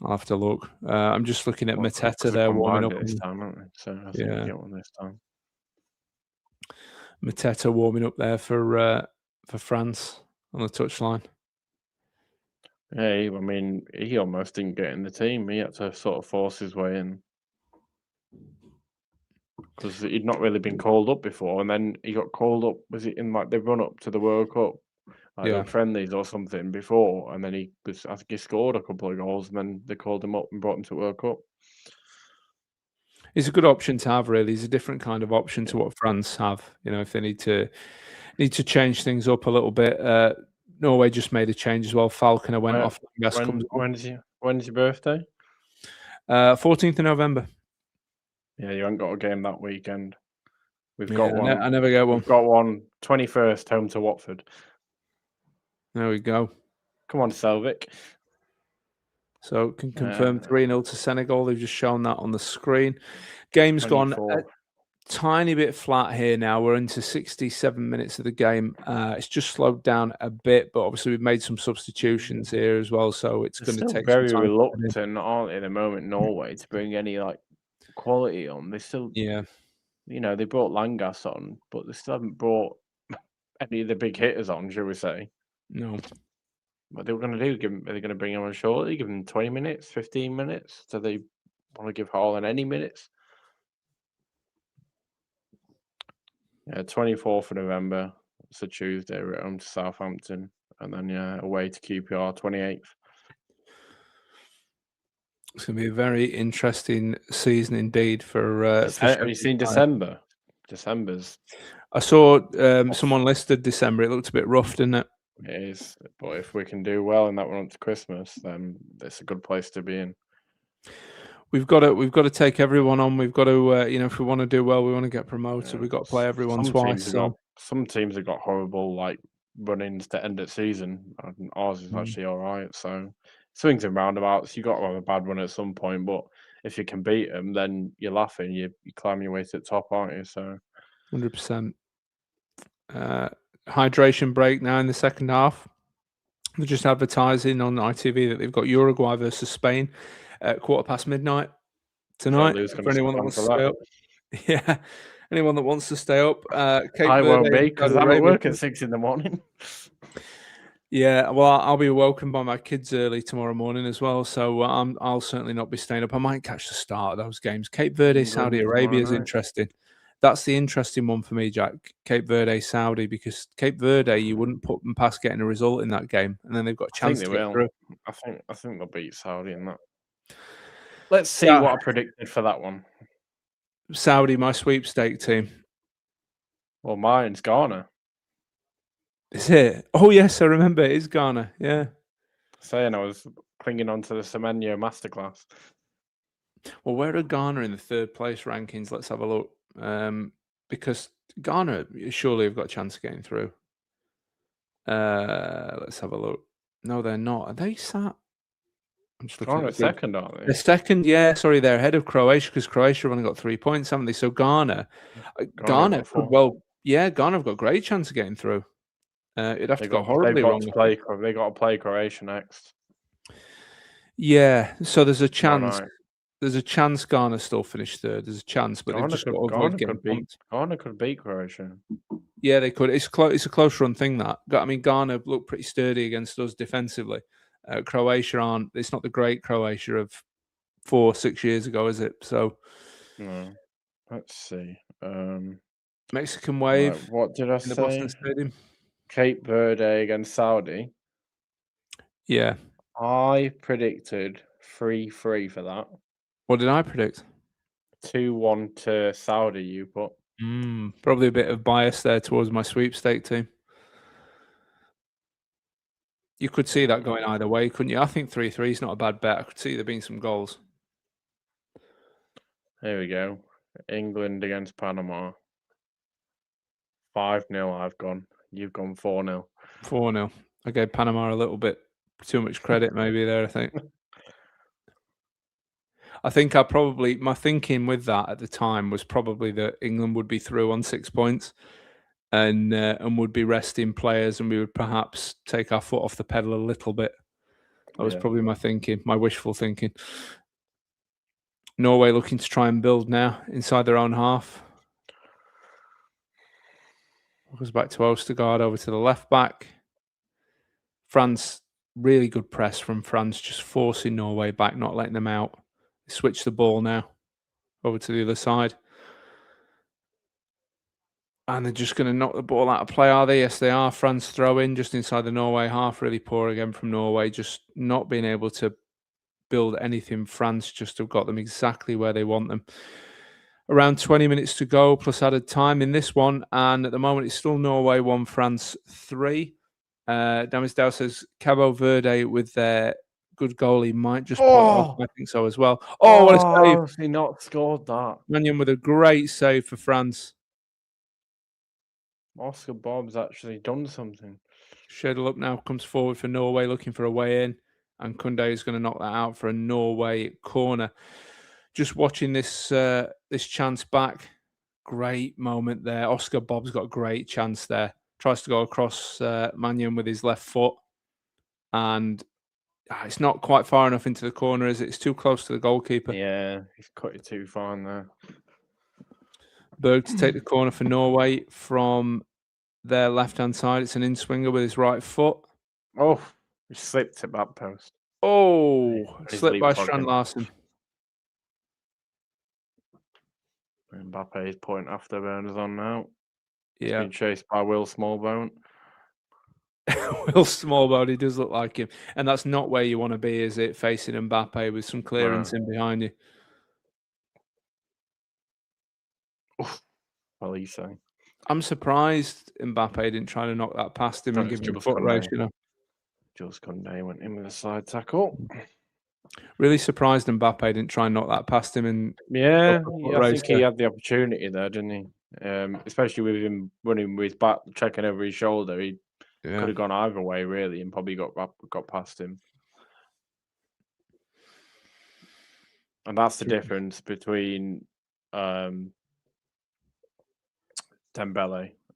S2: I'll have to look. I'm just looking at
S3: Well,
S2: Mateta
S3: 'cause they
S2: there warming
S3: combined
S2: up.
S3: it this time, haven't they? So I think
S2: Yeah.
S3: you get one this time.
S2: Mateta warming up there for France on the touchline.
S3: Yeah, I mean, he almost didn't get in the team. He had to sort of force his way in because he'd not really been called up before, and then he got called up. Was it in like the run up to the World Cup, like
S2: Yeah.
S3: the friendlies or something before? And then I think he scored a couple of goals, and then they called him up and brought him to World Cup.
S2: He's a good option to have, really. He's a different kind of option to what France have. You know, if they need to change things up a little bit. Norway just made a change as well. Falconer went off.
S3: When's your birthday?
S2: 14th of November.
S3: Yeah, you haven't got a game that weekend. We've
S2: Yeah,
S3: got one.
S2: I never get one.
S3: We've got one 21st home to Watford.
S2: There we go.
S3: Come on, Selvik.
S2: So can confirm 3-0 to Senegal. They've just shown that on the screen. Game's
S3: 24.
S2: gone a tiny bit flat here now. We're into 67 minutes of the game. It's just slowed down a bit, but obviously we've made some substitutions here as well. So it's going to take
S3: very
S2: some time.
S3: reluctant, aren't they, at the moment, Norway, to bring any like quality on. They still,
S2: Yeah,
S3: you know, they brought Langas on, but they still haven't brought any of the big hitters on, shall we say?
S2: no.
S3: What they were going to do? Are they going to bring him on shortly? Give him 20 minutes, 15 minutes? Do they want to give Haaland any minutes? Yeah, 24th of November. It's a Tuesday. We're at home to Southampton, and then away to QPR 28th.
S2: It's going to be a very interesting season indeed for.
S3: Have you seen December? December's.
S2: I saw someone listed December. It looked a bit rough, didn't it?
S3: It is, but if we can do well in that one up to Christmas, then it's a good place to be in.
S2: We've got to take everyone on. We've got to, if we want to do well, we want to get promoted.
S3: Yeah,
S2: We've got to play everyone twice.
S3: Some teams have got horrible like run-ins to end of season. And ours is actually all right. So swings and roundabouts. You got to have a bad one at some point, but if you can beat them, then you're laughing. You climb your way to the top, aren't you? So
S2: 100%. Hydration break now in the second half. They're just advertising on ITV that they've got Uruguay versus Spain at midnight tonight. For anyone that wants to stay up. Yeah, anyone that wants to stay up.
S3: I won't be because I'm at work at 6 a.m.
S2: Yeah, well, I'll be woken by my kids early tomorrow morning as well, so I'll certainly not be staying up. I might catch the start of those games. Cape Verde, Saudi Arabia is interesting. That's the interesting one for me, Jack. Cape Verde, Saudi, because Cape Verde, you wouldn't put them past getting a result in that game, and then they've got a chance to get through.
S3: I think they'll beat Saudi in that. Let's see what I predicted for that one.
S2: Saudi, my sweepstake team.
S3: Well, mine's Ghana.
S2: Is it? Oh, yes, I remember. It is Ghana, yeah.
S3: Saying I was clinging on to the Semenyo masterclass.
S2: Well, where are Ghana in the third place rankings? Let's have a look. Because Ghana surely have got a chance of getting through. Let's have a look. No, they're not. Are they sat? I'm just looking
S3: at second, aren't they?
S2: They're second, yeah. Sorry, they're ahead of Croatia because Croatia have only got 3 points, haven't they? So Ghana Ghana have got a great chance of getting through. It'd have to go horribly wrong.
S3: They got to play Croatia next.
S2: Yeah, so there's a chance. There's a chance Ghana still finish third. There's a chance, but they've just got to avoid getting bumped.
S3: Ghana could beat Croatia.
S2: Yeah, they could. It's a close run thing. That I mean, Ghana look pretty sturdy against us defensively. Croatia aren't. It's not the great Croatia of 4-6 years ago, is it? So,
S3: no. Let's see.
S2: Mexican wave.
S3: Right, what did I say?
S2: The Boston Stadium.
S3: Cape Verde against Saudi.
S2: Yeah.
S3: I predicted 3-3 for that.
S2: What did I predict?
S3: 2-1 to Saudi, you put.
S2: Probably a bit of bias there towards my sweepstake team. You could see that going either way, couldn't you? I think 3-3 is not a bad bet. I could see there being some goals.
S3: Here we go. England against Panama. 5-0 I've gone. You've gone 4-0.
S2: 4-0. I gave Panama a little bit too much credit maybe there, I think. I think my thinking with that at the time was probably that England would be through on 6 points and would be resting players, and we would perhaps take our foot off the pedal a little bit. That was probably my thinking, my wishful thinking. Norway looking to try and build now inside their own half. Goes back to Ostergaard over to the left back. France, really good press from France, just forcing Norway back, not letting them out. They switch the ball now over to the other side. And they're just going to knock the ball out of play, are they? Yes, they are. France throw in just inside the Norway half. Really poor again from Norway, just not being able to build anything. France just have got them exactly where they want them. Around 20 minutes to go, plus added time in this one. And at the moment, it's still Norway 1, France 3. Damis Dow says Cabo Verde with their good goalie might just put it off. I think so as well. Oh, what a save.
S3: Has he not scored that?
S2: Mannion with a great save for France.
S3: Oscar Bob's actually done something.
S2: Shadle up now comes forward for Norway, looking for a way in. And Kunde is going to knock that out for a Norway corner. Just watching this this chance back. Great moment there. Oscar Bob's got a great chance there. Tries to go across Mannion with his left foot. And it's not quite far enough into the corner, is it? It's too close to the goalkeeper.
S3: Yeah, he's cut it too far in there.
S2: Berg to take the corner for Norway from their left-hand side. It's an in-swinger with his right foot.
S3: Oh, he slipped at back post.
S2: Oh,
S3: He's
S2: slipped by
S3: leapfrogging.
S2: Strand Larsen.
S3: Mbappe's point afterburners on now.
S2: Yeah.
S3: Being chased by Will Smallbone.
S2: Will Smallbone, he does look like him. And that's not where you want to be, is it? Facing Mbappe with some clearance in behind you.
S3: Well, he's saying.
S2: I'm surprised Mbappe didn't try to knock that past him and give him a foot race, you know.
S3: Jules Koundé went in with a side tackle.
S2: Really surprised Mbappe didn't try and knock that past him. And
S3: I think he had the opportunity there, didn't he? Especially with him running with his back, checking over his shoulder. He could have gone either way, really, and probably got past him. And that's the difference between Dembele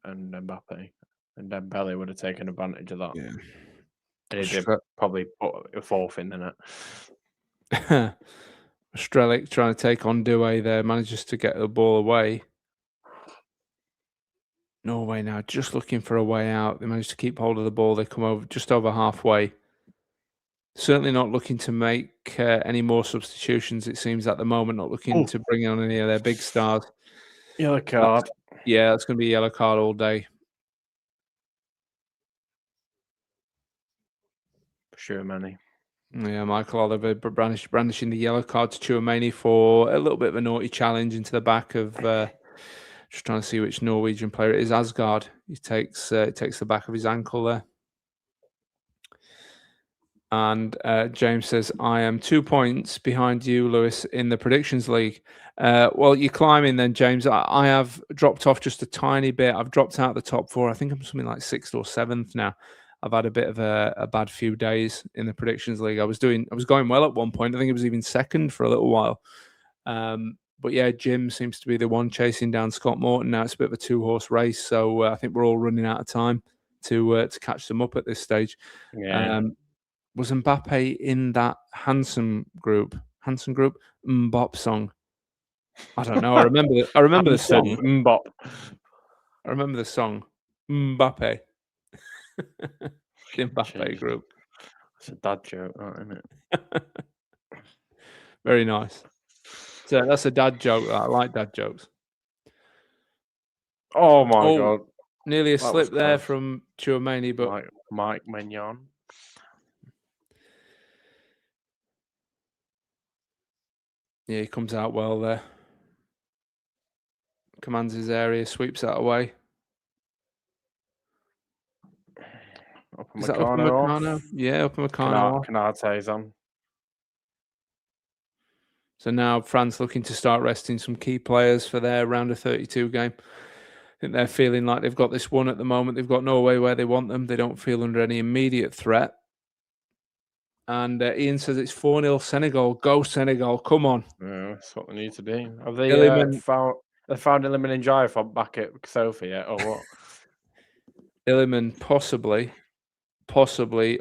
S3: and Mbappe. And Dembele would have taken advantage of that.
S2: Yeah.
S3: And he did probably put a fourth in the net.
S2: Strelic trying to take on Doué there, manages to get the ball away. Norway now just looking for a way out. They manage to keep hold of the ball. They come over just over halfway. Certainly not looking to make any more substitutions, it seems, at the moment. Not looking to bring on any of their big stars.
S3: Yellow card.
S2: That's going to be a yellow card all day.
S3: Sure, Manny.
S2: Yeah, Michael Oliver brandishing the yellow card to Tchouameni for a little bit of a naughty challenge into the back of just trying to see which Norwegian player it is. Asgard. He takes the back of his ankle there. And James says, I am 2 points behind you, Lewis, in the predictions league. Well, you're climbing then, James. I have dropped off just a tiny bit. I've dropped out the top 4. I think I'm something like 6th or 7th now. I've had a bit of a bad few days in the predictions league. I was going well at one point. I think it was even 2nd for a little while. But yeah, Jim seems to be the one chasing down Scott Morton. Now it's a bit of a 2-horse race. So I think we're all running out of time to catch them up at this stage.
S3: Yeah.
S2: Was Mbappe in that Hanson group? Mbop song. I don't know. I remember the song.
S3: Mbop.
S2: I remember the song. Mbappe. The Mbappe group.
S3: It's a dad joke, isn't it?
S2: Very nice. So that's a dad joke. I like dad jokes.
S3: Oh my god!
S2: Nearly a slip there from Tchouameni, but
S3: Mike Maignan.
S2: Yeah, he comes out well there. Commands his area, sweeps that away. Is that Upamecano? Yeah, Upamecano.
S3: Canate's on.
S2: So now France looking to start resting some key players for their round of 32 game. I think they're feeling like they've got this one at the moment. They've got Norway where they want them. They don't feel under any immediate threat. And Ian says it's 4-0 Senegal. Go Senegal. Come on.
S3: Yeah, that's what they need to be. Have they found Iliman Ndiaye back at Sophie yet, or what?
S2: Iliman possibly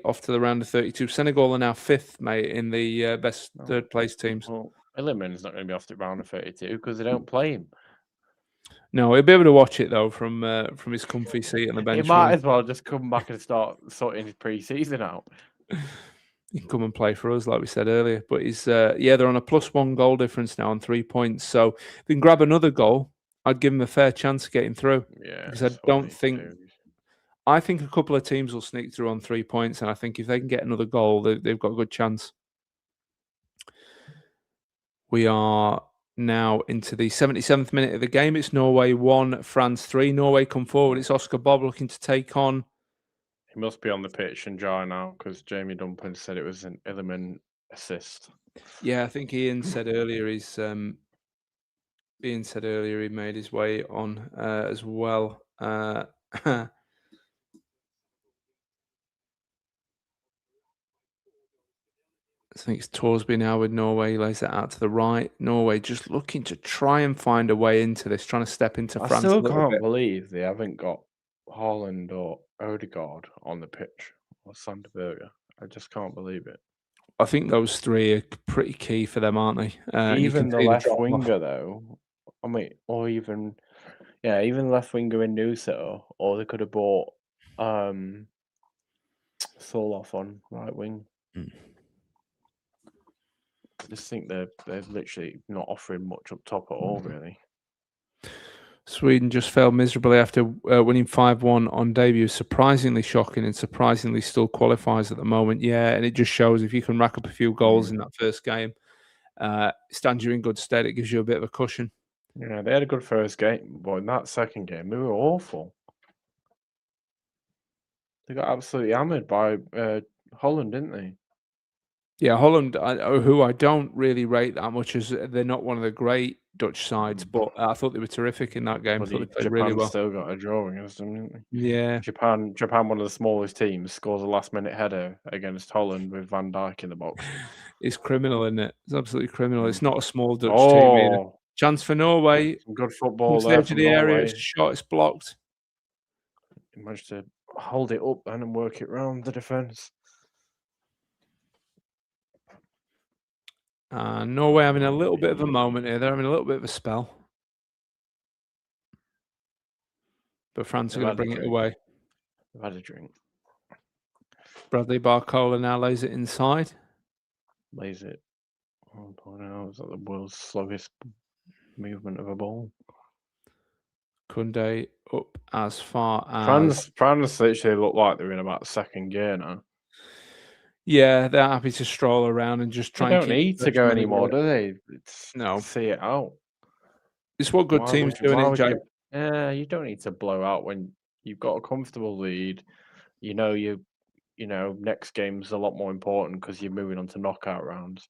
S2: off to the round of 32. Senegal are now 5th, mate, in the best third place teams.
S3: Well, Iliman's not going to be off to round of 32 because they don't play him.
S2: No, he'll be able to watch it though from his comfy seat on the bench.
S3: He might as well just come back and start sorting his pre-season out.
S2: He can come and play for us, like we said earlier. But he's they're on a +1 goal difference now on 3 points. So if they can grab another goal, I'd give him a fair chance of getting through.
S3: Yeah,
S2: because I think a couple of teams will sneak through on 3 points, and I think if they can get another goal, they've got a good chance. We are now into the 77th minute of the game. It's Norway 1, France 3. Norway come forward. It's Oscar Bob looking to take on.
S3: He must be on the pitch and dry now because Jamie Dumpling said it was an Iliman assist.
S2: Yeah, I think Ian said earlier he made his way on as well. I think it's Torsby now with Norway. He lays it out to the right. Norway just looking to try and find a way into this, trying to step into France.
S3: I still can't believe they haven't got Haaland or Odegaard on the pitch or Sander Berge. I just can't believe it.
S2: I think those three are pretty key for them, aren't they?
S3: Even the left winger, though. I mean, or even left winger in Nusa, or they could have bought Soloff on right wing. I just think they're literally not offering much up top at all, really.
S2: Sweden just failed miserably after winning 5-1 on debut. Surprisingly shocking and surprisingly still qualifies at the moment. Yeah, and it just shows if you can rack up a few goals in that first game, stands you in good stead. It gives you a bit of a cushion.
S3: Yeah, they had a good first game, but in that second game, they were awful. They got absolutely hammered by Holland, didn't they?
S2: Yeah, Holland, who I don't really rate that much, as they're not one of the great Dutch sides, but I thought they were terrific in that game. I thought they played really well.
S3: Still got a draw against them, didn't they?
S2: Yeah.
S3: Japan, one of the smallest teams, scores a last-minute header against Holland with Van Dijk in the box.
S2: It's criminal, isn't it? It's absolutely criminal. It's not a small Dutch team either. Chance for Norway.
S3: Some good football
S2: there. Edge of the area, it's a shot, it's blocked.
S3: He managed to hold it up then and work it round the defence.
S2: Norway having a little bit of a moment here. They're having a little bit of a spell. But France are going to bring it away.
S3: They've had a drink.
S2: Bradley Barcola now lays it inside.
S3: Lays it. Oh, it's like the world's slowest movement of a ball.
S2: Kunde up as far as...
S3: France literally look like they're in about second gear now.
S2: Yeah, they're happy to stroll around and just try.
S3: They don't need to go anymore, do they?
S2: No,
S3: see it out.
S2: It's what good teams do,
S3: Yeah, you don't need to blow out when you've got a comfortable lead. You know, next game's a lot more important because you're moving on to knockout rounds.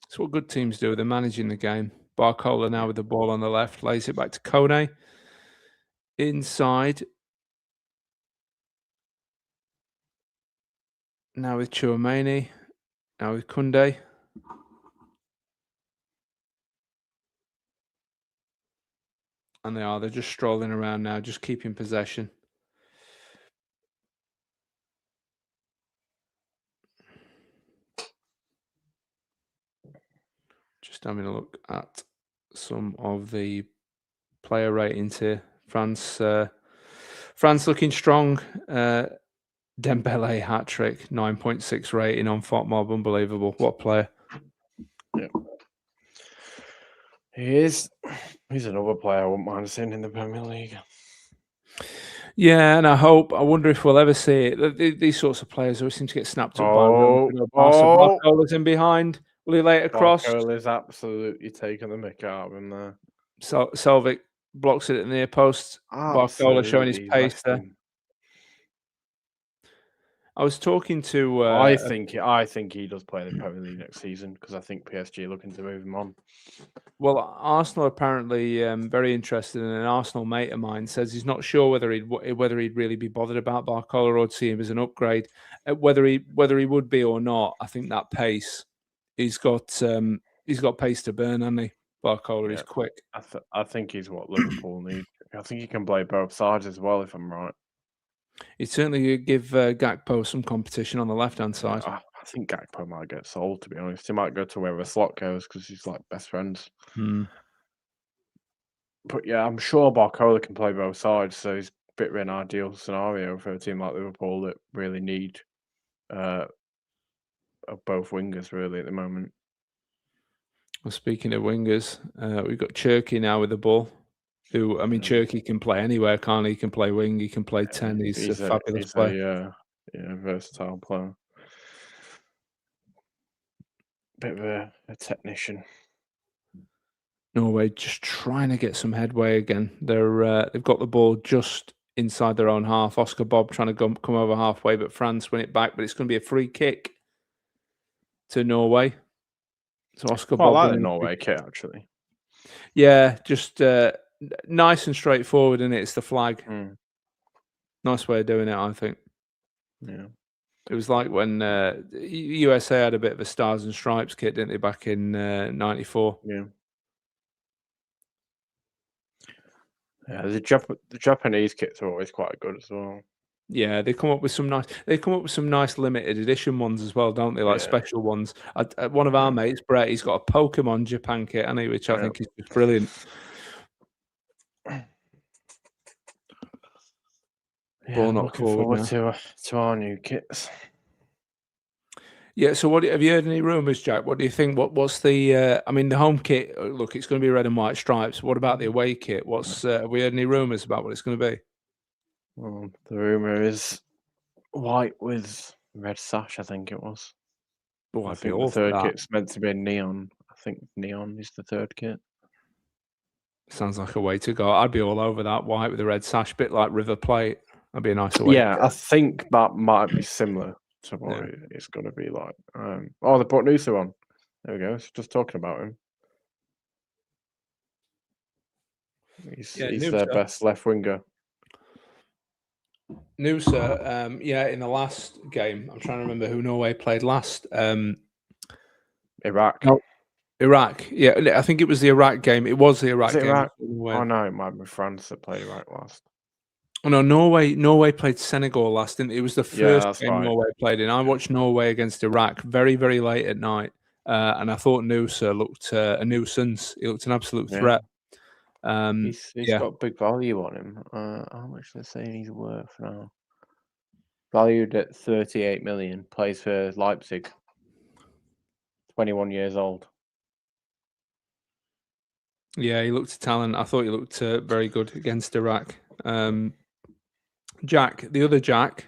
S2: It's what good teams do. They're managing the game. Barcola now with the ball on the left, lays it back to Kone. Inside. Now with Chouameni. Now with Kunde. And they're just strolling around now, just keeping possession. Just having a look at some of the player ratings here. France looking strong. Dembele hat-trick, 9.6 rating on FotMob. Unbelievable. What a player.
S3: Yeah. He is. He's another player I wouldn't mind seeing in the Premier League.
S2: Yeah, and I wonder if we'll ever see it. These sorts of players always seem to get snapped up by Barcola's in behind. Will he lay it across?
S3: Barcola is absolutely taking the mick out of him there.
S2: So Selvik blocks it at the near post. Barcola showing his
S3: Absolutely
S2: pace
S3: left
S2: there.
S3: him.
S2: I was talking to.
S3: I think he does play in the Premier League next season because I think PSG are looking to move him on.
S2: Well, Arsenal apparently very interested, and an Arsenal mate of mine says he's not sure whether he'd really be bothered about Barcola or see him as an upgrade. Whether he would be or not, I think that pace he's got pace to burn, hasn't he? Barcola is quick.
S3: I think he's what Liverpool need. I think he can play both sides as well, if I'm right.
S2: He'd certainly give Gakpo some competition on the left-hand side.
S3: I think Gakpo might get sold, to be honest. He might go to wherever Slot goes because he's like best friends. But yeah, I'm sure Barcola can play both sides, so he's a bit of an ideal scenario for a team like Liverpool that really need both wingers really at the moment.
S2: Well, speaking of wingers, we've got Cherky now with the ball. Who, I mean, Cherky can play anywhere, can't he? He can play wing, he can play 10. He's a fabulous player.
S3: Versatile player. Bit of a technician.
S2: Norway just trying to get some headway again. They've got the ball just inside their own half. Oscar Bob trying to come over halfway, but France win it back. But it's going to be a free kick to Norway. So Oscar Bob.
S3: I like the Norway kit actually.
S2: Yeah, just nice and straightforward, and it's the flag. Nice way of doing it, I think.
S3: Yeah.
S2: It was like when USA had a bit of a Stars and Stripes kit, didn't they, back in '94?
S3: Yeah. Yeah, the Japanese kits are always quite good as well.
S2: Yeah, they come up with some nice limited edition ones as well, don't they? Like special ones. One of our mates, Brett, he's got a Pokemon Japan kit, hasn't he? Which I think is just brilliant.
S3: Yeah, looking forward to our new kits.
S2: Yeah, so have you heard any rumours, Jack? What do you think? What's the? I mean, the home kit. Look, it's going to be red and white stripes. What about the away kit? Have we heard any rumours about what it's going to be?
S3: Well, the rumour is white with red sash. I think it was. I think the third kit's meant to be neon. I think neon is the third kit.
S2: Sounds like a way to go. I'd be all over that white with the red sash, bit like River Plate. That'd be a nice away.
S3: Yeah, I think that might be similar to what it's going to be like. They brought Noosa on. There we go. Just talking about him. He's their best left winger.
S2: Noosa, in the last game, I'm trying to remember who Norway played last.
S3: Iraq.
S2: No, Iraq. Yeah, I think it was the Iraq game. It was the Iraq game.
S3: Iraq? Oh no, it might be France that played Iraq last.
S2: Oh no, Norway played Senegal last, didn't it? It was the first game Norway played in. I watched Norway against Iraq very, very late at night, and I thought Noosa looked a nuisance. He looked an absolute threat.
S3: He's got big value on him. How much are they saying he's worth now? Valued at 38 million. Plays for Leipzig. 21 years old.
S2: Yeah, he looked a talent. I thought he looked very good against Iraq. Jack, the other Jack,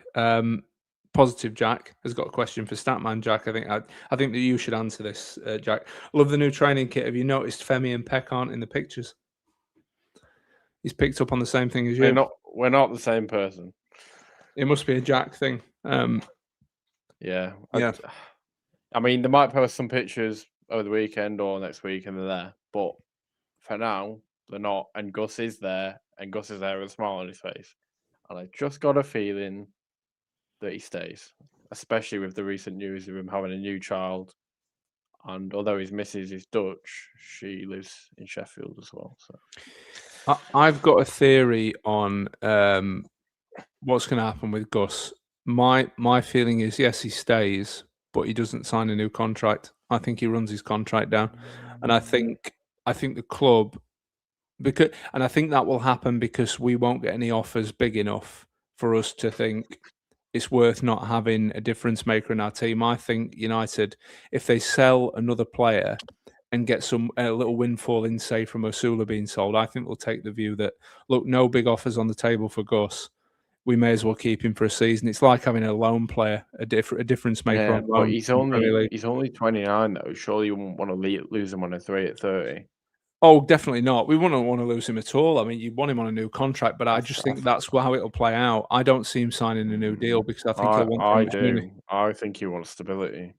S2: Positive Jack, has got a question for Statman Jack. I think that you should answer this, Jack. Love the new training kit. Have you noticed Femi and Peck aren't in the pictures? He's picked up on the same thing as you.
S3: We're not the same person.
S2: It must be a Jack thing.
S3: Yeah. I mean, they might post some pictures over the weekend or next week and they're there. But for now, they're not. And Gus is there. And Gus is there with a smile on his face. And I just got a feeling that he stays. Especially with the recent news of him having a new child. And although his missus is Dutch, she lives in Sheffield as well. So
S2: I've got a theory on what's going to happen with Gus. My feeling is, yes, he stays, but he doesn't sign a new contract. I think he runs his contract down, and I think the club, and I think that will happen because we won't get any offers big enough for us to think it's worth not having a difference maker in our team. I think United, if they sell another player and get a little windfall in, say, from Osula being sold, I think we'll take the view that, look, no big offers on the table for Gus. we may as well keep him for a season. It's like having a loan player, a difference maker
S3: Yeah,
S2: on
S3: but
S2: loan.
S3: he's
S2: in the Premier
S3: only
S2: League.
S3: 29 though. Surely you wouldn't want to lose him on a 3 at 30.
S2: Oh, definitely not. We wouldn't want to lose him at all. I mean, you want him on a new contract, but I just think that's how it'll play out. I don't see him signing a new deal because I think he'll want too
S3: I
S2: much money.
S3: do. I think he wants stability.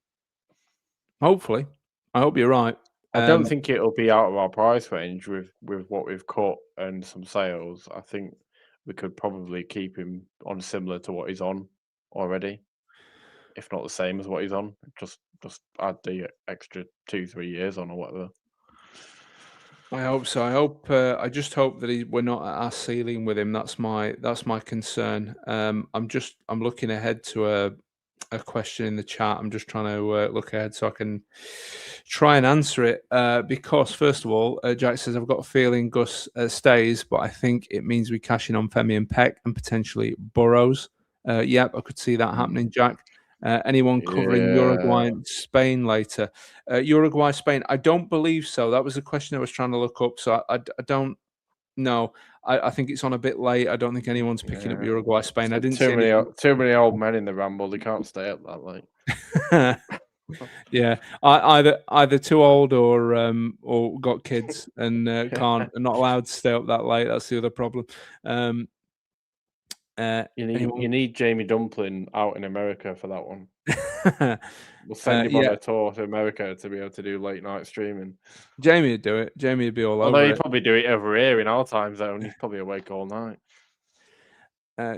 S2: Hopefully, I hope you're right.
S3: I don't think it'll be out of our price range with what we've cut and some sales. I think we could probably keep him on similar to what he's on already, if not the same as what he's on. Just add the extra 2-3 years on or whatever.
S2: I hope so. I just hope that we're not at our ceiling with him. That's my concern. I'm looking ahead to a question in the chat. I'm just trying to look ahead so I can try and answer it. Because first of all, Jack says I've got a feeling Gus stays, but I think it means we cash in on Femi and Peck and potentially Burrows. Yep, I could see that happening, Jack. Anyone covering Uruguay and Spain later? Uruguay, Spain, I don't believe so. That was the question I was trying to look up. So I don't know. I think it's on a bit late. I don't think anyone's picking up Uruguay, Spain. I didn't see
S3: too many old men in the Ramble. They can't stay up that late.
S2: Yeah, either too old or got kids and are not allowed to stay up that late. That's the other problem.
S3: You need Jamie Dumpling out in America for that one. We'll send him on a tour to America to be able to do late night streaming.
S2: Jamie would do it. Jamie would be all over
S3: Although he'd probably do it over here in our time zone. He's probably awake all night.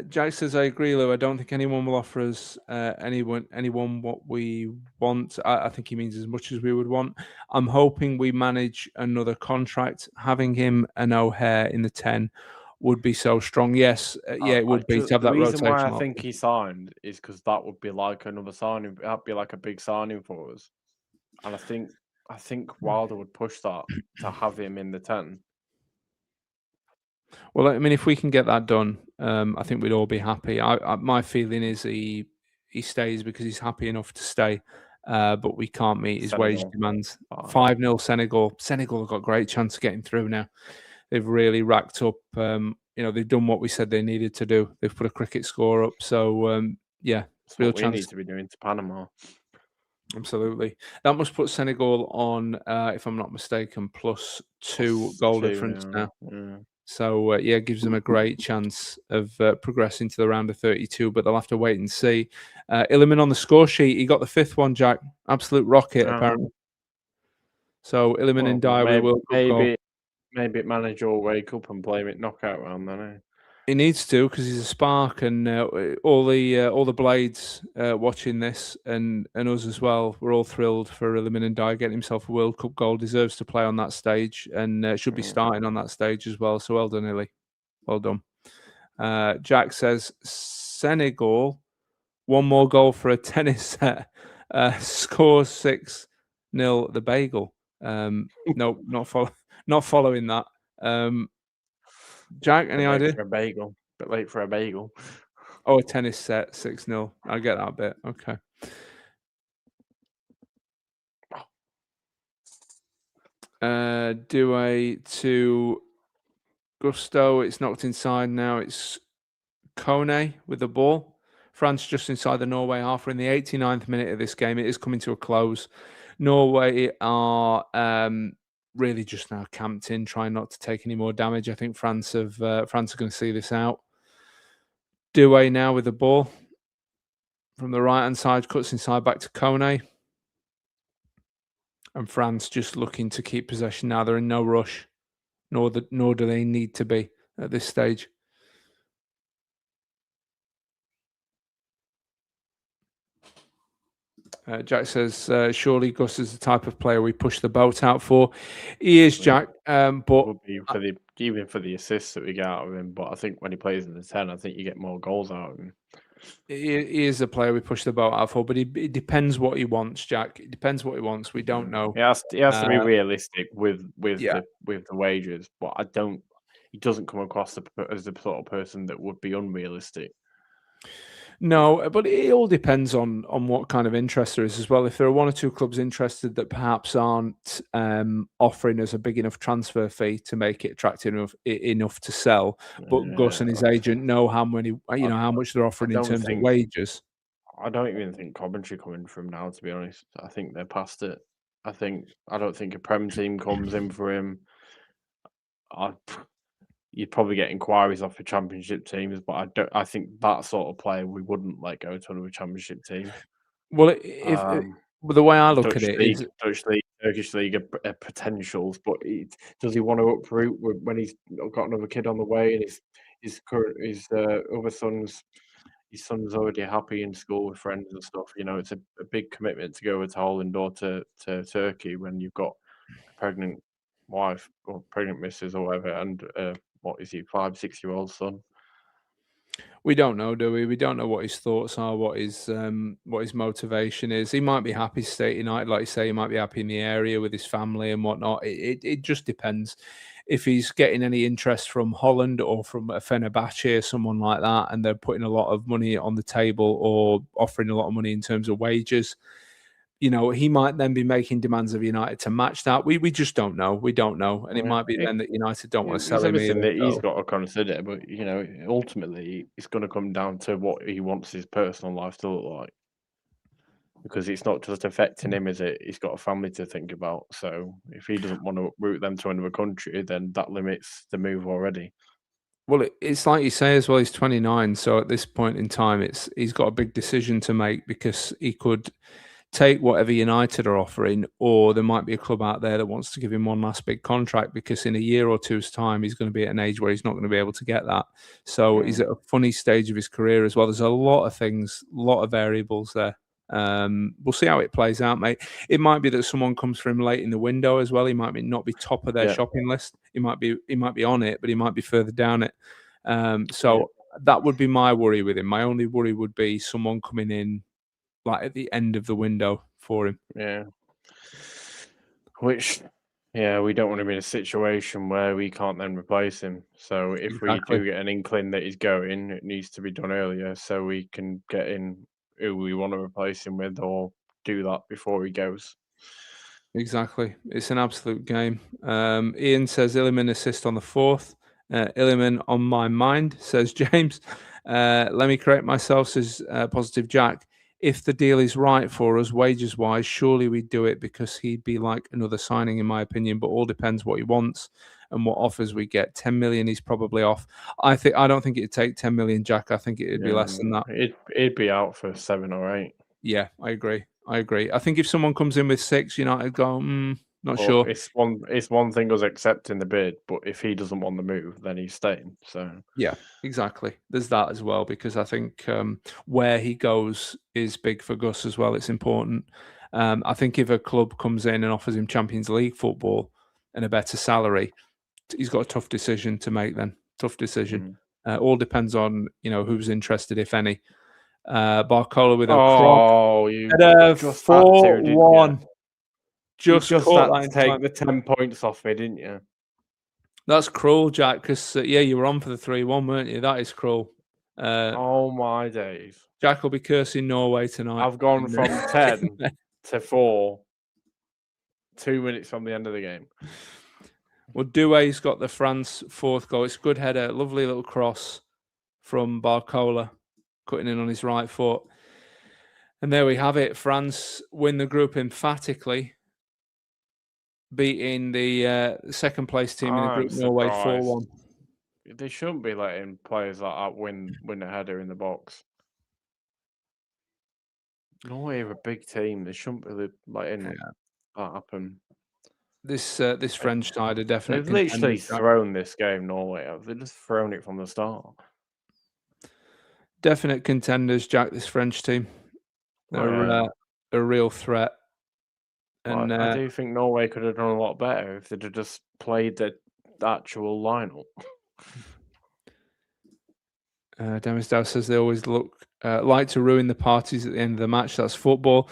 S2: Jack says, I agree, Lou. I don't think anyone will offer us anyone what we want. I think he means as much as we would want. I'm hoping we manage another contract. Having him and O'Hare in the 10 would be so strong. Yes, it would be to have that rotation.
S3: The reason why I think he signed is because that would be like another signing. That'd be like a big signing for us. And I think Wilder would push that to have him in the 10.
S2: Well, I mean, if we can get that done, I think we'd all be happy. My feeling is he stays because he's happy enough to stay, but we can't meet his wage demands. 5-0 Senegal. Senegal have got a great chance of getting through now. They've really racked up. They've done what we said they needed to do. They've put a cricket score up. So yeah,
S3: it's real chance. We need to be doing to Panama.
S2: Absolutely. That must put Senegal on, if I'm not mistaken, +2 goal difference now.
S3: Yeah.
S2: So, gives them a great chance of progressing to the round of 32, but they'll have to wait and see. Illiman on the score sheet, he got the 5th one, Jack. Absolute rocket, apparently. So, Illiman and Dyer with World Cup goal.
S3: Maybe manager will wake up and blame it knockout round then, eh?
S2: He needs to, because he's a spark, and all the blades watching this and us as well. We're all thrilled for Illiman and Dyer getting himself a World Cup goal. Deserves to play on that stage and should be starting on that stage as well. So well done, Illy. Well done. Jack says Senegal, one more goal for a tennis set. Scores 6-0 the bagel. No, not following that. Jack, any idea?
S3: For a bagel. Bit late for a bagel.
S2: Oh, a tennis set, 6-0. I get that bit. Okay. Douay to Gusto. It's knocked inside now. It's Kone with the ball. France just inside the Norway half. We're in the 89th minute of this game. It is coming to a close. Norway are really just now camped in, trying not to take any more damage. I think France are going to see this out. Douay now with the ball from the right-hand side, cuts inside back to Kone. And France just looking to keep possession now. They're in no rush, nor do they need to be at this stage. Jack says, surely Gus is the type of player we push the boat out for. He is, Jack, but
S3: even for the assists that we get out of him. But I think when he plays in the 10, I think you get more goals out of him.
S2: He is a player we push the boat out for, but it depends what he wants, Jack. It depends what he wants. We don't know.
S3: He has to be realistic with the wages, but he doesn't come across as the sort of person that would be unrealistic.
S2: No, but it all depends on what kind of interest there is as well. If there are one or two clubs interested that perhaps aren't offering us a big enough transfer fee to make it attractive enough to sell, but Gus and his agent know how much they're offering in terms of wages.
S3: I don't even think Coventry coming from now, to be honest. I think they're past it. I don't think a Prem team comes in for him. You'd probably get inquiries off the Championship teams, but I think that sort of player we wouldn't let go to another Championship team.
S2: Well, the way I look at it is
S3: Dutch league, Turkish league are potentials, but does he want to uproot when he's got another kid on the way and his other son's his son's already happy in school with friends and stuff? You know, it's a big commitment to go with Holland or to Turkey when you've got a pregnant wife or pregnant missus or whatever, and what is he, 5, 6-year-old son?
S2: we don't know, do we? We don't know what his thoughts are, what his motivation is. He might be happy to stay at United, like you say. He might be happy in the area with his family and whatnot. It just depends. If he's getting any interest from Holland or from a Fenerbahce or someone like that, and they're putting a lot of money on the table or offering a lot of money in terms of wages, he might then be making demands of United to match that. We just don't know. We don't know. And it might be then that United don't want to sell him either.
S3: That he's got to consider, but, ultimately it's going to come down to what he wants his personal life to look like. Because it's not just affecting him, is it? He's got a family to think about. So if he doesn't want to route them to another country, then that limits the move already.
S2: Well, it's like you say as well, he's 29. So at this point in time, he's got a big decision to make, because he could take whatever United are offering, or there might be a club out there that wants to give him one last big contract, because in a year or two's time, he's going to be at an age where he's not going to be able to get that. So he's at a funny stage of his career as well. There's a lot of things, a lot of variables there. We'll see how it plays out, mate. It might be that someone comes for him late in the window as well. He might not be top of their shopping list. He might be on it, but he might be further down it. That would be my worry with him. My only worry would be someone coming in like at the end of the window for him.
S3: Yeah. Which, we don't want to be in a situation where we can't then replace him. So if we do get an inkling that he's going, it needs to be done earlier so we can get in who we want to replace him with, or do that before he goes.
S2: Exactly. It's an absolute game. Ian says Illiman assist on the 4th. Illiman on my mind, says James. Let me correct myself, says Positive Jack. If the deal is right for us, wages-wise, surely we'd do it, because he'd be like another signing, in my opinion. But all depends what he wants and what offers we get. 10 million, he's probably off. I don't think it'd take 10 million, Jack. I think it'd be less than that.
S3: It'd be out for 7 or 8.
S2: Yeah, I agree. I think if someone comes in with 6, United go, not sure.
S3: It's one thing us accepting the bid, but if he doesn't want the move, then he's staying. So
S2: yeah, exactly. There's that as well, because I think where he goes is big for Gus as well. It's important. I think if a club comes in and offers him Champions League football and a better salary, he's got a tough decision to make then. Tough decision. All depends on, who's interested, if any. Barcola with a
S3: cross. You
S2: 4-1. Just
S3: caught that to take the 10 points off me, didn't you?
S2: That's cruel, Jack, because, you were on for the 3-1, weren't you? That is cruel.
S3: Oh, my days.
S2: Jack will be cursing Norway tonight.
S3: I've gone from 10 to 4, 2 minutes from the end of the game.
S2: Well, Doué's got the France 4th goal. It's a good header, lovely little cross from Barcola, cutting in on his right foot. And there we have it. France win the group emphatically, beating the second place team in the group, Norway, 4-1.
S3: They shouldn't be letting players like that win a header in the box. Norway are a big team. They shouldn't be letting that happen.
S2: This French side are definitely.
S3: They've literally thrown this game, Norway. They've just thrown it from the start.
S2: Definite contenders, Jack, this French team. They're a real threat. And
S3: I do think Norway could have done a lot better if they'd have just played the actual lineup.
S2: Demisdow says they always like to ruin the parties at the end of the match. That's football.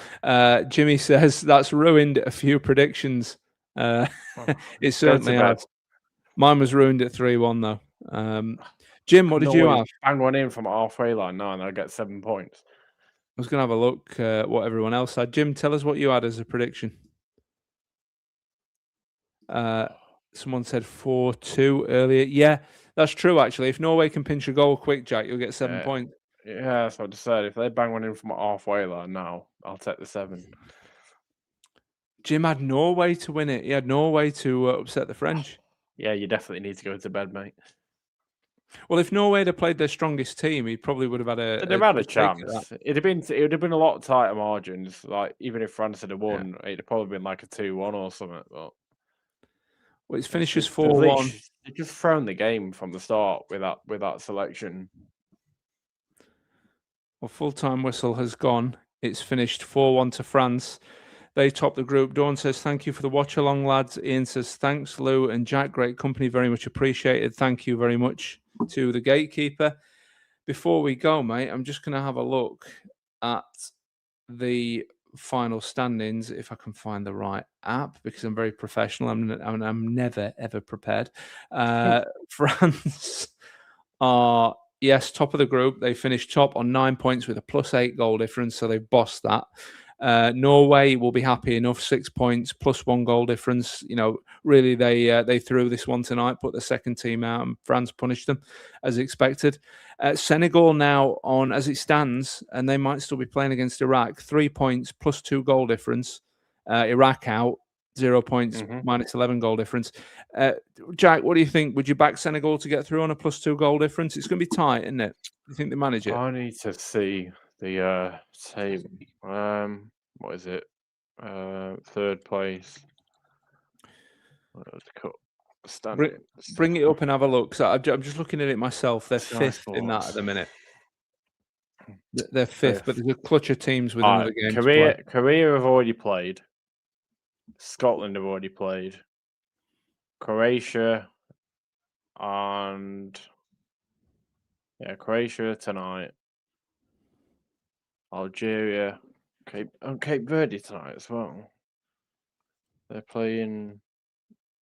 S2: Jimmy says that's ruined a few predictions. It certainly has. Mine was ruined at 3-1 though. Jim, what did you have?
S3: Bang one in from halfway line now, and I'll get 7 points.
S2: I was going to have a look what everyone else had. Jim, tell us what you had as a prediction. Someone said 4-2 earlier. Yeah, that's true, actually. If Norway can pinch a goal quick, Jack, you'll get 7 points.
S3: Yeah, that's what I just said. If they bang one in from halfway line now, I'll take the 7.
S2: Jim had Norway to win it. He had Norway to upset the French.
S3: Yeah, you definitely need to go to bed, mate.
S2: Well, if Norway had played their strongest team, he probably would have had
S3: a chance. It would have been a lot tighter margins. Like even if France had won, it'd have probably been like a 2-1 or something. But
S2: well, it's finished as 4-1.
S3: They've just thrown the game from the start with that selection.
S2: Well, full-time whistle has gone. It's finished 4-1 to France. They top the group. Dawn says, thank you for the watch along, lads. Ian says, thanks, Lou and Jack. Great company. Very much appreciated. Thank you very much to the gatekeeper. Before we go, mate, I'm just going to have a look at the final standings, if I can find the right app, because I'm very professional. I'm never, ever prepared. France are, yes, top of the group. They finished top on 9 points with a +8 goal difference, so they've bossed that. Norway will be happy enough, 6 points, +1 goal difference. You know, really, they threw this one tonight, put the second team out, and France punished them as expected. Senegal now on, as it stands, and they might still be playing against Iraq, 3 points, +2 goal difference. Iraq out, 0 points, -11 goal difference. Jack, what do you think? Would you back Senegal to get through on a +2 goal difference? It's going to be tight, isn't it? Do you think they manage it?
S3: I need to see the table. What is it? Third place.
S2: Bring it up and have a look. So I'm just looking at it myself. They're fifth in that at the minute. They're fifth, but there's a clutch of teams with another game.
S3: Korea have already played. Scotland have already played. Croatia and Croatia tonight. Algeria, Cape Verde tonight as well. They're playing.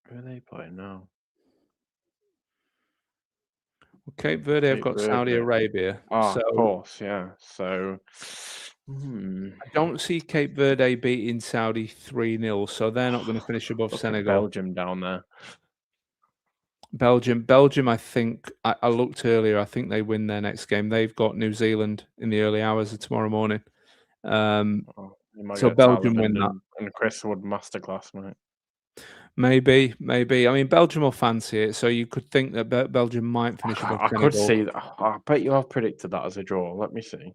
S3: Who are they playing now?
S2: Well, Cape Verde have got Saudi Arabia.
S3: Oh, so, of course, yeah. So
S2: I don't see Cape Verde beating Saudi 3-0, so they're not going to finish above Senegal.
S3: Belgium down there.
S2: Belgium, I think, I looked earlier, I think they win their next game. They've got New Zealand in the early hours of tomorrow morning. So Belgium win that.
S3: And Chris Wood masterclass, mate.
S2: Maybe. I mean, Belgium will fancy it, so you could think that Belgium might finish above Senegal.
S3: I could see that. I bet you have predicted that as a draw. Let me see.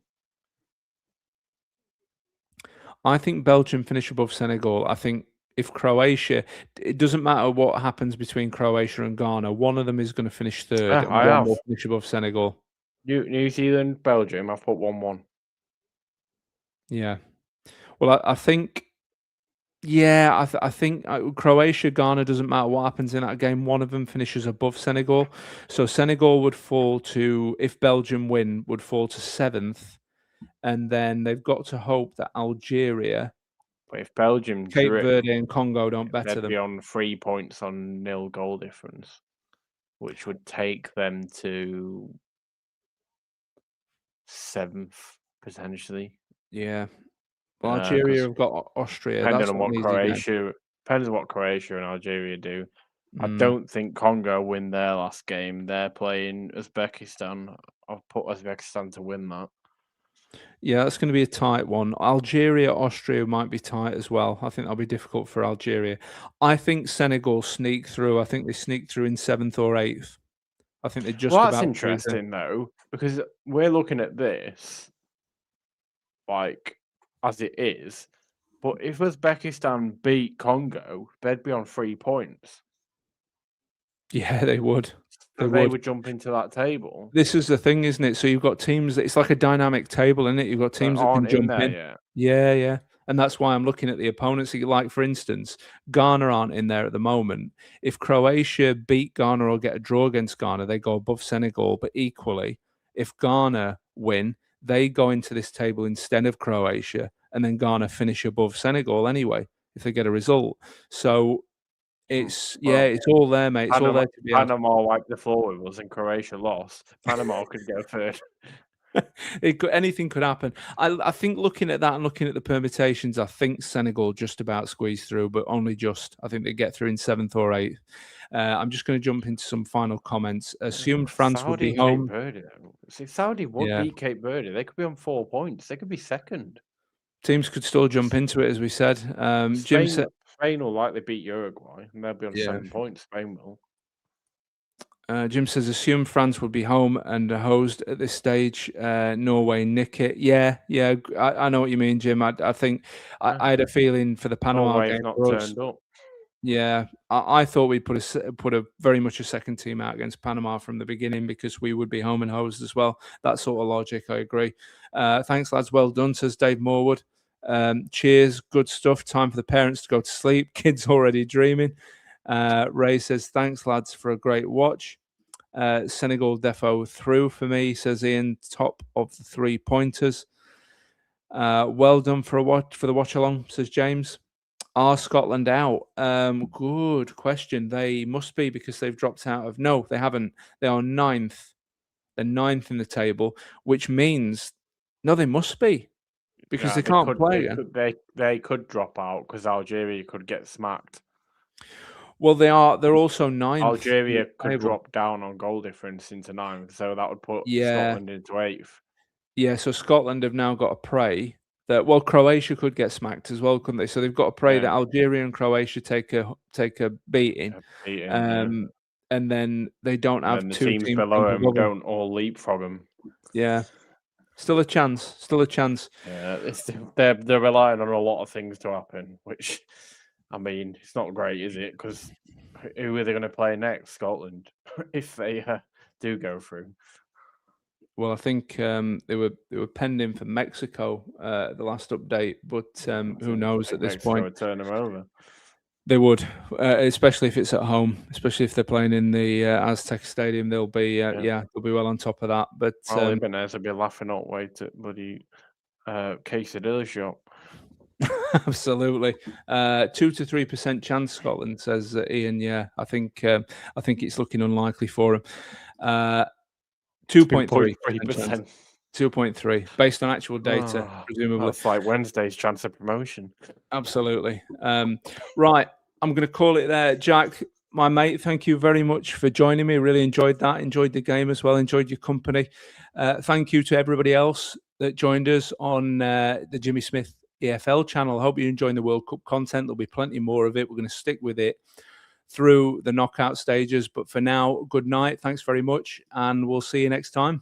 S2: I think Belgium finish above Senegal. I think if Croatia, it doesn't matter what happens between Croatia and Ghana, one of them is going to finish third.
S3: Yeah,
S2: and one will finish above Senegal.
S3: New Zealand, Belgium, I've put 1-1.
S2: Yeah. Well, I think, I think Croatia, Ghana, doesn't matter what happens in that game. One of them finishes above Senegal. So Senegal would fall to, if Belgium win, would fall to 7th. And then they've got to hope that Algeria,
S3: but if Belgium,
S2: Cape Verde, and Congo don't better them,
S3: they'd be on 3 points on 0 goal difference, which would take them to 7th potentially.
S2: Yeah. Well, Algeria have got Austria.
S3: Depending on what Croatia and Algeria do. I don't think Congo win their last game. They're playing Uzbekistan. I've put Uzbekistan to win that.
S2: Yeah, that's going to be a tight one. Algeria, Austria might be tight as well. I think that'll be difficult for Algeria. I think Senegal sneak through. I think they sneak through in 7th or 8th. I think they just.
S3: Well, that's interesting though, because we're looking at this like as it is. But if Uzbekistan beat Congo, they'd be on 3 points.
S2: Yeah, they would.
S3: They would jump into that table.
S2: This is the thing, isn't it? So you've got teams that it's like a dynamic table, isn't it? You've got teams that can jump in. Yeah. And that's why I'm looking at the opponents. Like, for instance, Ghana aren't in there at the moment. If Croatia beat Ghana or get a draw against Ghana, they go above Senegal. But equally, if Ghana win, they go into this table instead of Croatia, and then Ghana finish above Senegal anyway, if they get a result. So It's it's all there, mate. It's all there to be had.
S3: Panama wiped the floor with us and Croatia lost. Panama could go third.
S2: Anything could happen. I think looking at that and looking at the permutations, I think Senegal just about squeeze through, but only just. I think they get through in 7th or 8th. I'm just going to jump into some final comments. Assumed France would be home.
S3: See, Saudi would beat Cape Verde. They could be on 4 points. They could be second.
S2: Teams could still jump into it, as we said. Jim said
S3: Spain will likely beat Uruguay, and they'll be on 7 points. Spain will.
S2: Jim says, assume France would be home and hosed at this stage. Norway nick it. Yeah. I know what you mean, Jim. I think I had a feeling for the Panama
S3: Norway's
S2: game.
S3: not turned up.
S2: Yeah, I thought we'd put a very much a second team out against Panama from the beginning because we would be home and hosed as well. That sort of logic, I agree. Thanks, lads. Well done, says Dave Morwood. Cheers, good stuff. Time for the parents to go to sleep. Kids already dreaming. Ray says, thanks, lads, for a great watch. Senegal defo through for me, says Ian, top of the 3 pointers. Well done for the watch along, says James. Are Scotland out? Good question. They must be because they've dropped out of. No, they haven't. They are 9th. They're 9th in the table, which means no, they must be because they can't play.
S3: They could drop out because Algeria could get smacked.
S2: Well, they are. They're also 9th.
S3: Algeria could drop down on goal difference into 9th, so that would put Scotland into 8th.
S2: Yeah, so Scotland have now got to pray that Croatia could get smacked as well, couldn't they? So they've got to pray that Algeria and Croatia take a beating, and then they don't have
S3: the
S2: two
S3: teams below them don't all leapfrog them.
S2: Yeah, still a chance.
S3: Yeah, they're relying on a lot of things to happen, which, I mean, it's not great, is it? Because who are they going to play next? Scotland, if they do go through.
S2: Well, I think they were pending for Mexico the last update, but who knows at this point?
S3: Would turn them over.
S2: They would, especially if it's at home, especially if they're playing in the Aztec Stadium. They'll be they'll be well on top of that. But
S3: Ibanez will be laughing all the way to bloody quesadilla shop.
S2: Absolutely, 2 to 3% chance. Scotland, says Ian. Yeah, I think it's looking unlikely for them. 2.3%. 2.3 based on actual data, presumably.
S3: That's like Wednesday's chance of promotion.
S2: Absolutely. Right, I'm going to call it there. Jack, my mate, thank you very much for joining me. Really enjoyed that. Enjoyed the game as well. Enjoyed your company. Thank you to everybody else that joined us on the Jimmy Smith EFL channel. I hope you're enjoying the World Cup content. There'll be plenty more of it. We're going to stick with it through the knockout stages. But for now, good night. Thanks very much. And we'll see you next time.